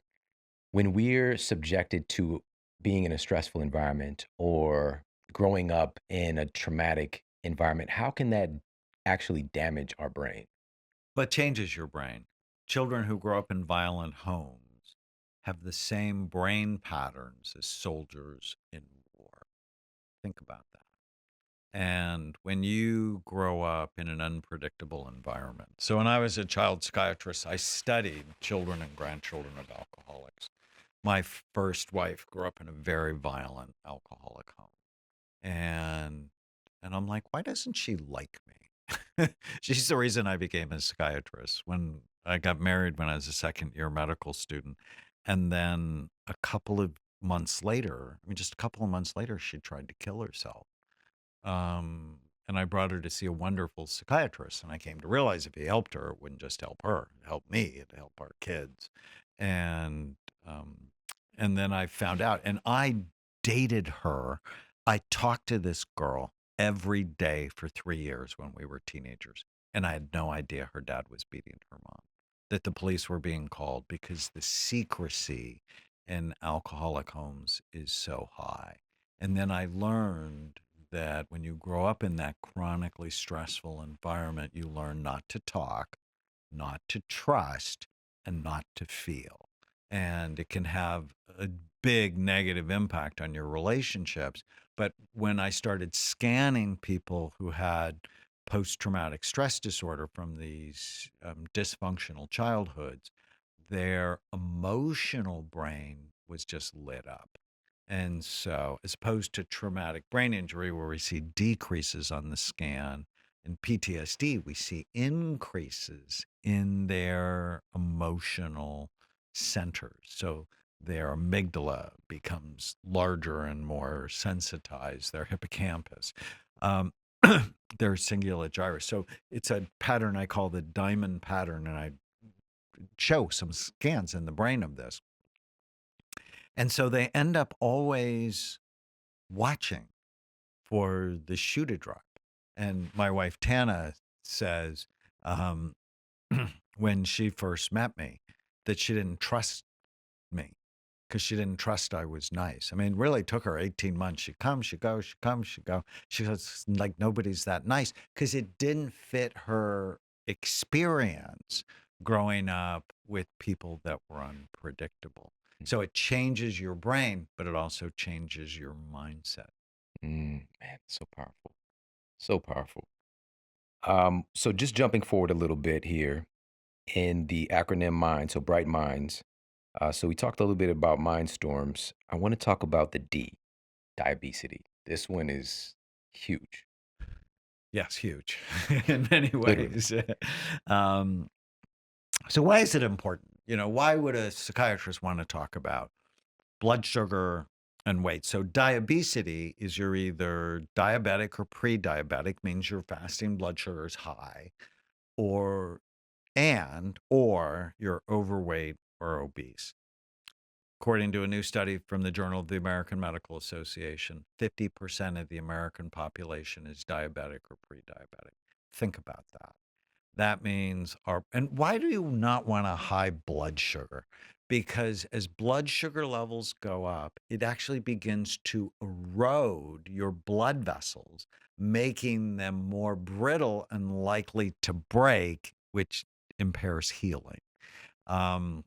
When we're subjected to being in a stressful environment or growing up in a traumatic environment, how can that actually damage our brain? But changes your brain. Children who grow up in violent homes have the same brain patterns as soldiers in war. Think about that. And when you grow up in an unpredictable environment. So when I was a child psychiatrist, I studied children and grandchildren of alcoholics. My first wife grew up in a very violent alcoholic home. And I'm like, why doesn't she like me? She's the reason I became a psychiatrist. When I got married when I was a second year medical student, and then a couple of months later, I mean, just a couple of months later, she tried to kill herself. And I brought her to see a wonderful psychiatrist. And I came to realize if he helped her, it wouldn't just help her, it helped me, it'd help our kids. And um, and then I found out, and I dated her. I talked to this girl every day for 3 years when we were teenagers, and I had no idea her dad was beating her mom. That the police were being called because the secrecy in alcoholic homes is so high. And then I learned that when you grow up in that chronically stressful environment, you learn not to talk, not to trust, and not to feel. And it can have a big negative impact on your relationships. But when I started scanning people who had post traumatic stress disorder from these dysfunctional childhoods, their emotional brain was just lit up. And so, as opposed to traumatic brain injury, where we see decreases on the scan, in PTSD, we see increases in their emotional centers. So, their amygdala becomes larger and more sensitized, their hippocampus, um, their cingulate gyrus. So, it's a pattern I call the diamond pattern, and I show some scans in the brain of this. And so they end up always watching for the shoe to drop. And my wife, Tana, says um, when she first met me that she didn't trust me because she didn't trust I was nice. I mean, it really took her 18 months. She'd come, she'd go, she'd come, she'd go. She goes, like, nobody's that nice because it didn't fit her experience growing up with people that were unpredictable. So it changes your brain, but it also changes your mindset. Man, so powerful. So powerful. So just jumping forward a little bit here in the acronym MIND, so Bright Minds. So we talked a little bit about mind storms. I want to talk about the D, diabetes. This one is huge, Yes, huge in many literally. ways. um, so why is it important? Why would a psychiatrist want to talk about blood sugar and weight? So diabetes is you're either diabetic or pre-diabetic, means your fasting blood sugar is high, or or you're overweight or obese. According to a new study from the Journal of the American Medical Association, 50% of the American population is diabetic or pre-diabetic. Think about that. That means and why do you not want a high blood sugar? Because as blood sugar levels go up, it actually begins to erode your blood vessels, making them more brittle and likely to break, which impairs healing. Um,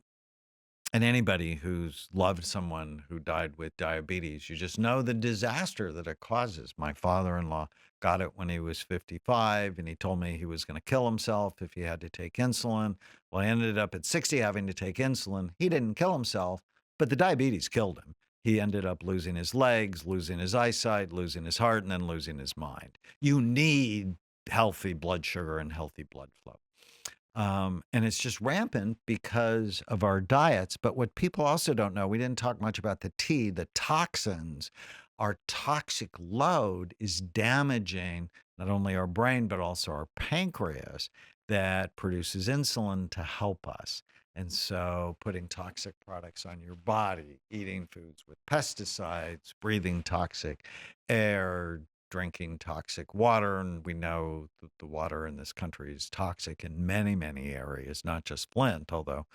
and anybody who's loved someone who died with diabetes, you just know the disaster that it causes. My father-in-law got it when he was 55, and he told me he was going to kill himself if he had to take insulin. Well, he ended up at 60 having to take insulin. He didn't kill himself, but the diabetes killed him. He ended up losing his legs, losing his eyesight, losing his heart, and then losing his mind. You need healthy blood sugar and healthy blood flow. And it's just rampant because of our diets. But what people also don't know, we didn't talk much about the T, the toxins. Our toxic load is damaging not only our brain, but also our pancreas that produces insulin to help us. And so putting toxic products on your body, eating foods with pesticides, breathing toxic air, drinking toxic water, and we know that the water in this country is toxic in many, many areas, not just Flint, although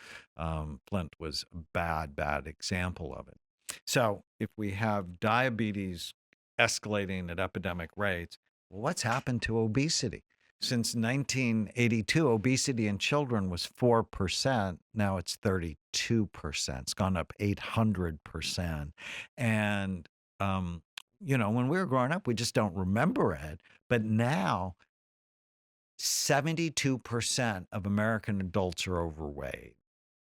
Flint was a bad example of it. So if we have diabetes escalating at epidemic rates, well, what's happened to obesity? Since 1982, obesity in children was 4%. Now it's 32%. It's gone up 800%. And when we were growing up, we just don't remember it. But now 72% of American adults are overweight.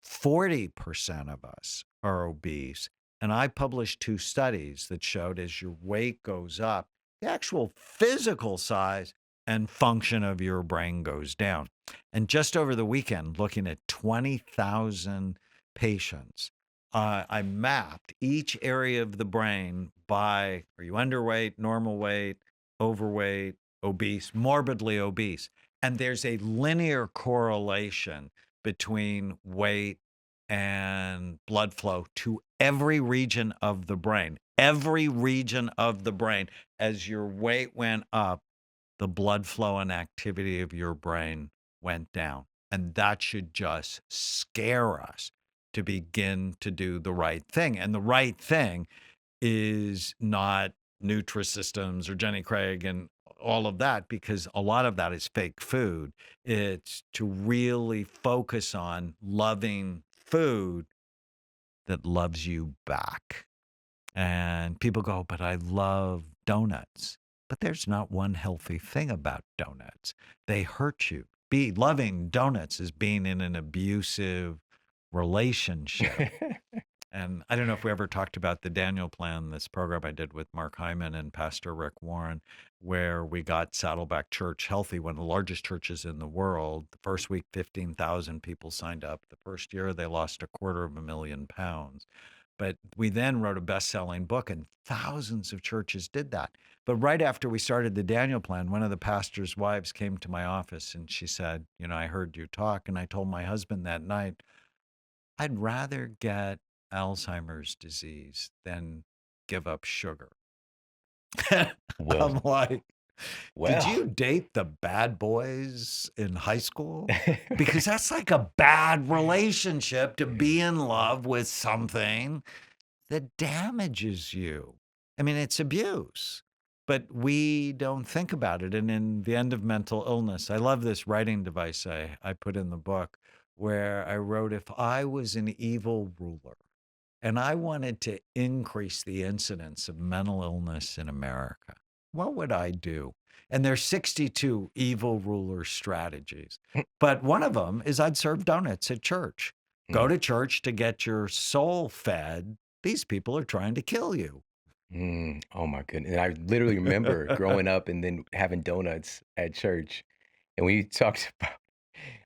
40% of us are obese. And I published 2 studies that showed as your weight goes up, the actual physical size and function of your brain goes down. And just over the weekend, looking at 20,000 patients, I mapped each area of the brain by, are you underweight, normal weight, overweight, obese, morbidly obese? And there's a linear correlation between weight and blood flow to every region of the brain. Every region of the brain. As your weight went up, the blood flow and activity of your brain went down. And that should just scare us to begin to do the right thing. And the right thing is not Nutrisystems or Jenny Craig and all of that, because a lot of that is fake food. It's to really focus on loving food that loves you back. And people go, but I love donuts. But there's not one healthy thing about donuts. They hurt you. Loving donuts is being in an abusive relationship. And I don't know if we ever talked about the Daniel Plan, this program I did with Mark Hyman and Pastor Rick Warren, where we got Saddleback Church healthy, one of the largest churches in the world. The first week, 15,000 people signed up. The first year, they lost £250,000. But we then wrote a best-selling book, and thousands of churches did that. But right after we started the Daniel Plan, one of the pastor's wives came to my office, and she said, I heard you talk. And I told my husband that night, I'd rather get Alzheimer's disease than give up sugar. Well, I'm like, well. did you date the bad boys in high school? Because that's like a bad relationship, to be in love with something that damages you. I mean, it's abuse, but we don't think about it. And in The End of Mental Illness, I love this writing device I put in the book, where I wrote, if I was an evil ruler and I wanted to increase the incidence of mental illness in America, what would I do? And there's 62 evil ruler strategies. But one of them is I'd serve donuts at church. Go to church to get your soul fed. These people are trying to kill you. Oh my goodness. And I literally remember growing up and then having donuts at church. And when you talked about,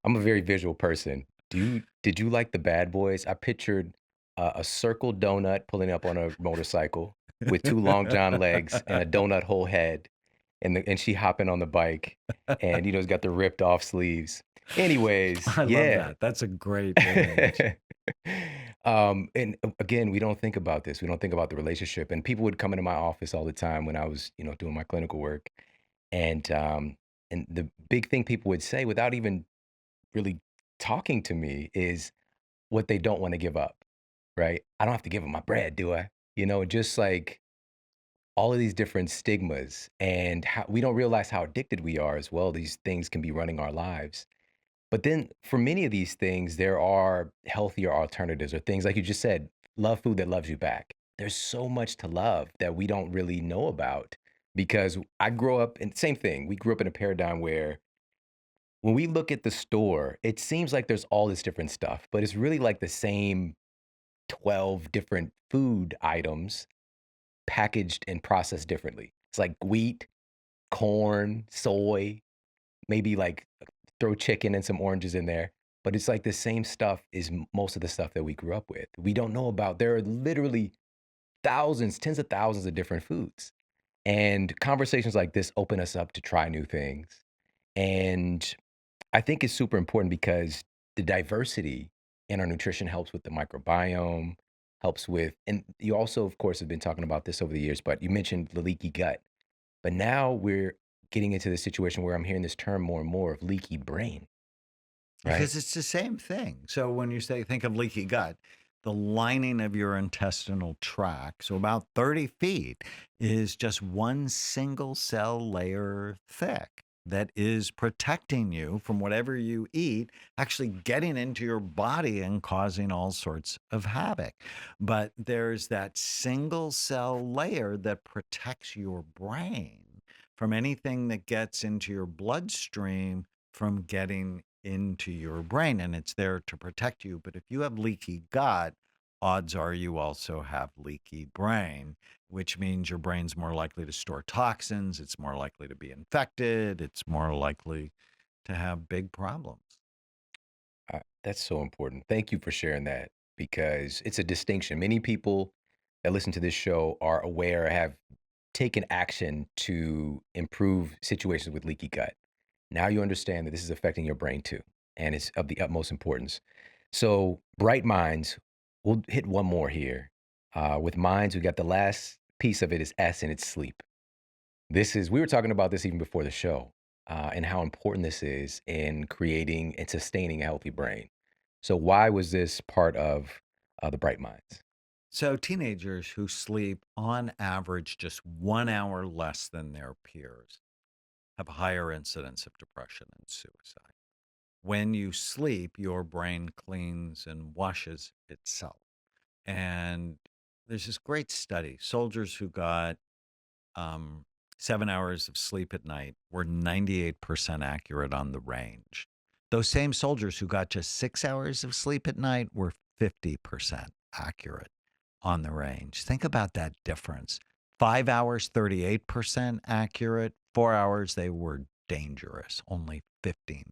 I'm a very visual person. Did you like the Bad Boys? I pictured a circle donut pulling up on a motorcycle with 2 long john legs and a donut whole head, and she hopping on the bike, and it's got the ripped off sleeves. Anyways, I love that. That's a great image. And again, we don't think about this. We don't think about the relationship. And people would come into my office all the time when I was, doing my clinical work. And the big thing people would say without even really talking to me is what they don't want to give up, right? I don't have to give up my bread, do I? Just like all of these different stigmas, and how we don't realize how addicted we are as well. These things can be running our lives. But then for many of these things, there are healthier alternatives, or things like you just said, love food that loves you back. There's so much to love that we don't really know about, because I grew up in same thing. We grew up in a paradigm where when we look at the store, it seems like there's all this different stuff, but it's really like the same 12 different food items packaged and processed differently. It's like wheat, corn, soy, maybe like throw chicken and some oranges in there. But it's like the same stuff is most of the stuff that we grew up with. We don't know about. There are literally thousands, tens of thousands of different foods. And conversations like this open us up to try new things. And I think it's super important because the diversity in our nutrition helps with the microbiome, helps with, and you also, of course, have been talking about this over the years, but you mentioned the leaky gut. But now we're getting into the situation where I'm hearing this term more and more of leaky brain, right? Because it's the same thing. So when you think of leaky gut, the lining of your intestinal tract, so about 30 feet, is just one single cell layer thick. that is protecting you from whatever you eat actually getting into your body and causing all sorts of havoc. But there's that single cell layer that protects your brain from anything that gets into your bloodstream from getting into your brain. And it's there to protect you. But if you have leaky gut, odds are you also have leaky brain, which means your brain's more likely to store toxins, it's more likely to be infected, it's more likely to have big problems. That's so important. Thank you for sharing that because it's a distinction. Many people that listen to this show are aware, have taken action to improve situations with leaky gut. Now you understand that this is affecting your brain too, and it's of the utmost importance. So, bright minds, we'll hit one more here. With minds, we got the last piece of it is S, and it's sleep. We were talking about this even before the show, and how important this is in creating and sustaining a healthy brain. So, why was this part of the Bright Minds? So, teenagers who sleep on average just 1 hour less than their peers have a higher incidence of depression and suicide. When you sleep, your brain cleans and washes itself. And there's this great study soldiers who got um, 7 hours of sleep at night were 98% accurate on the range. Those same soldiers who got just 6 hours of sleep at night were 50% accurate on the range. Think about that difference. 5 hours, 38% accurate. 4 hours, they were dangerous, only 15%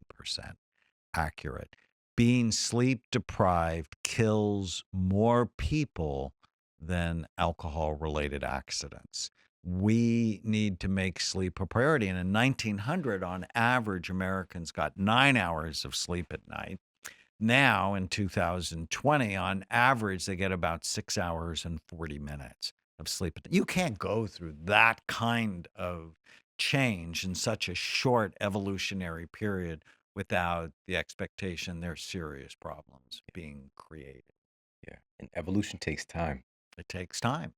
accurate. Being sleep deprived kills more people than alcohol related accidents. We need to make sleep a priority. And in 1900, on average, Americans got 9 hours of sleep at night. Now, in 2020, on average, they get about 6 hours and 40 minutes of sleep. You can't go through that kind of change in such a short evolutionary period without the expectation there's serious problems being created. Yeah, and evolution takes time. It takes time.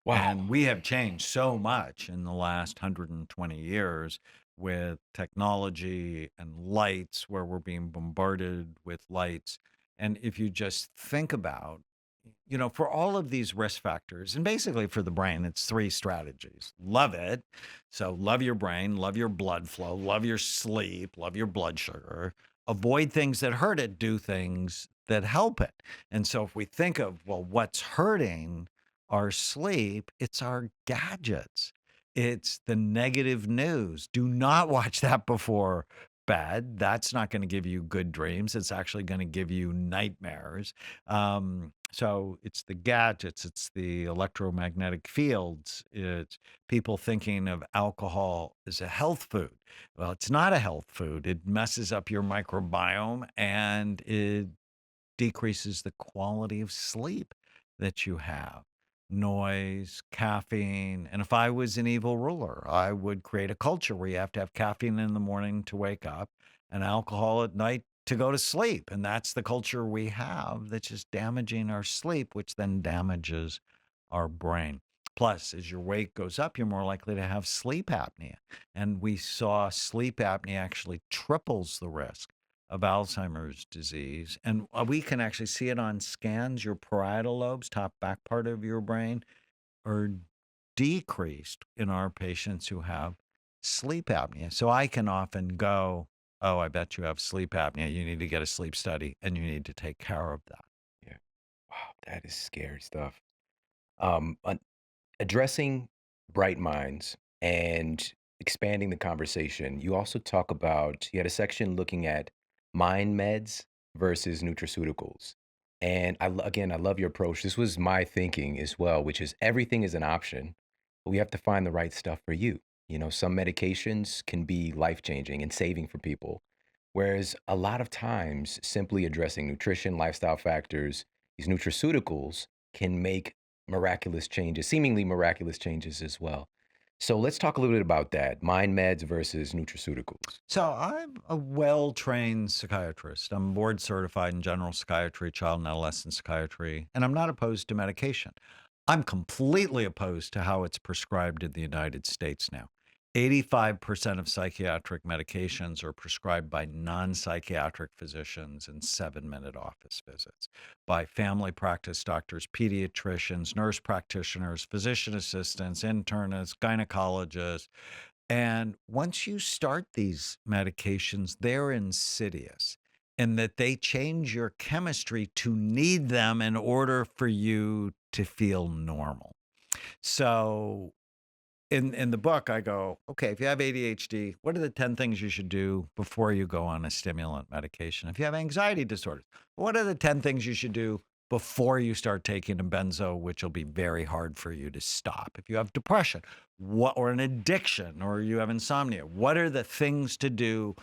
Wow. And we have changed so much in the last 120 years with technology and lights, where we're being bombarded with lights. And if you just think about, for all of these risk factors, and basically for the brain, it's three strategies. Love it. So love your brain, love your blood flow, love your sleep, love your blood sugar. Avoid things that hurt it, do things that help it. And so if we think of, well, what's hurting our sleep, it's our gadgets. It's the negative news. Do not watch that before bed. That's not going to give you good dreams. It's actually going to give you nightmares. So it's the gadgets, it's the electromagnetic fields, it's people thinking of alcohol as a health food. Well, it's not a health food. It messes up your microbiome and it decreases the quality of sleep that you have. Noise, caffeine. And if I was an evil ruler, I would create a culture where you have to have caffeine in the morning to wake up and alcohol at night to go to sleep. And that's the culture we have that's just damaging our sleep, which then damages our brain. Plus, as your weight goes up, you're more likely to have sleep apnea. And we saw sleep apnea actually triples the risk of Alzheimer's disease. And we can actually see it on scans. Your parietal lobes, top back part of your brain, are decreased in our patients who have sleep apnea. So I can often go, oh, I bet you have sleep apnea. You need to get a sleep study and you need to take care of that. Yeah. Wow, that is scary stuff. Um, un- Addressing bright minds and expanding the conversation, you also talk about, you had a section looking at mind meds versus nutraceuticals. And again, I love your approach. This was my thinking as well, which is everything is an option, but we have to find the right stuff for you. Some medications can be life changing and saving for people. Whereas a lot of times, simply addressing nutrition, lifestyle factors, these nutraceuticals can make miraculous changes, seemingly miraculous changes as well. So let's talk a little bit about that mind meds versus nutraceuticals. So I'm a well-trained psychiatrist. I'm board certified in general psychiatry, child and adolescent psychiatry, and I'm not opposed to medication. I'm completely opposed to how it's prescribed in the United States now. 85% of psychiatric medications are prescribed by non-psychiatric physicians in 7-minute office visits, by family practice doctors, pediatricians, nurse practitioners, physician assistants, internists, gynecologists. And once you start these medications, they're insidious in that they change your chemistry to need them in order for you to feel normal. So in the book, I go, okay, if you have ADHD, what are the 10 things you should do before you go on a stimulant medication? If you have anxiety disorders, what are the 10 things you should do before you start taking a benzo, which will be very hard for you to stop? If you have depression, or an addiction, or you have insomnia, what are the things to do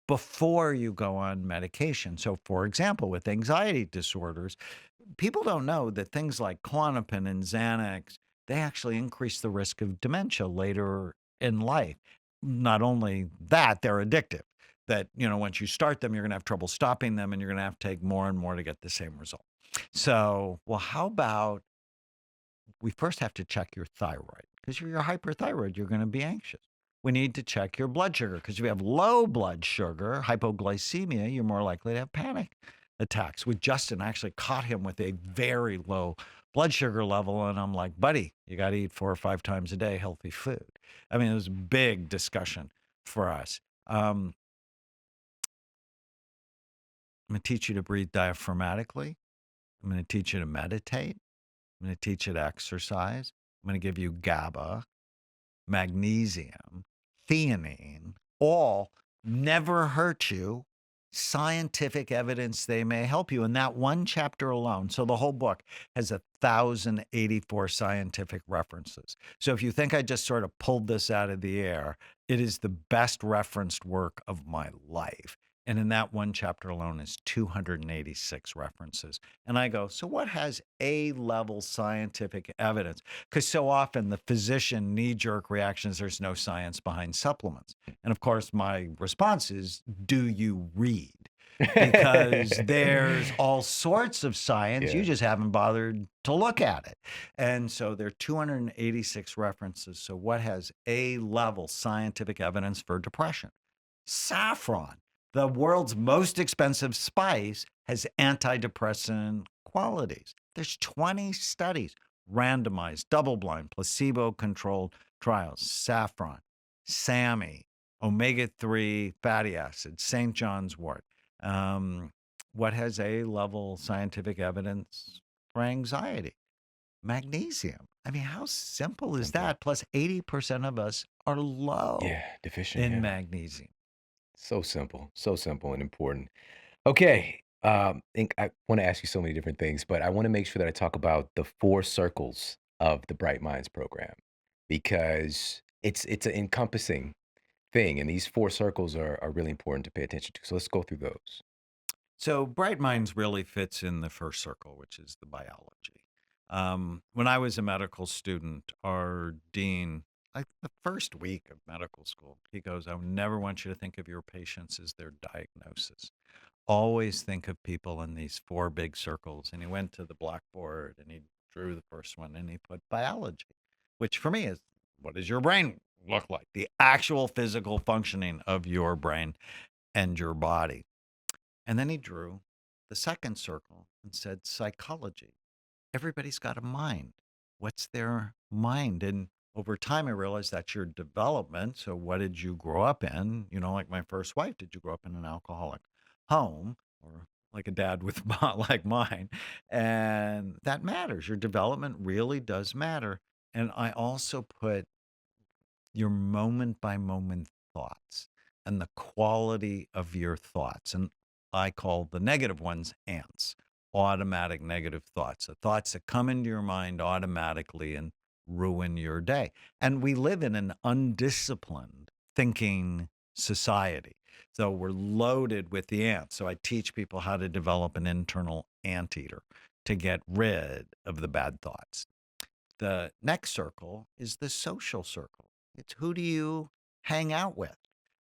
before you go on medication? So, for example, with anxiety disorders, people don't know that things like Klonopin and Xanax, they actually increase the risk of dementia later in life. Not only that, they're addictive. That, once you start them, you're going to have trouble stopping them, and you're going to have to take more and more to get the same result. So, well, how about we first have to check your thyroid? Because if you're hyperthyroid, you're going to be anxious. We need to check your blood sugar, because if you have low blood sugar, hypoglycemia, you're more likely to have panic attacks. With Justin, I actually caught him with a very low blood sugar level, and I'm like, buddy, you got to eat 4 or 5 times a day healthy food. I mean, it was a big discussion for us. I'm going to teach you to breathe diaphragmatically. I'm going to teach you to meditate. I'm going to teach you to exercise. I'm going to give you GABA, magnesium, theanine, all never hurt you. Scientific evidence they may help you in that one chapter alone. So the whole book has 1,084 scientific references. So if you think I just sort of pulled this out of the air, it is the best referenced work of my life. And in that one chapter alone is 286 references. And I go, so what has A-level scientific evidence? Because so often the physician knee-jerk reactions, there's no science behind supplements. And of course, my response is, do you read? Because there's all sorts of science. Yeah. You just haven't bothered to look at it. And so there are 286 references. So what has A-level scientific evidence for depression? Saffron, the world's most expensive spice, has antidepressant qualities. There's 20 studies, randomized, double-blind, placebo-controlled trials. Saffron, SAMe, omega-3 fatty acids, St. John's wort. What has A-level scientific evidence for anxiety? Magnesium. I mean, how simple is that? Plus 80% of us are low Yeah, deficient. in Yeah. magnesium. So simple and important. Okay. Think I want to ask you so many different things, but I want to make sure that I talk about the 4 circles of the Bright Minds program because it's an encompassing thing, and these 4 circles are really important to pay attention to. So let's go through those. So Bright Minds really fits in the first circle, which is the biology. When I was a medical student, our dean, like the first week of medical school, he goes, I would never want you to think of your patients as their diagnosis. Always think of people in these 4 big circles. And he went to the blackboard and he drew the first one and he put biology, which for me is, what does your brain look like? The actual physical functioning of your brain and your body. And then he drew the second circle and said psychology. Everybody's got a mind. What's their mind? And over time, I realized that's your development. So, what did you grow up in? Like my first wife, did you grow up in an alcoholic home or like a dad with like mine? And that matters. Your development really does matter. And I also put your moment by moment thoughts and the quality of your thoughts. And I call the negative ones ants, automatic negative thoughts, the thoughts that come into your mind automatically and ruin your day. And we live in an undisciplined thinking society. So we're loaded with the ants. So I teach people how to develop an internal anteater to get rid of the bad thoughts. The next circle is the social circle. It's who do you hang out with?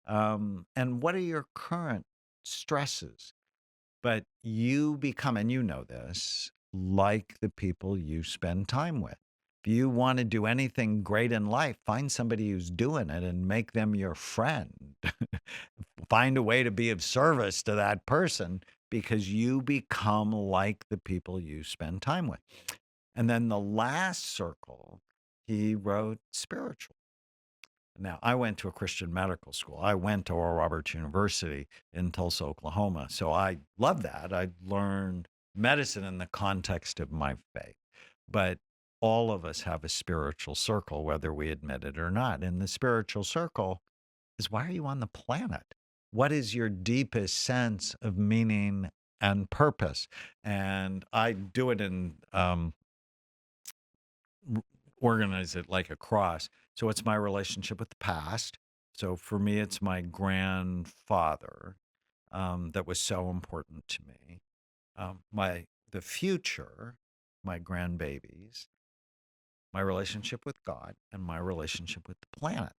And what are your current stresses? But you become, and you know this, like the people you spend time with. If you want to do anything great in life, find somebody who's doing it and make them your friend. Find a way to be of service to that person because you become like the people you spend time with. And then the last circle, he wrote spiritual. Now, I went to a Christian medical school. I went to Oral Roberts University in Tulsa, Oklahoma. So I love that. I learned medicine in the context of my faith. But all of us have a spiritual circle, whether we admit it or not. And the spiritual circle is, why are you on the planet? What is your deepest sense of meaning and purpose? And I do it in organize it like a cross. So it's my relationship with the past. So for me, it's my grandfather that was so important to me. The future, my grandbabies, my relationship with God, and my relationship with the planet.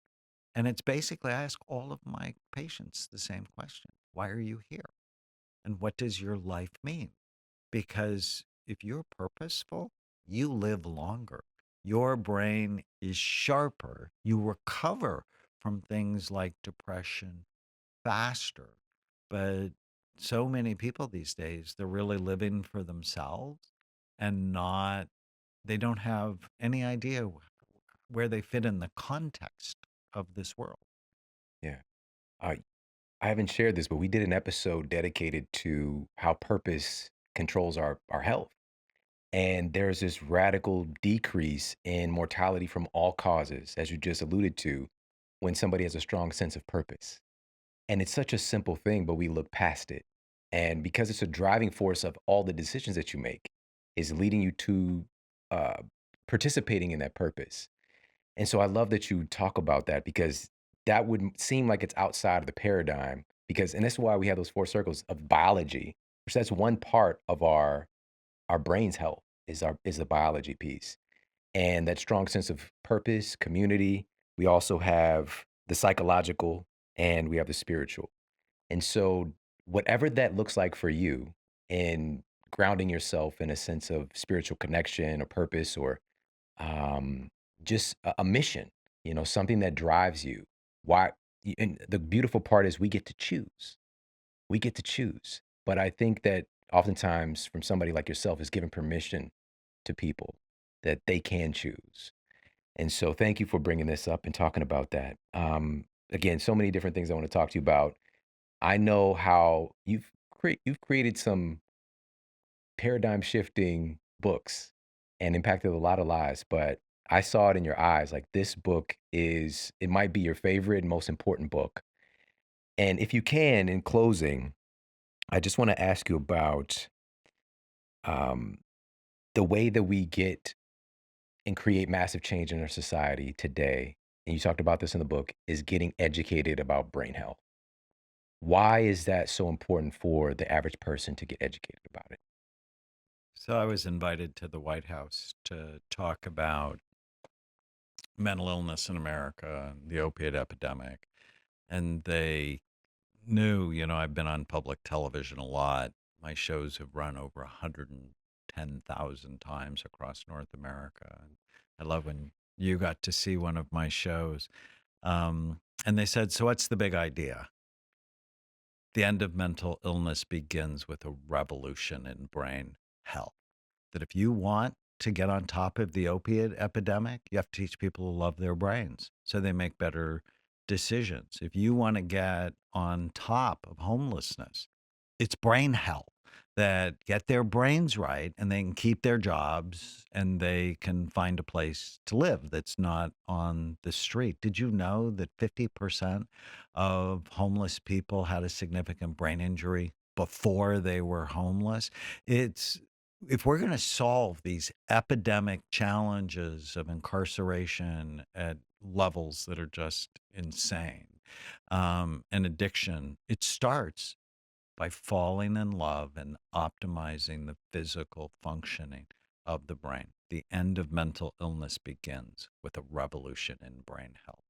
And it's basically, I ask all of my patients the same question: why are you here? And what does your life mean? Because if you're purposeful, you live longer. Your brain is sharper. You recover from things like depression faster. But so many people these days, they're really living for themselves and they don't have any idea where they fit in the context of this world. Yeah. I I haven't shared this, but we did an episode dedicated to how purpose controls our health. And there's this radical decrease in mortality from all causes, as you just alluded to, when somebody has a strong sense of purpose. And it's such a simple thing, but we look past it. And because it's a driving force of all the decisions that you make, is leading you to uh, participating in that purpose. And so I love that you talk about that because that would seem like it's outside of the paradigm. Because, and that's why we have those four circles of biology, which that's one part of our brain's health is the biology piece, and that strong sense of purpose, community. We also have the psychological, and we have the spiritual. And so, whatever that looks like for you in grounding yourself in a sense of spiritual connection or purpose or um, just a mission, something that drives you. Why? And the beautiful part is we get to choose. We get to choose. But I think that oftentimes, from somebody like yourself, is giving permission to people that they can choose. And so, thank you for bringing this up and talking about that. Again, so many different things I want to talk to you about. I know how you've created some paradigm shifting books and impacted a lot of lives, but I saw it in your eyes. Like this book it might be your favorite and most important book. And if you can, in closing, I just want to ask you about um, the way that we get and create massive change in our society today. And you talked about this in the book, is getting educated about brain health. Why is that so important for the average person to get educated about it? So I was invited to the White House to talk about mental illness in America, the opiate epidemic. And they knew, I've been on public television a lot. My shows have run over 110,000 times across North America. And I love when you got to see one of my shows. And they said, so what's the big idea? The end of mental illness begins with a revolution in brain health. That if you want to get on top of the opiate epidemic, you have to teach people to love their brains so they make better decisions. If you want to get on top of homelessness, it's brain health, that get their brains right and they can keep their jobs and they can find a place to live that's not on the street. Did you know that 50% of homeless people had a significant brain injury before they were homeless? It's If we're going to solve these epidemic challenges of incarceration at levels that are just insane, and addiction, it starts by falling in love and optimizing the physical functioning of the brain. The end of mental illness begins with a revolution in brain health.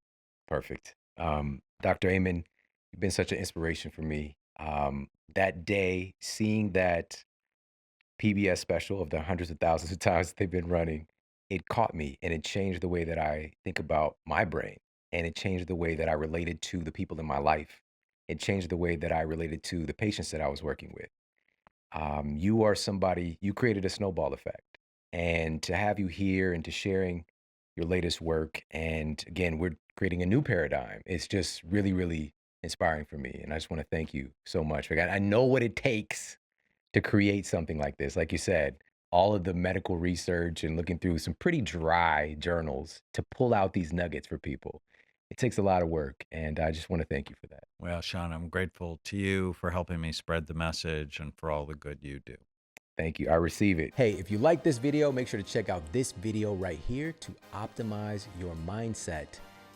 Perfect. Dr. Amen, you've been such an inspiration for me. That day, seeing that PBS special of the hundreds of thousands of times that they've been running, it caught me and it changed the way that I think about my brain. And it changed the way that I related to the people in my life. It changed the way that I related to the patients that I was working with. You are somebody, you created a snowball effect. And to have you here and to sharing your latest work, and again, we're creating a new paradigm. It's just really, really inspiring for me. And I just want to thank you so much. Like, I know what it takes to create something like this. Like you said, all of the medical research and looking through some pretty dry journals to pull out these nuggets for people. It takes a lot of work. And I just want to thank you for that. Well, Shawn, I'm grateful to you for helping me spread the message and for all the good you do. Thank you. I receive it. Hey, if you like this video, make sure to check out this video right here to optimize your mindset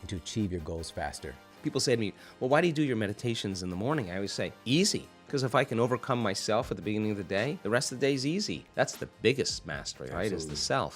and to achieve your goals faster. People say to me, well, why do you do your meditations in the morning? I always say, easy. Because if I can overcome myself at the beginning of the day, the rest of the day is easy. That's the biggest mastery, right? Is the self.